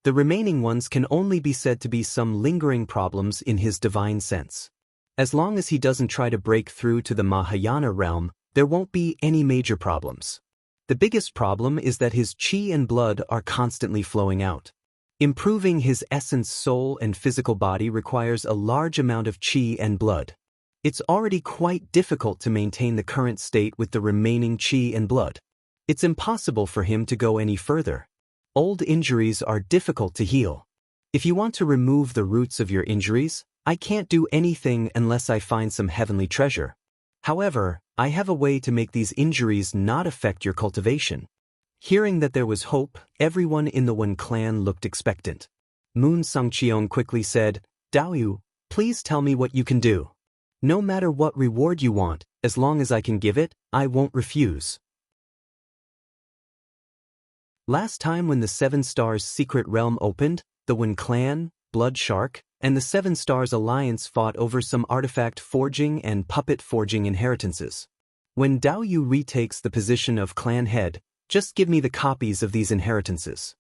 The remaining ones can only be said to be some lingering problems in his divine sense. As long as he doesn't try to break through to the Mahayana realm, there won't be any major problems. The biggest problem is that his qi and blood are constantly flowing out. Improving his essence soul and physical body requires a large amount of qi and blood. It's already quite difficult to maintain the current state with the remaining qi and blood. It's impossible for him to go any further. Old injuries are difficult to heal. If you want to remove the roots of your injuries, I can't do anything unless I find some heavenly treasure. However, I have a way to make these injuries not affect your cultivation. Hearing that there was hope, everyone in the Wen clan looked expectant. Moon Sangqion quickly said, Dao Yu, please tell me what you can do. No matter what reward you want, as long as I can give it, I won't refuse. Last time when the Seven Stars Secret Realm opened, the Wen clan, Blood Shark, and the Seven Stars Alliance fought over some artifact forging and puppet forging inheritances. When Dao Yu retakes the position of clan head, just give me the copies of these inheritances.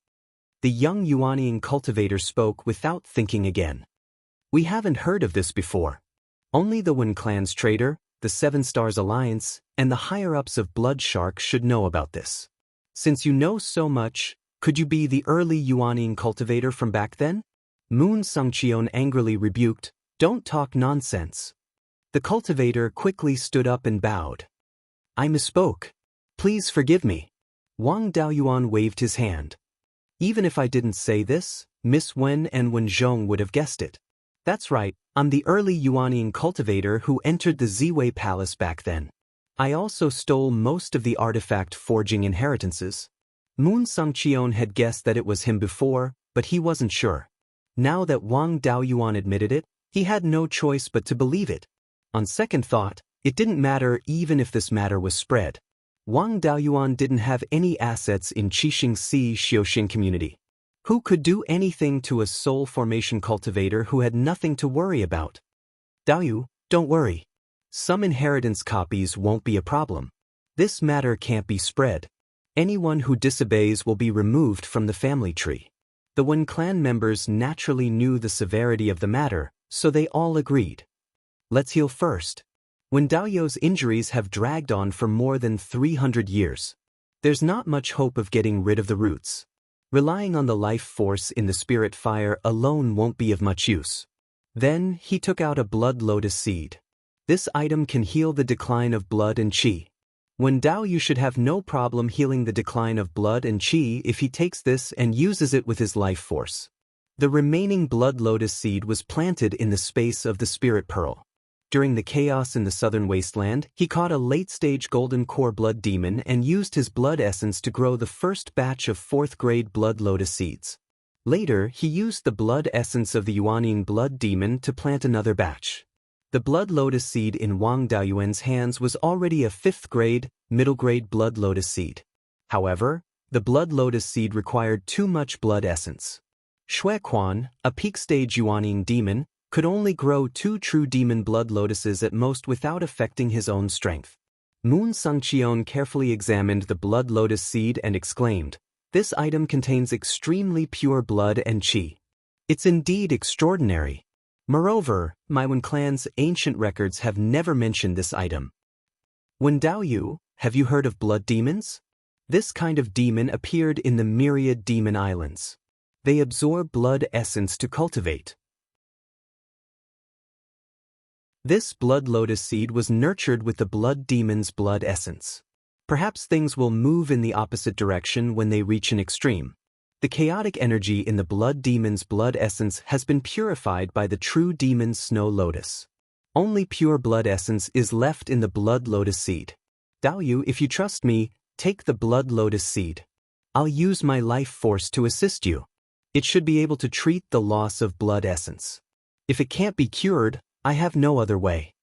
The young Yuanian cultivator spoke without thinking again. We haven't heard of this before. Only the Wen clan's trader, the Seven Stars Alliance, and the higher-ups of Blood Shark should know about this. Since you know so much, could you be the early Yuanian cultivator from back then? Moon Sangqion angrily rebuked, don't talk nonsense. The cultivator quickly stood up and bowed. I misspoke. Please forgive me. Wang Daoyuan waved his hand. Even if I didn't say this, Miss Wen and Wen Zhong would have guessed it. That's right, I'm the early Yuanian cultivator who entered the Ziwei Palace back then. I also stole most of the artifact forging inheritances. Moon Sangqion had guessed that it was him before, but he wasn't sure. Now that Wang Daoyuan admitted it, he had no choice but to believe it. On second thought, it didn't matter even if this matter was spread. Wang Daoyuan didn't have any assets in Qixingxi Xiuxin community. Who could do anything to a soul formation cultivator who had nothing to worry about? Dao Yu, don't worry. Some inheritance copies won't be a problem. This matter can't be spread. Anyone who disobeys will be removed from the family tree. The Wen clan members naturally knew the severity of the matter, so they all agreed. Let's heal first. When Dao Yu's injuries have dragged on for more than 300 years, there's not much hope of getting rid of the roots. Relying on the life force in the spirit fire alone won't be of much use. Then he took out a blood lotus seed. This item can heal the decline of blood and qi. When Dao Yu should have no problem healing the decline of blood and qi if he takes this and uses it with his life force. The remaining blood lotus seed was planted in the space of the spirit pearl. During the chaos in the southern wasteland, he caught a late-stage golden core blood demon and used his blood essence to grow the first batch of 4th-grade blood lotus seeds. Later, he used the blood essence of the Yuanian blood demon to plant another batch. The blood lotus seed in Wang Daoyuan's hands was already a 5th-grade, middle-grade blood lotus seed. However, the blood lotus seed required too much blood essence. Xue Quan, a peak-stage Yuanian demon, could only grow 2 true demon blood lotuses at most without affecting his own strength. Moon Sangqion carefully examined the blood lotus seed and exclaimed, "This item contains extremely pure blood and qi. It's indeed extraordinary. Moreover, my Wen clan's ancient records have never mentioned this item." Wen Dao Yu, have you heard of blood demons? This kind of demon appeared in the myriad demon islands. They absorb blood essence to cultivate. This blood lotus seed was nurtured with the blood demon's blood essence. Perhaps things will move in the opposite direction when they reach an extreme. The chaotic energy in the blood demon's blood essence has been purified by the true demon's snow lotus. Only pure blood essence is left in the blood lotus seed. Daoyu, if you trust me, take the blood lotus seed. I'll use my life force to assist you. It should be able to treat the loss of blood essence. If it can't be cured, I have no other way.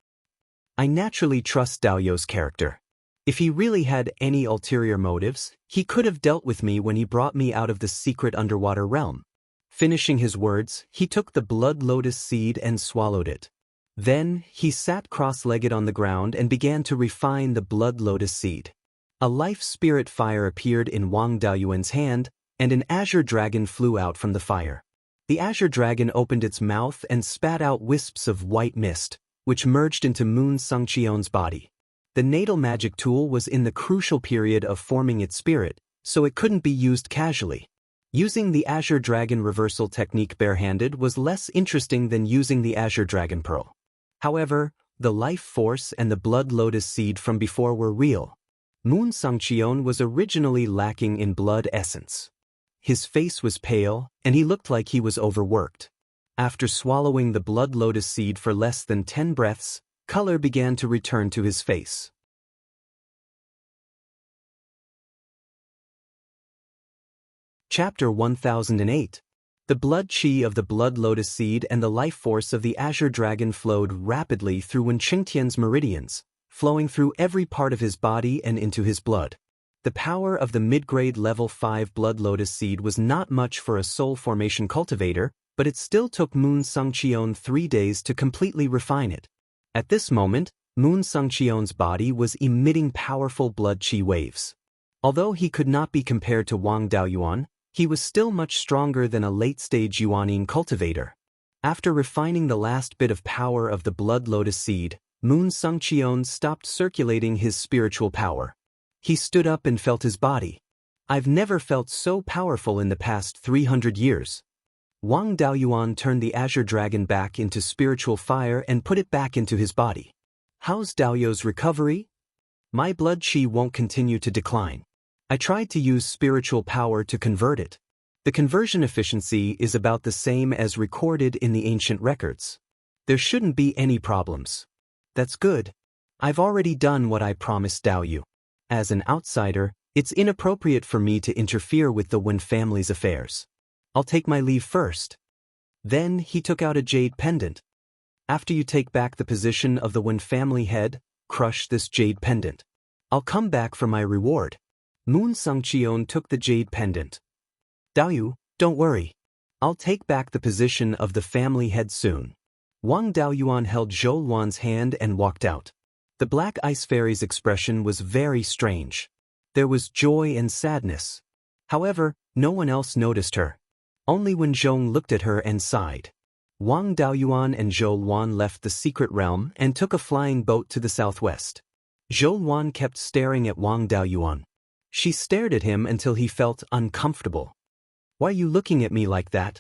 I naturally trust Daoyu's character. If he really had any ulterior motives, he could have dealt with me when he brought me out of the secret underwater realm. Finishing his words, he took the blood lotus seed and swallowed it. Then, he sat cross-legged on the ground and began to refine the blood lotus seed. A life spirit fire appeared in Wang Daoyuan's hand, and an azure dragon flew out from the fire. The azure dragon opened its mouth and spat out wisps of white mist, which merged into Moon Xianxia's body. The natal magic tool was in the crucial period of forming its spirit, so it couldn't be used casually. Using the azure dragon reversal technique barehanded was less interesting than using the azure dragon pearl. However, the life force and the blood lotus seed from before were real. Moon Xianxia was originally lacking in blood essence. His face was pale, and he looked like he was overworked. After swallowing the blood lotus seed for less than 10 breaths, color began to return to his face. Chapter 1008. The blood qi of the blood lotus seed and the life force of the azure dragon flowed rapidly through Wen Qingtian's meridians, flowing through every part of his body and into his blood. The power of the mid-grade level 5 blood lotus seed was not much for a soul formation cultivator, but it still took Moon Xianxia 3 days to completely refine it. At this moment, Moon Xianxia's body was emitting powerful blood qi waves. Although he could not be compared to Wang Daoyuan, he was still much stronger than a late-stage Yuanine cultivator. After refining the last bit of power of the blood lotus seed, Moon Xianxia stopped circulating his spiritual power. He stood up and felt his body. I've never felt so powerful in the past 300 years. Wang Daoyuan turned the azure dragon back into spiritual fire and put it back into his body. How's Daoyu's recovery? My blood qi won't continue to decline. I tried to use spiritual power to convert it. The conversion efficiency is about the same as recorded in the ancient records. There shouldn't be any problems. That's good. I've already done what I promised Daoyu. As an outsider, it's inappropriate for me to interfere with the Wen family's affairs. I'll take my leave first. Then he took out a jade pendant. After you take back the position of the Wen family head, crush this jade pendant. I'll come back for my reward. Moon Xianxia took the jade pendant. Daoyu, don't worry. I'll take back the position of the family head soon. Wang Daoyuan held Zhou Luan's hand and walked out. The Black Ice Fairy's expression was very strange. There was joy and sadness. However, no one else noticed her. Only Wen Zhong looked at her and sighed. Wang Daoyuan and Zhou Luan left the secret realm and took a flying boat to the southwest. Zhou Luan kept staring at Wang Daoyuan. She stared at him until he felt uncomfortable. Why are you looking at me like that?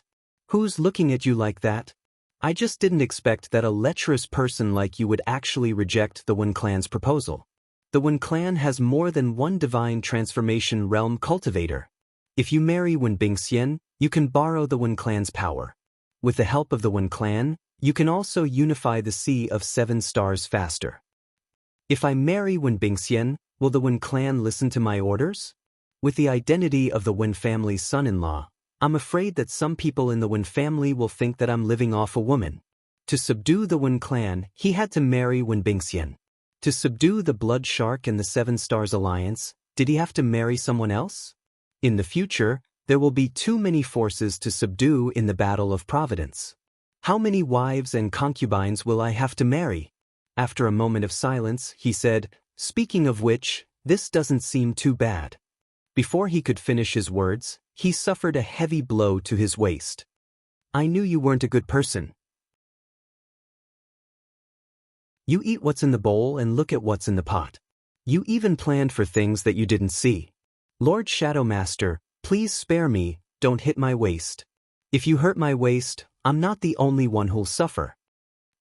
Who's looking at you like that? I just didn't expect that a lecherous person like you would actually reject the Wen clan's proposal. The Wen clan has more than one divine transformation realm cultivator. If you marry Wen Bingxian, you can borrow the Wen clan's power. With the help of the Wen clan, you can also unify the Sea of 7 Stars faster. If I marry Wen Bingxian, will the Wen clan listen to my orders? With the identity of the Wen family's son-in-law, I'm afraid that some people in the Wen family will think that I'm living off a woman. To subdue the Wen clan, he had to marry Wen Bingxian. To subdue the Blood Shark and the 7 Stars Alliance, did he have to marry someone else? In the future, there will be too many forces to subdue in the Battle of Providence. How many wives and concubines will I have to marry? After a moment of silence, he said, speaking of which, this doesn't seem too bad. Before he could finish his words, he suffered a heavy blow to his waist. I knew you weren't a good person. You eat what's in the bowl and look at what's in the pot. You even planned for things that you didn't see. Lord Shadowmaster, please spare me, don't hit my waist. If you hurt my waist, I'm not the only one who'll suffer.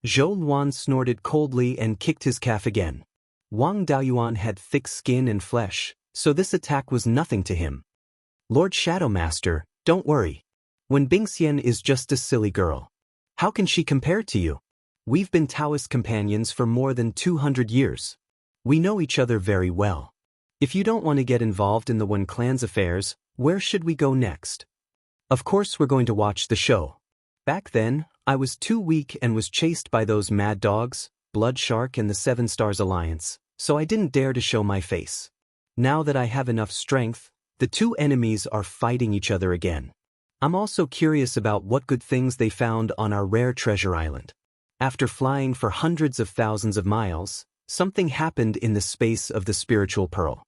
Zhou Luan snorted coldly and kicked his calf again. Wang Daoyuan had thick skin and flesh, so this attack was nothing to him. Lord Shadowmaster, Don't worry. When Bingxian is just a silly girl. How can she compare to you? We've been Taoist companions for more than 200 years. We know each other very well. If you don't want to get involved in the Wen clan's affairs, where should we go next? Of course we're going to watch the show. Back then, I was too weak and was chased by those mad dogs, Blood Shark and the Seven Stars Alliance, so I didn't dare to show my face. Now that I have enough strength, the two enemies are fighting each other again. I'm also curious about what good things they found on our rare treasure island. After flying for hundreds of thousands of miles, something happened in the space of the spiritual pearl.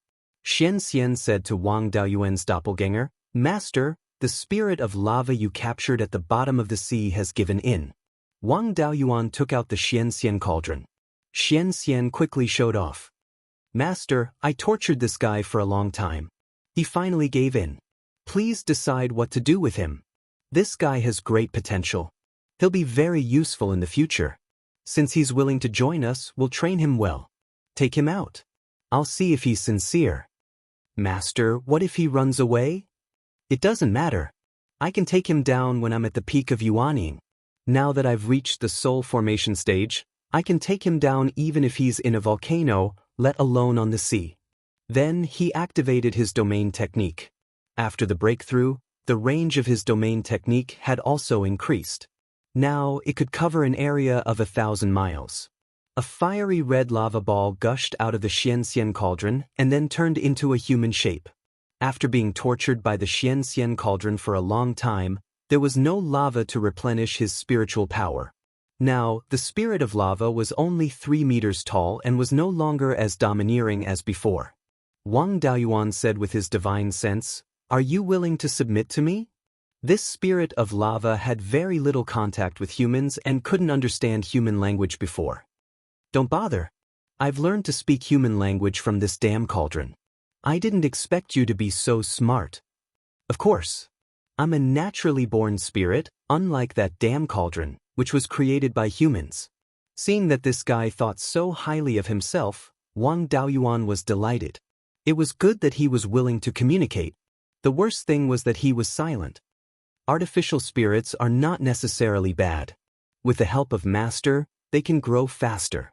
Xianxia said to Wang Daoyuan's doppelganger, "Master, the spirit of lava you captured at the bottom of the sea has given in." Wang Daoyuan took out the Xianxia cauldron. Xianxia quickly showed off. "Master, I tortured this guy for a long time. He finally gave in. Please decide what to do with him. This guy has great potential. He'll be very useful in the future. Since he's willing to join us, we'll train him well. Take him out. I'll see if he's sincere." "Master, what if he runs away?" "It doesn't matter. I can take him down when I'm at the peak of Yuaning. Now that I've reached the soul formation stage, I can take him down even if he's in a volcano, let alone on the sea." Then he activated his domain technique. After the breakthrough, the range of his domain technique had also increased. Now it could cover an area of 1,000 miles. A fiery red lava ball gushed out of the Xianxia cauldron and then turned into a human shape. After being tortured by the Xianxia cauldron for a long time, there was no lava to replenish his spiritual power. Now, the spirit of lava was only 3 meters tall and was no longer as domineering as before. Wang Daoyuan said with his divine sense, "Are you willing to submit to me?" This spirit of lava had very little contact with humans and couldn't understand human language before. "Don't bother. I've learned to speak human language from this damn cauldron. I didn't expect you to be so smart." "Of course. I'm a naturally born spirit, unlike that damn cauldron, which was created by humans." Seeing that this guy thought so highly of himself, Wang Daoyuan was delighted. It was good that he was willing to communicate. The worst thing was that he was silent. Artificial spirits are not necessarily bad. With the help of Master, they can grow faster.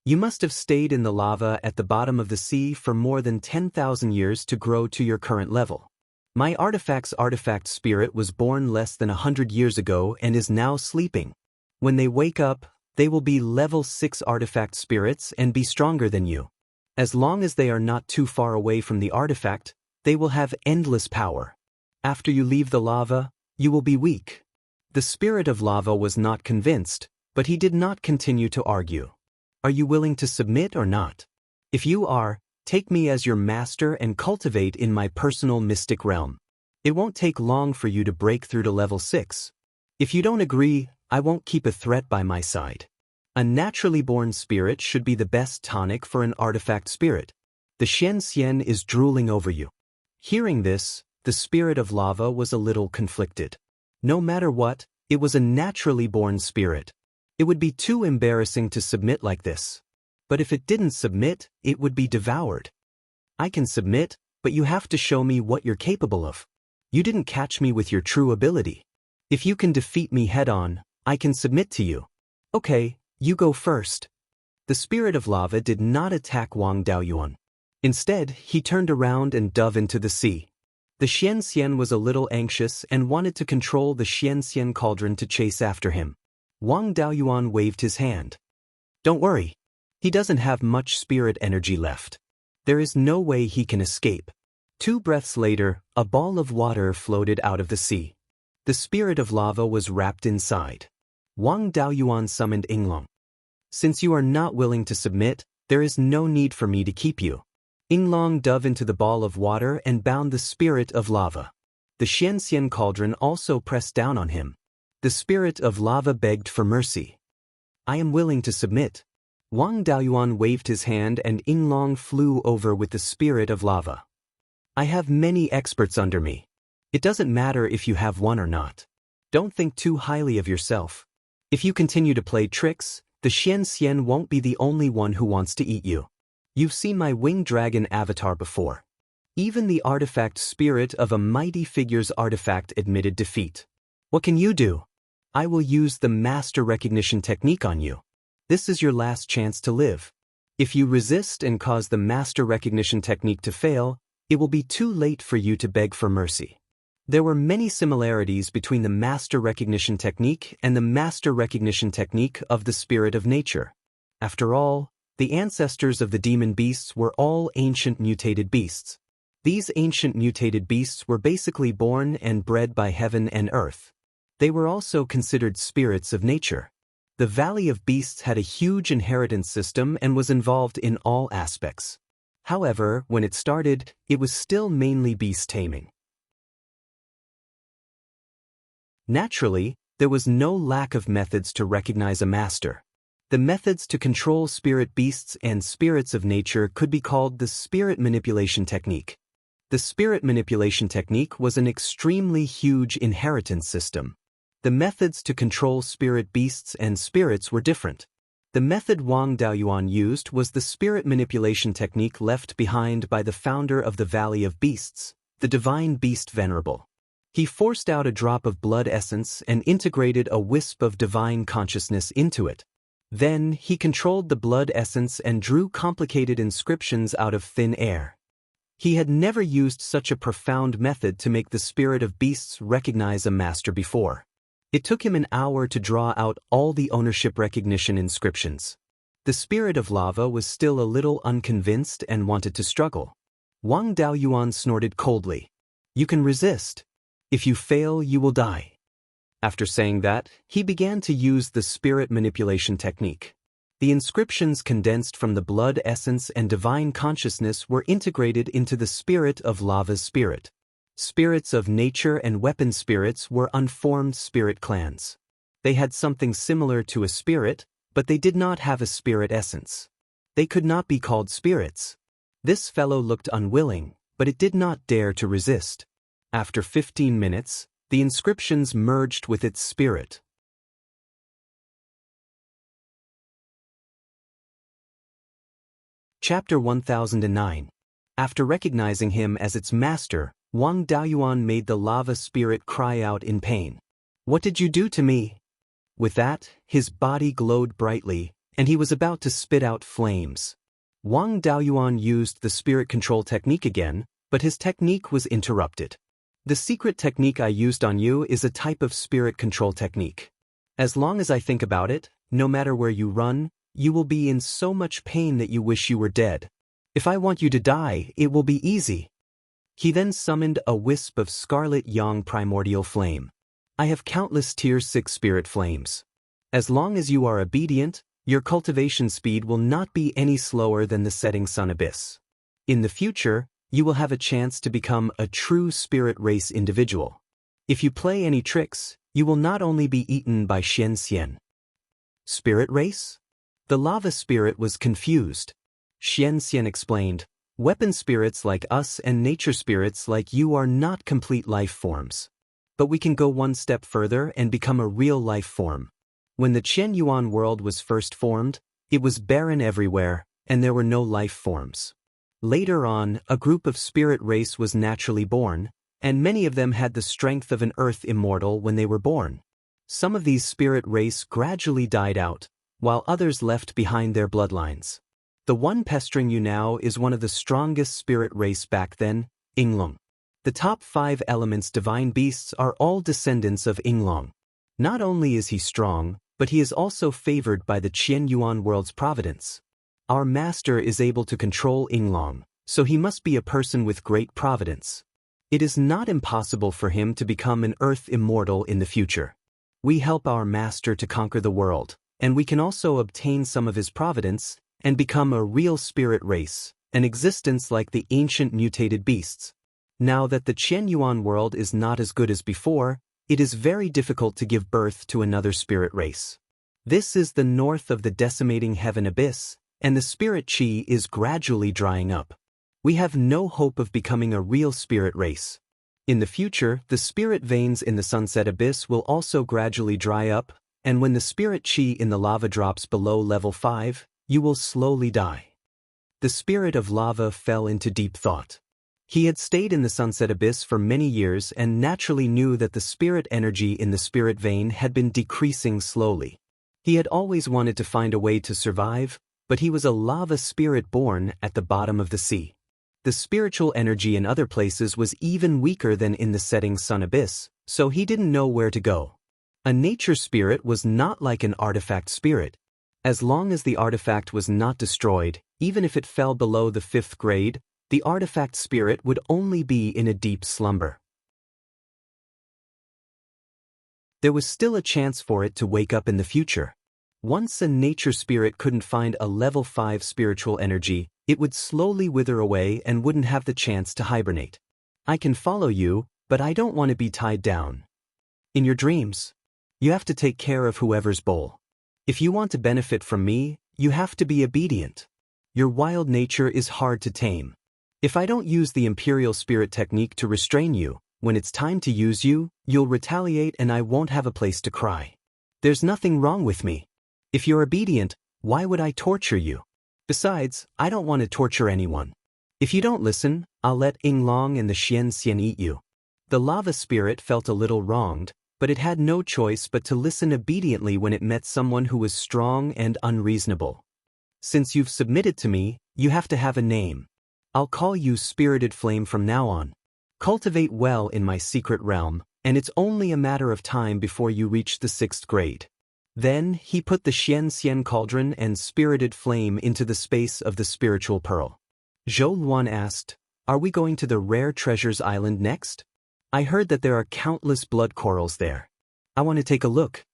You must have stayed in the lava at the bottom of the sea for more than 10,000 years to grow to your current level. My artifact spirit was born less than 100 years ago and is now sleeping. When they wake up, they will be level 6 artifact spirits and be stronger than you. As long as they are not too far away from the artifact, they will have endless power. After you leave the lava, you will be weak. The spirit of lava was not convinced, but he did not continue to argue. Are you willing to submit or not? If you are, take me as your master and cultivate in my personal mystic realm. It won't take long for you to break through to level 6. If you don't agree, I won't keep a threat by my side. A naturally born spirit should be the best tonic for an artifact spirit. The Xianxia is drooling over you. Hearing this, the spirit of lava was a little conflicted. No matter what, it was a naturally born spirit. It would be too embarrassing to submit like this. But if it didn't submit, it would be devoured. I can submit, but you have to show me what you're capable of. You didn't catch me with your true ability. If you can defeat me head-on, I can submit to you. Okay, you go first. The spirit of lava did not attack Wang Daoyuan. Instead, he turned around and dove into the sea. The Xianxia was a little anxious and wanted to control the Xianxia cauldron to chase after him. Wang Daoyuan waved his hand. "Don't worry. He doesn't have much spirit energy left. There is no way he can escape." 2 breaths later, a ball of water floated out of the sea. The spirit of lava was wrapped inside. Wang Daoyuan summoned Yinglong. "Since you are not willing to submit, there is no need for me to keep you." Yinglong dove into the ball of water and bound the spirit of lava. The Xianxia cauldron also pressed down on him. The spirit of lava begged for mercy. "I am willing to submit." Wang Daoyuan waved his hand and Yinglong flew over with the spirit of lava. "I have many experts under me. It doesn't matter if you have one or not. Don't think too highly of yourself. If you continue to play tricks, the Xianxia won't be the only one who wants to eat you. You've seen my winged dragon avatar before. Even the artifact spirit of a mighty figure's artifact admitted defeat. What can you do? I will use the master recognition technique on you. This is your last chance to live. If you resist and cause the master recognition technique to fail, it will be too late for you to beg for mercy. There were many similarities between the master recognition technique and the master recognition technique of the spirit of nature. After all, the ancestors of the demon beasts were all ancient mutated beasts. These ancient mutated beasts were basically born and bred by heaven and earth. They were also considered spirits of nature. The Valley of Beasts had a huge inheritance system and was involved in all aspects. However, when it started, it was still mainly beast taming. Naturally, there was no lack of methods to recognize a master. The methods to control spirit beasts and spirits of nature could be called the spirit manipulation technique. The spirit manipulation technique was an extremely huge inheritance system. The methods to control spirit beasts and spirits were different. The method Wang Daoyuan used was the spirit manipulation technique left behind by the founder of the Valley of Beasts, the divine beast Venerable. He forced out a drop of blood essence and integrated a wisp of divine consciousness into it. Then, he controlled the blood essence and drew complicated inscriptions out of thin air. He had never used such a profound method to make the spirit of beasts recognize a master before. It took him an hour to draw out all the ownership recognition inscriptions. The spirit of lava was still a little unconvinced and wanted to struggle. Wang Daoyuan snorted coldly. "You can resist. If you fail, you will die." After saying that, he began to use the spirit manipulation technique. The inscriptions condensed from the blood essence and divine consciousness were integrated into the spirit of lava's spirit. Spirits of nature and weapon spirits were unformed spirit clans. They had something similar to a spirit, but they did not have a spirit essence. They could not be called spirits. This fellow looked unwilling, but it did not dare to resist. After 15 minutes, the inscriptions merged with its spirit. Chapter 1009. After recognizing him as its master, Wang Daoyuan made the lava spirit cry out in pain. "What did you do to me?" With that, his body glowed brightly, and he was about to spit out flames. Wang Daoyuan used the spirit control technique again, but his technique was interrupted. "The secret technique I used on you is a type of spirit control technique. As long as I think about it, no matter where you run, you will be in so much pain that you wish you were dead. If I want you to die, it will be easy." He then summoned a wisp of scarlet yang primordial flame. "I have countless tier 6 spirit flames. As long as you are obedient, your cultivation speed will not be any slower than the setting sun abyss. In the future, you will have a chance to become a true spirit race individual. If you play any tricks, you will not only be eaten by Xianxia." "Spirit race?" The lava spirit was confused. Xianxia explained, "Weapon spirits like us and nature spirits like you are not complete life forms. But we can go one step further and become a real life form. When the Qianyuan world was first formed, it was barren everywhere, and there were no life forms. Later on, a group of spirit race was naturally born, and many of them had the strength of an earth immortal when they were born. Some of these spirit race gradually died out, while others left behind their bloodlines. The one pestering you now is one of the strongest spirit race back then, Yinglong. The top 5 elements divine beasts are all descendants of Yinglong. Not only is he strong, but he is also favored by the Qianyuan world's providence. Our master is able to control Yinglong, so he must be a person with great providence. It is not impossible for him to become an earth immortal in the future. We help our master to conquer the world, and we can also obtain some of his providence and become a real spirit race, an existence like the ancient mutated beasts. Now that the Qianyuan world is not as good as before, it is very difficult to give birth to another spirit race. This is the north of the decimating heaven abyss, and the spirit chi is gradually drying up. We have no hope of becoming a real spirit race. In the future, the spirit veins in the sunset abyss will also gradually dry up, and when the spirit chi in the lava drops below level 5, you will slowly die." The spirit of lava fell into deep thought. He had stayed in the Sunset Abyss for many years and naturally knew that the spirit energy in the spirit vein had been decreasing slowly. He had always wanted to find a way to survive, but he was a lava spirit born at the bottom of the sea. The spiritual energy in other places was even weaker than in the setting sun abyss, so he didn't know where to go. A nature spirit was not like an artifact spirit. As long as the artifact was not destroyed, even if it fell below the 5th grade, the artifact spirit would only be in a deep slumber. There was still a chance for it to wake up in the future. Once a nature spirit couldn't find a level 5 spiritual energy, it would slowly wither away and wouldn't have the chance to hibernate. I can follow you, but I don't want to be tied down. In your dreams, you have to take care of whoever's bowl. If you want to benefit from me, you have to be obedient. Your wild nature is hard to tame. If I don't use the Imperial Spirit technique to restrain you, when it's time to use you, you'll retaliate and I won't have a place to cry. There's nothing wrong with me. If you're obedient, why would I torture you? Besides, I don't want to torture anyone. If you don't listen, I'll let Yinglong and the Xianxia eat you. The lava spirit felt a little wronged, but it had no choice but to listen obediently when it met someone who was strong and unreasonable. Since you've submitted to me, you have to have a name. I'll call you Spirited Flame from now on. Cultivate well in my secret realm, and it's only a matter of time before you reach the 6th grade. Then he put the Xianxian cauldron and spirited flame into the space of the spiritual pearl. Zhou Luan asked, "Are we going to the Rare Treasures Island next? I heard that there are countless blood corals there. I want to take a look."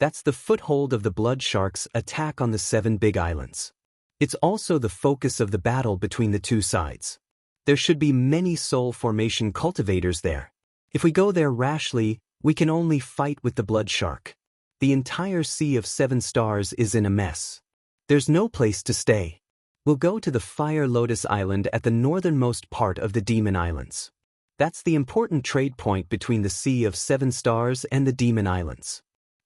That's the foothold of the blood sharks' attack on the 7 big islands. It's also the focus of the battle between the two sides. There should be many soul formation cultivators there. If we go there rashly, we can only fight with the blood shark. The entire Sea of 7 Stars is in a mess. There's no place to stay. We'll go to the Fire Lotus Island at the northernmost part of the Demon Islands. That's the important trade point between the Sea of 7 Stars and the Demon Islands.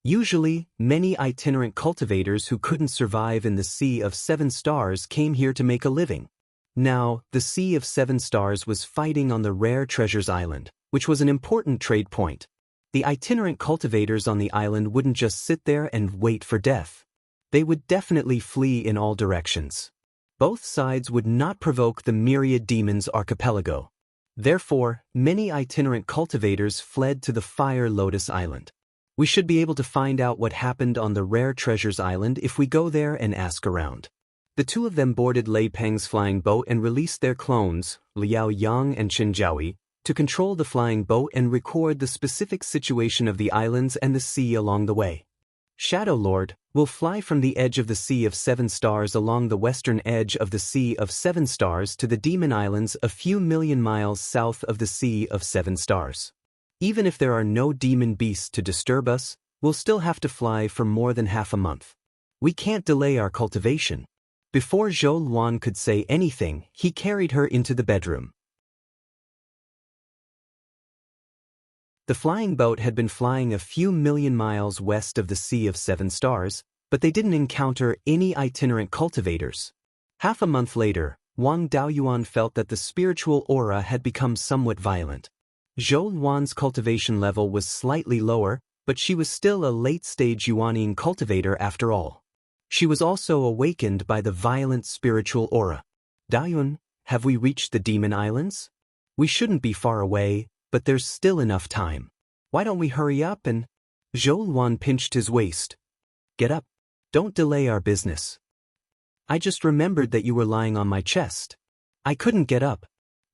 Usually, many itinerant cultivators who couldn't survive in the Sea of 7 Stars came here to make a living. Now, the Sea of 7 Stars was fighting on the Rare Treasures Island, which was an important trade point. The itinerant cultivators on the island wouldn't just sit there and wait for death. They would definitely flee in all directions. Both sides would not provoke the myriad demons archipelago. Therefore, many itinerant cultivators fled to the Fire Lotus Island. We should be able to find out what happened on the Rare Treasures Island if we go there and ask around. The two of them boarded Lei Peng's flying boat and released their clones, Liao Yang and Chen Jiaoyi, to control the flying boat and record the specific situation of the islands and the sea along the way. Shadow Lord will fly from the edge of the Sea of 7 Stars along the western edge of the Sea of 7 Stars to the Demon Islands a few million miles south of the Sea of 7 Stars. Even if there are no demon beasts to disturb us, we'll still have to fly for more than half a month. We can't delay our cultivation. Before Zhou Luan could say anything, he carried her into the bedroom. The flying boat had been flying a few million miles west of the Sea of 7 Stars, but they didn't encounter any itinerant cultivators. Half a month later, Wang Daoyuan felt that the spiritual aura had become somewhat violent. Zhou Luan's cultivation level was slightly lower, but she was still a late-stage Yuanine cultivator after all. She was also awakened by the violent spiritual aura. "Daoyuan, have we reached the Demon Islands? We shouldn't be far away, but there's still enough time. Why don't we hurry up and—" Zhou Luan pinched his waist. "Get up. Don't delay our business. I just remembered that you were lying on my chest." I couldn't get up.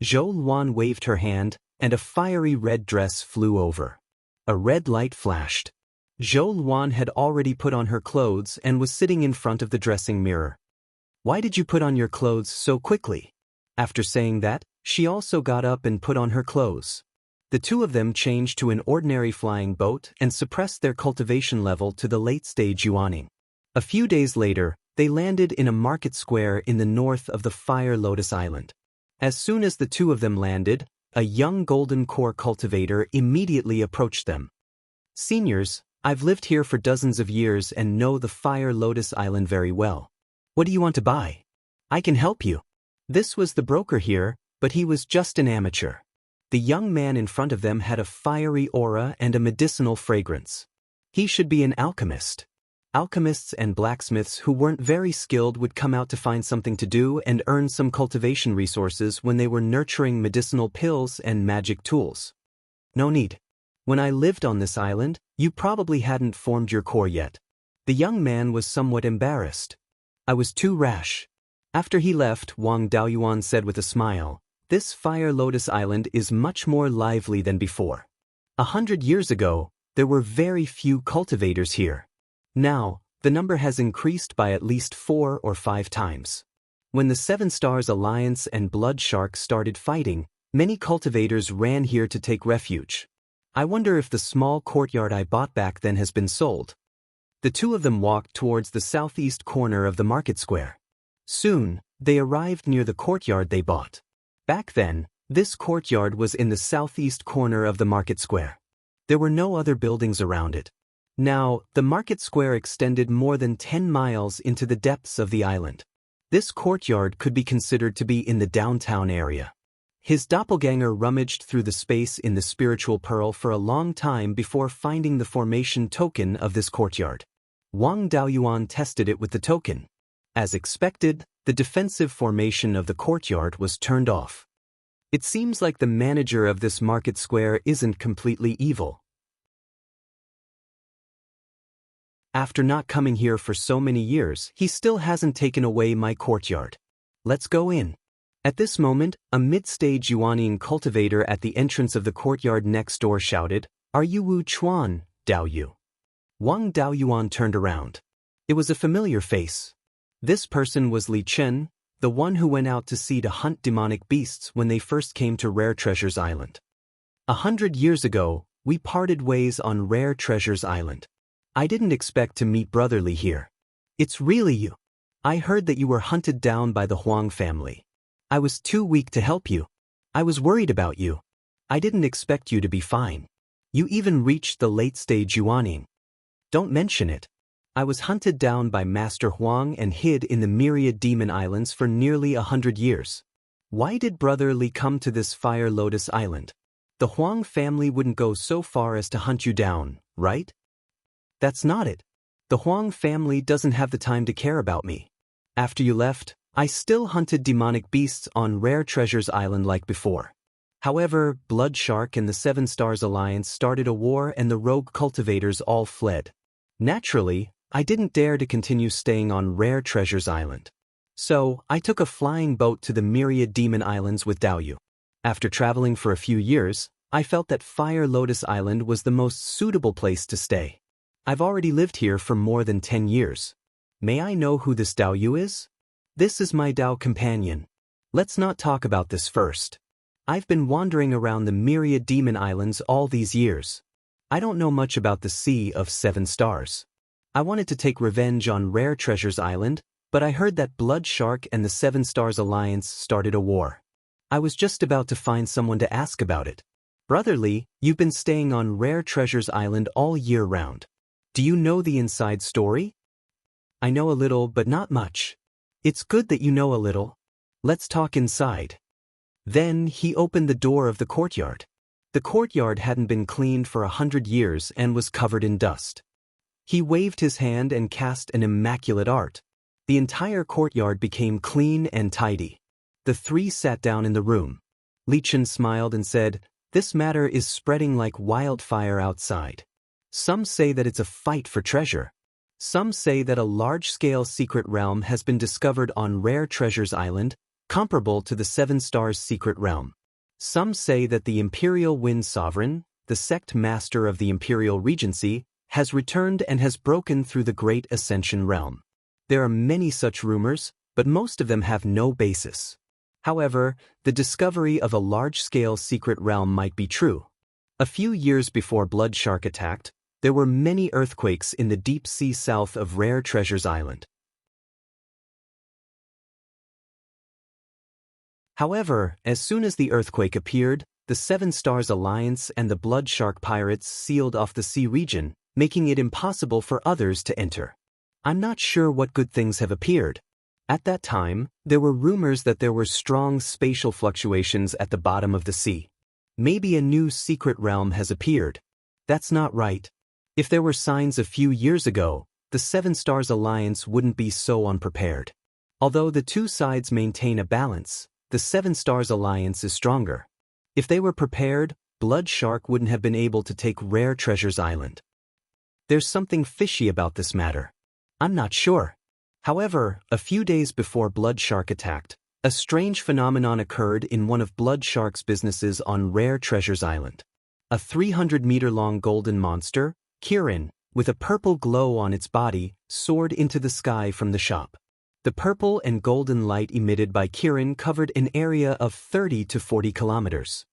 Zhou Luan waved her hand, and a fiery red dress flew over. A red light flashed. Zhou Luan had already put on her clothes and was sitting in front of the dressing mirror. "Why did you put on your clothes so quickly?" After saying that, she also got up and put on her clothes. The two of them changed to an ordinary flying boat and suppressed their cultivation level to the late-stage Yuaning. A few days later, they landed in a market square in the north of the Fire Lotus Island. As soon as the two of them landed, a young golden core cultivator immediately approached them. "Seniors, I've lived here for dozens of years and know the Fire Lotus Island very well. What do you want to buy? I can help you." This was the broker here, But he was just an amateur. The young man in front of them had a fiery aura and a medicinal fragrance. He should be an alchemist. Alchemists and blacksmiths who weren't very skilled would come out to find something to do and earn some cultivation resources when they were nurturing medicinal pills and magic tools. No need. When I lived on this island, you probably hadn't formed your core yet. The young man was somewhat embarrassed. I was too rash. After he left, Wang Daoyuan said with a smile, "This Fire Lotus Island is much more lively than before. 100 years ago, there were very few cultivators here. Now, the number has increased by at least 4 or 5 times. When the Seven Stars Alliance and Blood Shark started fighting, many cultivators ran here to take refuge. I wonder if the small courtyard I bought back then has been sold." The two of them walked towards the southeast corner of the market square. Soon, they arrived near the courtyard they bought. Back then, this courtyard was in the southeast corner of the market square. There were no other buildings around it. Now, the market square extended more than 10 miles into the depths of the island. This courtyard could be considered to be in the downtown area. His doppelganger rummaged through the space in the spiritual pearl for a long time before finding the formation token of this courtyard. Wang Daoyuan tested it with the token. As expected, the defensive formation of the courtyard was turned off. It seems like the manager of this market square isn't completely evil. After not coming here for so many years, he still hasn't taken away my courtyard. Let's go in. At this moment, a mid-stage Yuanian cultivator at the entrance of the courtyard next door shouted, "Are you Wu Chuan, Daoyu?" Wang Daoyuan turned around. It was a familiar face. This person was Li Chen, the one who went out to sea to hunt demonic beasts when they first came to Rare Treasures Island. 100 years ago, we parted ways on Rare Treasures Island. I didn't expect to meet Brother Li here. It's really you. I heard that you were hunted down by the Huang family. I was too weak to help you. I was worried about you. I didn't expect you to be fine. You even reached the late-stage Yuaning. Don't mention it. I was hunted down by Master Huang and hid in the myriad demon islands for nearly 100 years. Why did Brother Li come to this Fire Lotus Island? The Huang family wouldn't go so far as to hunt you down, right? That's not it. The Huang family doesn't have the time to care about me. After you left, I still hunted demonic beasts on Rare Treasures Island like before. However, Blood Shark and the Seven Stars Alliance started a war and the rogue cultivators all fled. Naturally, I didn't dare to continue staying on Rare Treasures Island. So, I took a flying boat to the myriad demon islands with Daoyu. After traveling for a few years, I felt that Fire Lotus Island was the most suitable place to stay. I've already lived here for more than 10 years. May I know who this Daoyu is? This is my Dao companion. Let's not talk about this first. I've been wandering around the myriad demon islands all these years. I don't know much about the Sea of Seven Stars. I wanted to take revenge on Rare Treasures Island, but I heard that Blood Shark and the Seven Stars Alliance started a war. I was just about to find someone to ask about it. Brother Li, you've been staying on Rare Treasures Island all year round. Do you know the inside story? I know a little, but not much. It's good that you know a little. Let's talk inside. Then he opened the door of the courtyard. The courtyard hadn't been cleaned for 100 years and was covered in dust. He waved his hand and cast an immaculate art. The entire courtyard became clean and tidy. The three sat down in the room. Li Chen smiled and said, "This matter is spreading like wildfire outside. Some say that it's a fight for treasure. Some say that a large-scale secret realm has been discovered on Rare Treasures Island, comparable to the Seven Stars secret realm. Some say that the Imperial Wind Sovereign, the sect master of the Imperial Regency, has returned and has broken through the Great Ascension realm. There are many such rumors, but most of them have no basis. However, the discovery of a large-scale secret realm might be true. A few years before Blood Shark attacked, there were many earthquakes in the deep sea south of Rare Treasures Island. However, as soon as the earthquake appeared, the Seven Stars Alliance and the Blood Shark pirates sealed off the sea region, making it impossible for others to enter. I'm not sure what good things have appeared. At that time, there were rumors that there were strong spatial fluctuations at the bottom of the sea. Maybe a new secret realm has appeared. That's not right. If there were signs a few years ago, the Seven Stars Alliance wouldn't be so unprepared. Although the two sides maintain a balance, the Seven Stars Alliance is stronger. If they were prepared, Blood Shark wouldn't have been able to take Rare Treasures Island. There's something fishy about this matter. I'm not sure. However, a few days before Blood Shark attacked, a strange phenomenon occurred in one of Blood Shark's businesses on Rare Treasures Island. A 300-meter-long golden monster, Kirin, with a purple glow on its body, soared into the sky from the shop. The purple and golden light emitted by Kirin covered an area of 30 to 40 kilometers.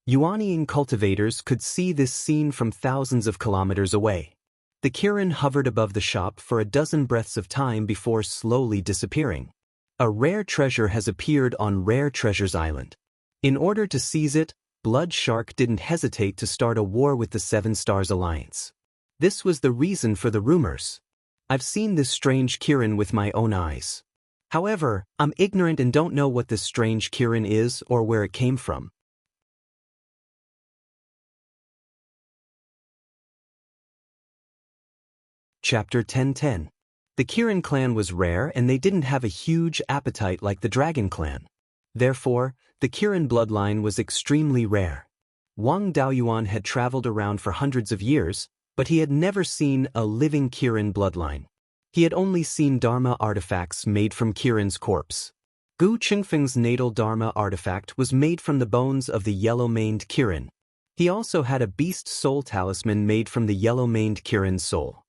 Yuanian cultivators could see this scene from thousands of kilometers away. The Kirin hovered above the shop for a dozen breaths of time before slowly disappearing. A rare treasure has appeared on Rare Treasures Island. In order to seize it, Blood Shark didn't hesitate to start a war with the Seven Stars Alliance. This was the reason for the rumors. I've seen this strange Kirin with my own eyes. However, I'm ignorant and don't know what this strange Kirin is or where it came from. Chapter 1010. The Kirin clan was rare and they didn't have a huge appetite like the Dragon clan. Therefore, the Kirin bloodline was extremely rare. Wang Daoyuan had traveled around for hundreds of years, but he had never seen a living Kirin bloodline. He had only seen Dharma artifacts made from Kirin's corpse. Gu Qingfeng's natal Dharma artifact was made from the bones of the yellow-maned Kirin. He also had a beast soul talisman made from the yellow-maned Kirin's soul.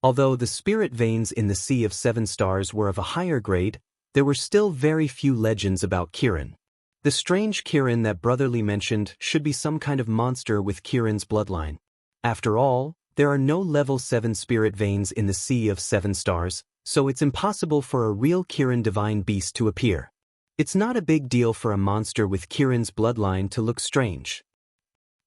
Although the spirit veins in the Sea of Seven Stars were of a higher grade, there were still very few legends about Kirin. The strange Kirin that Brotherly mentioned should be some kind of monster with Kirin's bloodline. After all, there are no level 7 spirit veins in the Sea of Seven Stars, so it's impossible for a real Kirin divine beast to appear. It's not a big deal for a monster with Kirin's bloodline to look strange.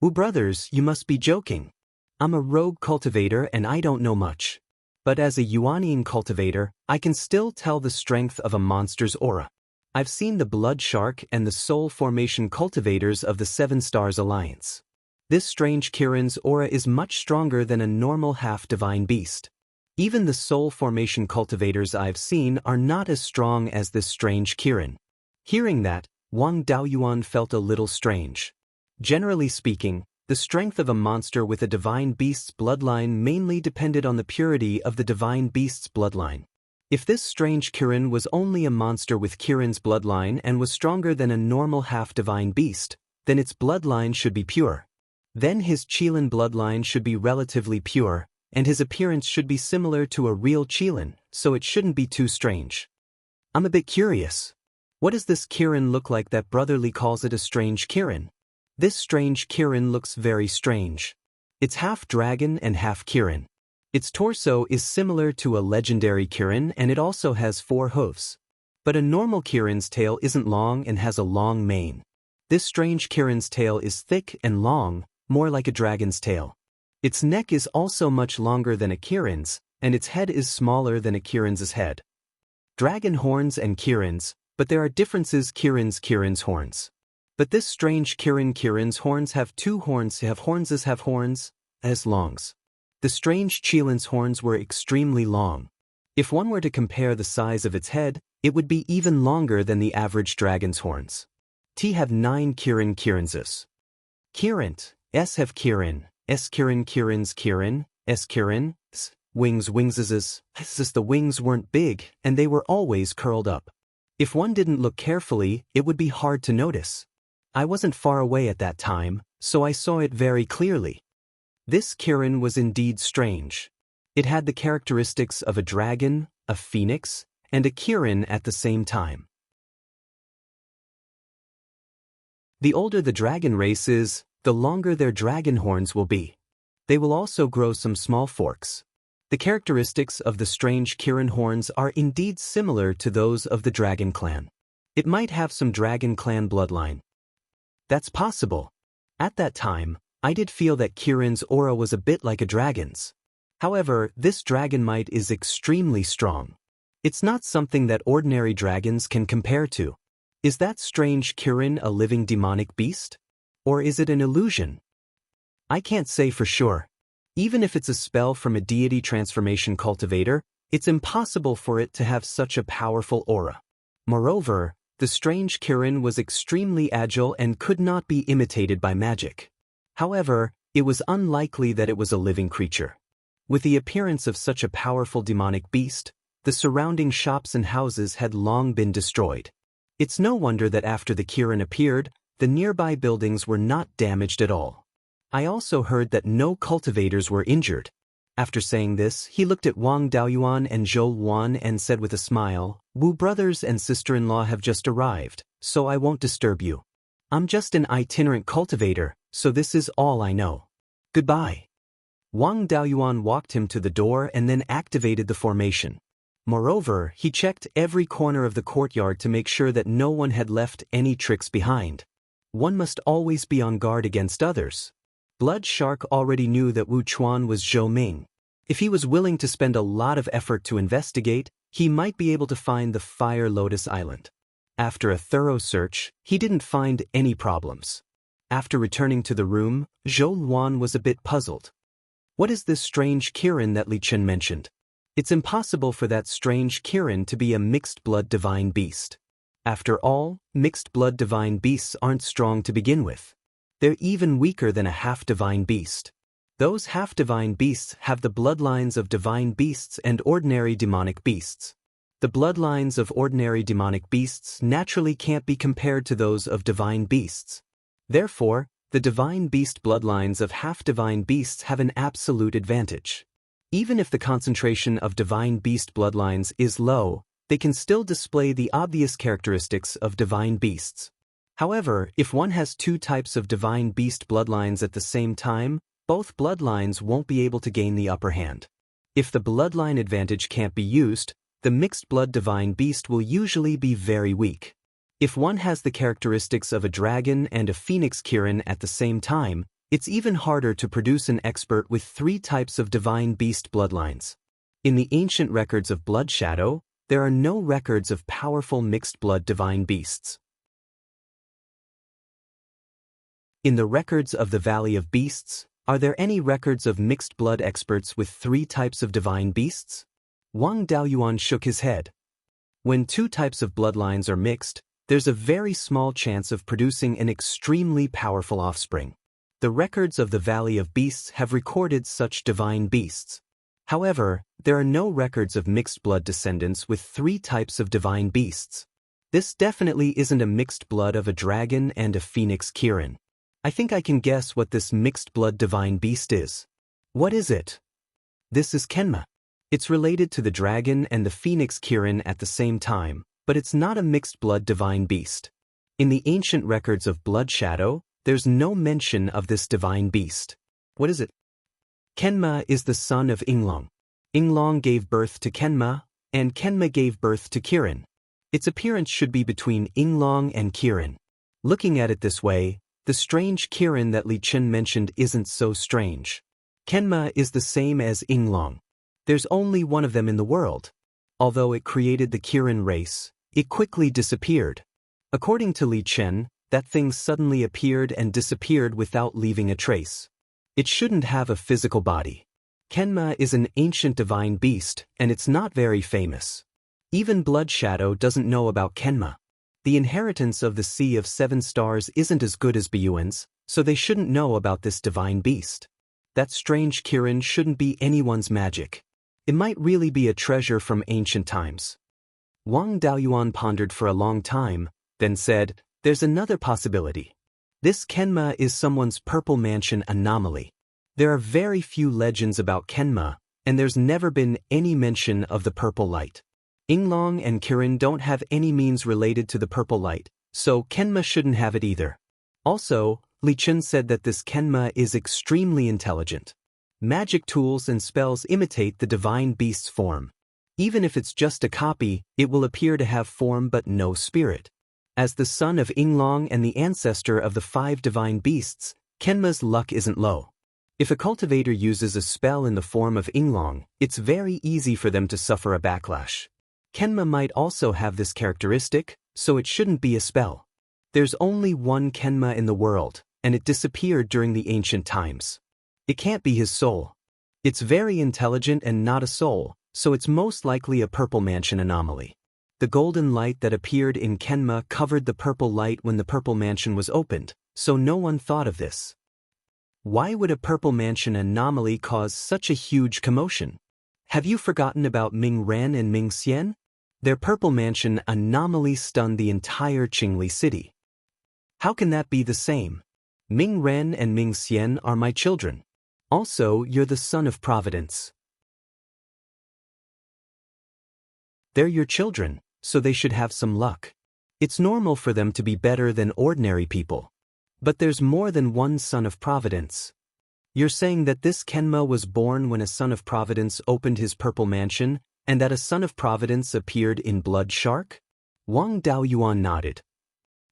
Wu brothers, you must be joking. I'm a rogue cultivator and I don't know much. But as a Yuanian cultivator, I can still tell the strength of a monster's aura. I've seen the Blood Shark and the Soul Formation cultivators of the Seven Stars Alliance. This strange Kirin's aura is much stronger than a normal half-divine beast. Even the Soul Formation cultivators I've seen are not as strong as this strange Kirin. Hearing that, Wang Daoyuan felt a little strange. Generally speaking, the strength of a monster with a divine beast's bloodline mainly depended on the purity of the divine beast's bloodline. If this strange Kirin was only a monster with Kirin's bloodline and was stronger than a normal half-divine beast, then its bloodline should be pure. Then his Qilin bloodline should be relatively pure, and his appearance should be similar to a real Qilin, so it shouldn't be too strange. I'm a bit curious. What does this Kirin look like that Brotherly calls it a strange Kirin? This strange Kirin looks very strange. It's half dragon and half Kirin. Its torso is similar to a legendary Kirin and it also has 4 hooves. But a normal Kirin's tail isn't long and has a long mane. This strange Kirin's tail is thick and long, more like a dragon's tail. Its neck is also much longer than a Kirin's, and its head is smaller than a Kirin's head. Dragon horns and Kirin's, but there are differences Kirin's horns. But this strange Kirin's horns have 2 horns have horns as longs. The strange Qilin's horns were extremely long. If one were to compare the size of its head, it would be even longer than the average dragon's horns. T have 9 Kirin's. Kirint, S have Kirin, S Kirin, S Kirin, S, wings, the wings weren't big, and they were always curled up. If one didn't look carefully, it would be hard to notice. I wasn't far away at that time, so I saw it very clearly. This Kirin was indeed strange. It had the characteristics of a dragon, a phoenix, and a Kirin at the same time. The older the dragon race is, the longer their dragon horns will be. They will also grow some small forks. The characteristics of the strange Kirin horns are indeed similar to those of the Dragon clan. It might have some Dragon clan bloodline. That's possible. At that time, I did feel that Kirin's aura was a bit like a dragon's. However, this dragon might is extremely strong. It's not something that ordinary dragons can compare to. Is that strange Kirin a living demonic beast? Or is it an illusion? I can't say for sure. Even if it's a spell from a deity transformation cultivator, it's impossible for it to have such a powerful aura. Moreover, the strange Kirin was extremely agile and could not be imitated by magic. However, it was unlikely that it was a living creature. With the appearance of such a powerful demonic beast, the surrounding shops and houses had long been destroyed. It's no wonder that after the Kirin appeared, the nearby buildings were not damaged at all. I also heard that no cultivators were injured. After saying this, he looked at Wang Daoyuan and Zhou Luan and said with a smile, "Wu brothers and sister-in-law have just arrived, so I won't disturb you. I'm just an itinerant cultivator, so this is all I know. Goodbye." Wang Daoyuan walked him to the door and then activated the formation. Moreover, he checked every corner of the courtyard to make sure that no one had left any tricks behind. One must always be on guard against others. Blood Shark already knew that Wu Chuan was Zhou Ming. If he was willing to spend a lot of effort to investigate, he might be able to find the Fire Lotus Island. After a thorough search, he didn't find any problems. After returning to the room, Zhou Luan was a bit puzzled. What is this strange Kirin that Li Chen mentioned? It's impossible for that strange Kirin to be a mixed-blood divine beast. After all, mixed-blood divine beasts aren't strong to begin with. They're even weaker than a half-divine beast. Those half-divine beasts have the bloodlines of divine beasts and ordinary demonic beasts. The bloodlines of ordinary demonic beasts naturally can't be compared to those of divine beasts. Therefore, the divine beast bloodlines of half-divine beasts have an absolute advantage. Even if the concentration of divine beast bloodlines is low, they can still display the obvious characteristics of divine beasts. However, if one has two types of divine beast bloodlines at the same time, both bloodlines won't be able to gain the upper hand. If the bloodline advantage can't be used, the mixed blood divine beast will usually be very weak. If one has the characteristics of a dragon and a phoenix Kirin at the same time, it's even harder to produce an expert with three types of divine beast bloodlines. In the ancient records of Blood Shadow, there are no records of powerful mixed blood divine beasts. In the records of the Valley of Beasts, are there any records of mixed blood experts with three types of divine beasts? Wang Daoyuan shook his head. When two types of bloodlines are mixed, there's a very small chance of producing an extremely powerful offspring. The records of the Valley of Beasts have recorded such divine beasts. However, there are no records of mixed blood descendants with three types of divine beasts. This definitely isn't a mixed blood of a dragon and a phoenix Kirin. I think I can guess what this mixed blood divine beast is. What is it? This is Kenma. It's related to the dragon and the phoenix Kirin at the same time, but it's not a mixed blood divine beast. In the ancient records of Blood Shadow, there's no mention of this divine beast. What is it? Kenma is the son of Yinglong. Yinglong gave birth to Kenma, and Kenma gave birth to Kirin. Its appearance should be between Yinglong and Kirin. Looking at it this way, the strange Kirin that Li Chen mentioned isn't so strange. Kenma is the same as Yinglong. There's only one of them in the world. Although it created the Kirin race, it quickly disappeared. According to Li Chen, that thing suddenly appeared and disappeared without leaving a trace. It shouldn't have a physical body. Kenma is an ancient divine beast, and it's not very famous. Even Blood Shadow doesn't know about Kenma. The inheritance of the Sea of Seven Stars isn't as good as Beiyuan's, so they shouldn't know about this divine beast. That strange Kirin shouldn't be anyone's magic. It might really be a treasure from ancient times. Wang Daoyuan pondered for a long time, then said, "There's another possibility. This Kenma is someone's Purple Mansion anomaly. There are very few legends about Kenma, and there's never been any mention of the purple light. Yinglong and Kirin don't have any means related to the purple light, so Kenma shouldn't have it either." Also, Li Chen said that this Kenma is extremely intelligent. Magic tools and spells imitate the divine beast's form. Even if it's just a copy, it will appear to have form but no spirit. As the son of Yinglong and the ancestor of the 5 divine beasts, Kenma's luck isn't low. If a cultivator uses a spell in the form of Yinglong, it's very easy for them to suffer a backlash. Kenma might also have this characteristic, so it shouldn't be a spell. There's only one Kenma in the world, and it disappeared during the ancient times. It can't be his soul. It's very intelligent and not a soul, so it's most likely a purple mansion anomaly. The golden light that appeared in Kenma covered the purple light when the purple mansion was opened, so no one thought of this. Why would a purple mansion anomaly cause such a huge commotion? Have you forgotten about Ming Ren and Ming Xian? Their purple mansion anomaly stunned the entire Qingli city. How can that be the same? Ming Ren and Ming Xian are my children. Also, you're the son of Providence. They're your children, so they should have some luck. It's normal for them to be better than ordinary people. But there's more than one son of Providence. You're saying that this Kenma was born when a son of Providence opened his purple mansion, and that a son of Providence appeared in Blood Shark? Wang Daoyuan nodded.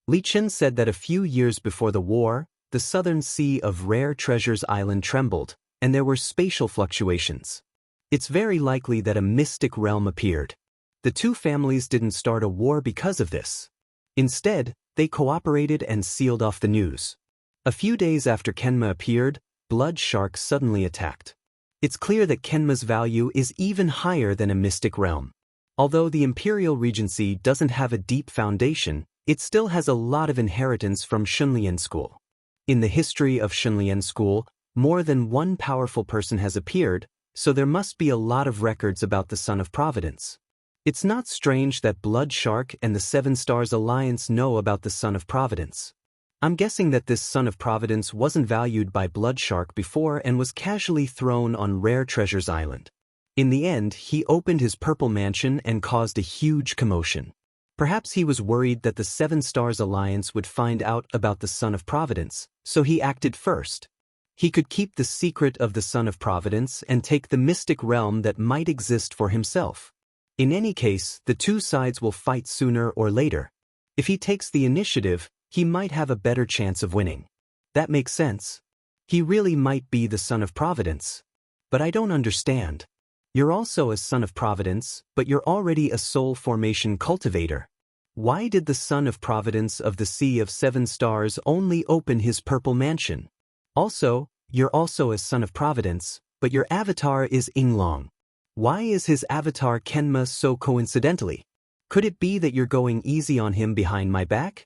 Li Chen said that a few years before the war, the southern sea of Rare Treasures Island trembled, and there were spatial fluctuations. It's very likely that a mystic realm appeared. The two families didn't start a war because of this. Instead, they cooperated and sealed off the news. A few days after Kenma appeared, Blood Shark suddenly attacked. It's clear that Kenma's value is even higher than a mystic realm. Although the Imperial Regency doesn't have a deep foundation, it still has a lot of inheritance from Shunlian School. In the history of Shunlian School, more than one powerful person has appeared, so there must be a lot of records about the Son of Providence. It's not strange that Blood Shark and the Seven Stars Alliance know about the Son of Providence. I'm guessing that this Son of Providence wasn't valued by Blood Shark before and was casually thrown on Rare Treasures Island. In the end, he opened his purple mansion and caused a huge commotion. Perhaps he was worried that the Seven Stars Alliance would find out about the Son of Providence, so he acted first. He could keep the secret of the Son of Providence and take the mystic realm that might exist for himself. In any case, the two sides will fight sooner or later. If he takes the initiative, he might have a better chance of winning. That makes sense. He really might be the Son of Providence. But I don't understand. You're also a Son of Providence, but you're already a soul formation cultivator. Why did the Son of Providence of the Sea of Seven Stars only open his purple mansion? Also, you're also a Son of Providence, but your avatar is Yinglong. Why is his avatar Kenma so coincidentally? Could it be that you're going easy on him behind my back?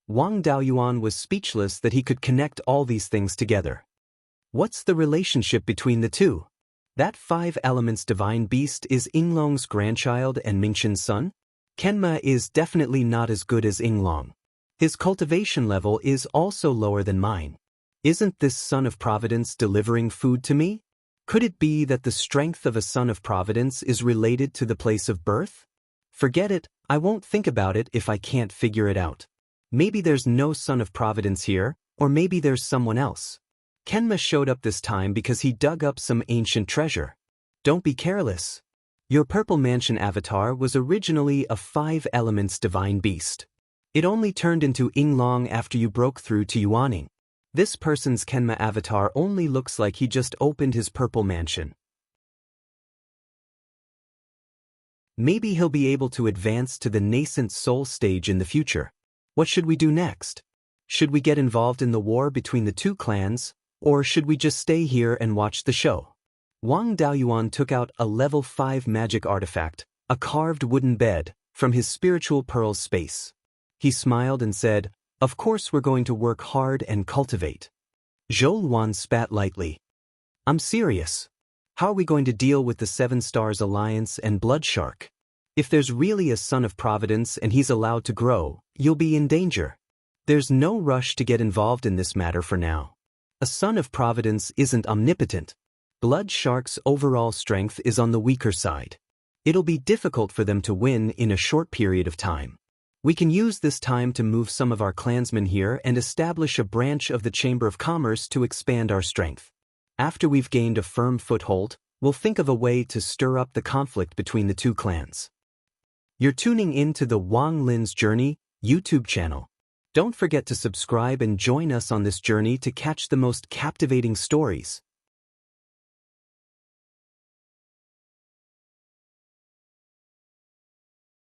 Wang Daoyuan was speechless that he could connect all these things together. What's the relationship between the two? That 5 elements divine beast is Yinglong's grandchild and Mingxin's son? Kenma is definitely not as good as Yinglong. His cultivation level is also lower than mine. Isn't this Son of Providence delivering food to me? Could it be that the strength of a Son of Providence is related to the place of birth? Forget it, I won't think about it if I can't figure it out. Maybe there's no Son of Providence here, or maybe there's someone else. Kenma showed up this time because he dug up some ancient treasure. Don't be careless. Your purple mansion avatar was originally a 5 elements divine beast. It only turned into Yinglong after you broke through to Yuaning. This person's Kenma avatar only looks like he just opened his purple mansion. Maybe he'll be able to advance to the nascent soul stage in the future. What should we do next? Should we get involved in the war between the two clans, or should we just stay here and watch the show? Wang Daoyuan took out a level 5 magic artifact, a carved wooden bed, from his spiritual pearl space. He smiled and said, "Of course we're going to work hard and cultivate." Zhou Luan spat lightly. "I'm serious. How are we going to deal with the Seven Stars Alliance and Blood Shark? If there's really a Son of Providence and he's allowed to grow, you'll be in danger. There's no rush to get involved in this matter for now. A Son of Providence isn't omnipotent. Blood Shark's overall strength is on the weaker side. It'll be difficult for them to win in a short period of time. We can use this time to move some of our clansmen here and establish a branch of the Chamber of Commerce to expand our strength. After we've gained a firm foothold, we'll think of a way to stir up the conflict between the two clans." You're tuning in to the Wang Lin's Journey YouTube channel. Don't forget to subscribe and join us on this journey to catch the most captivating stories.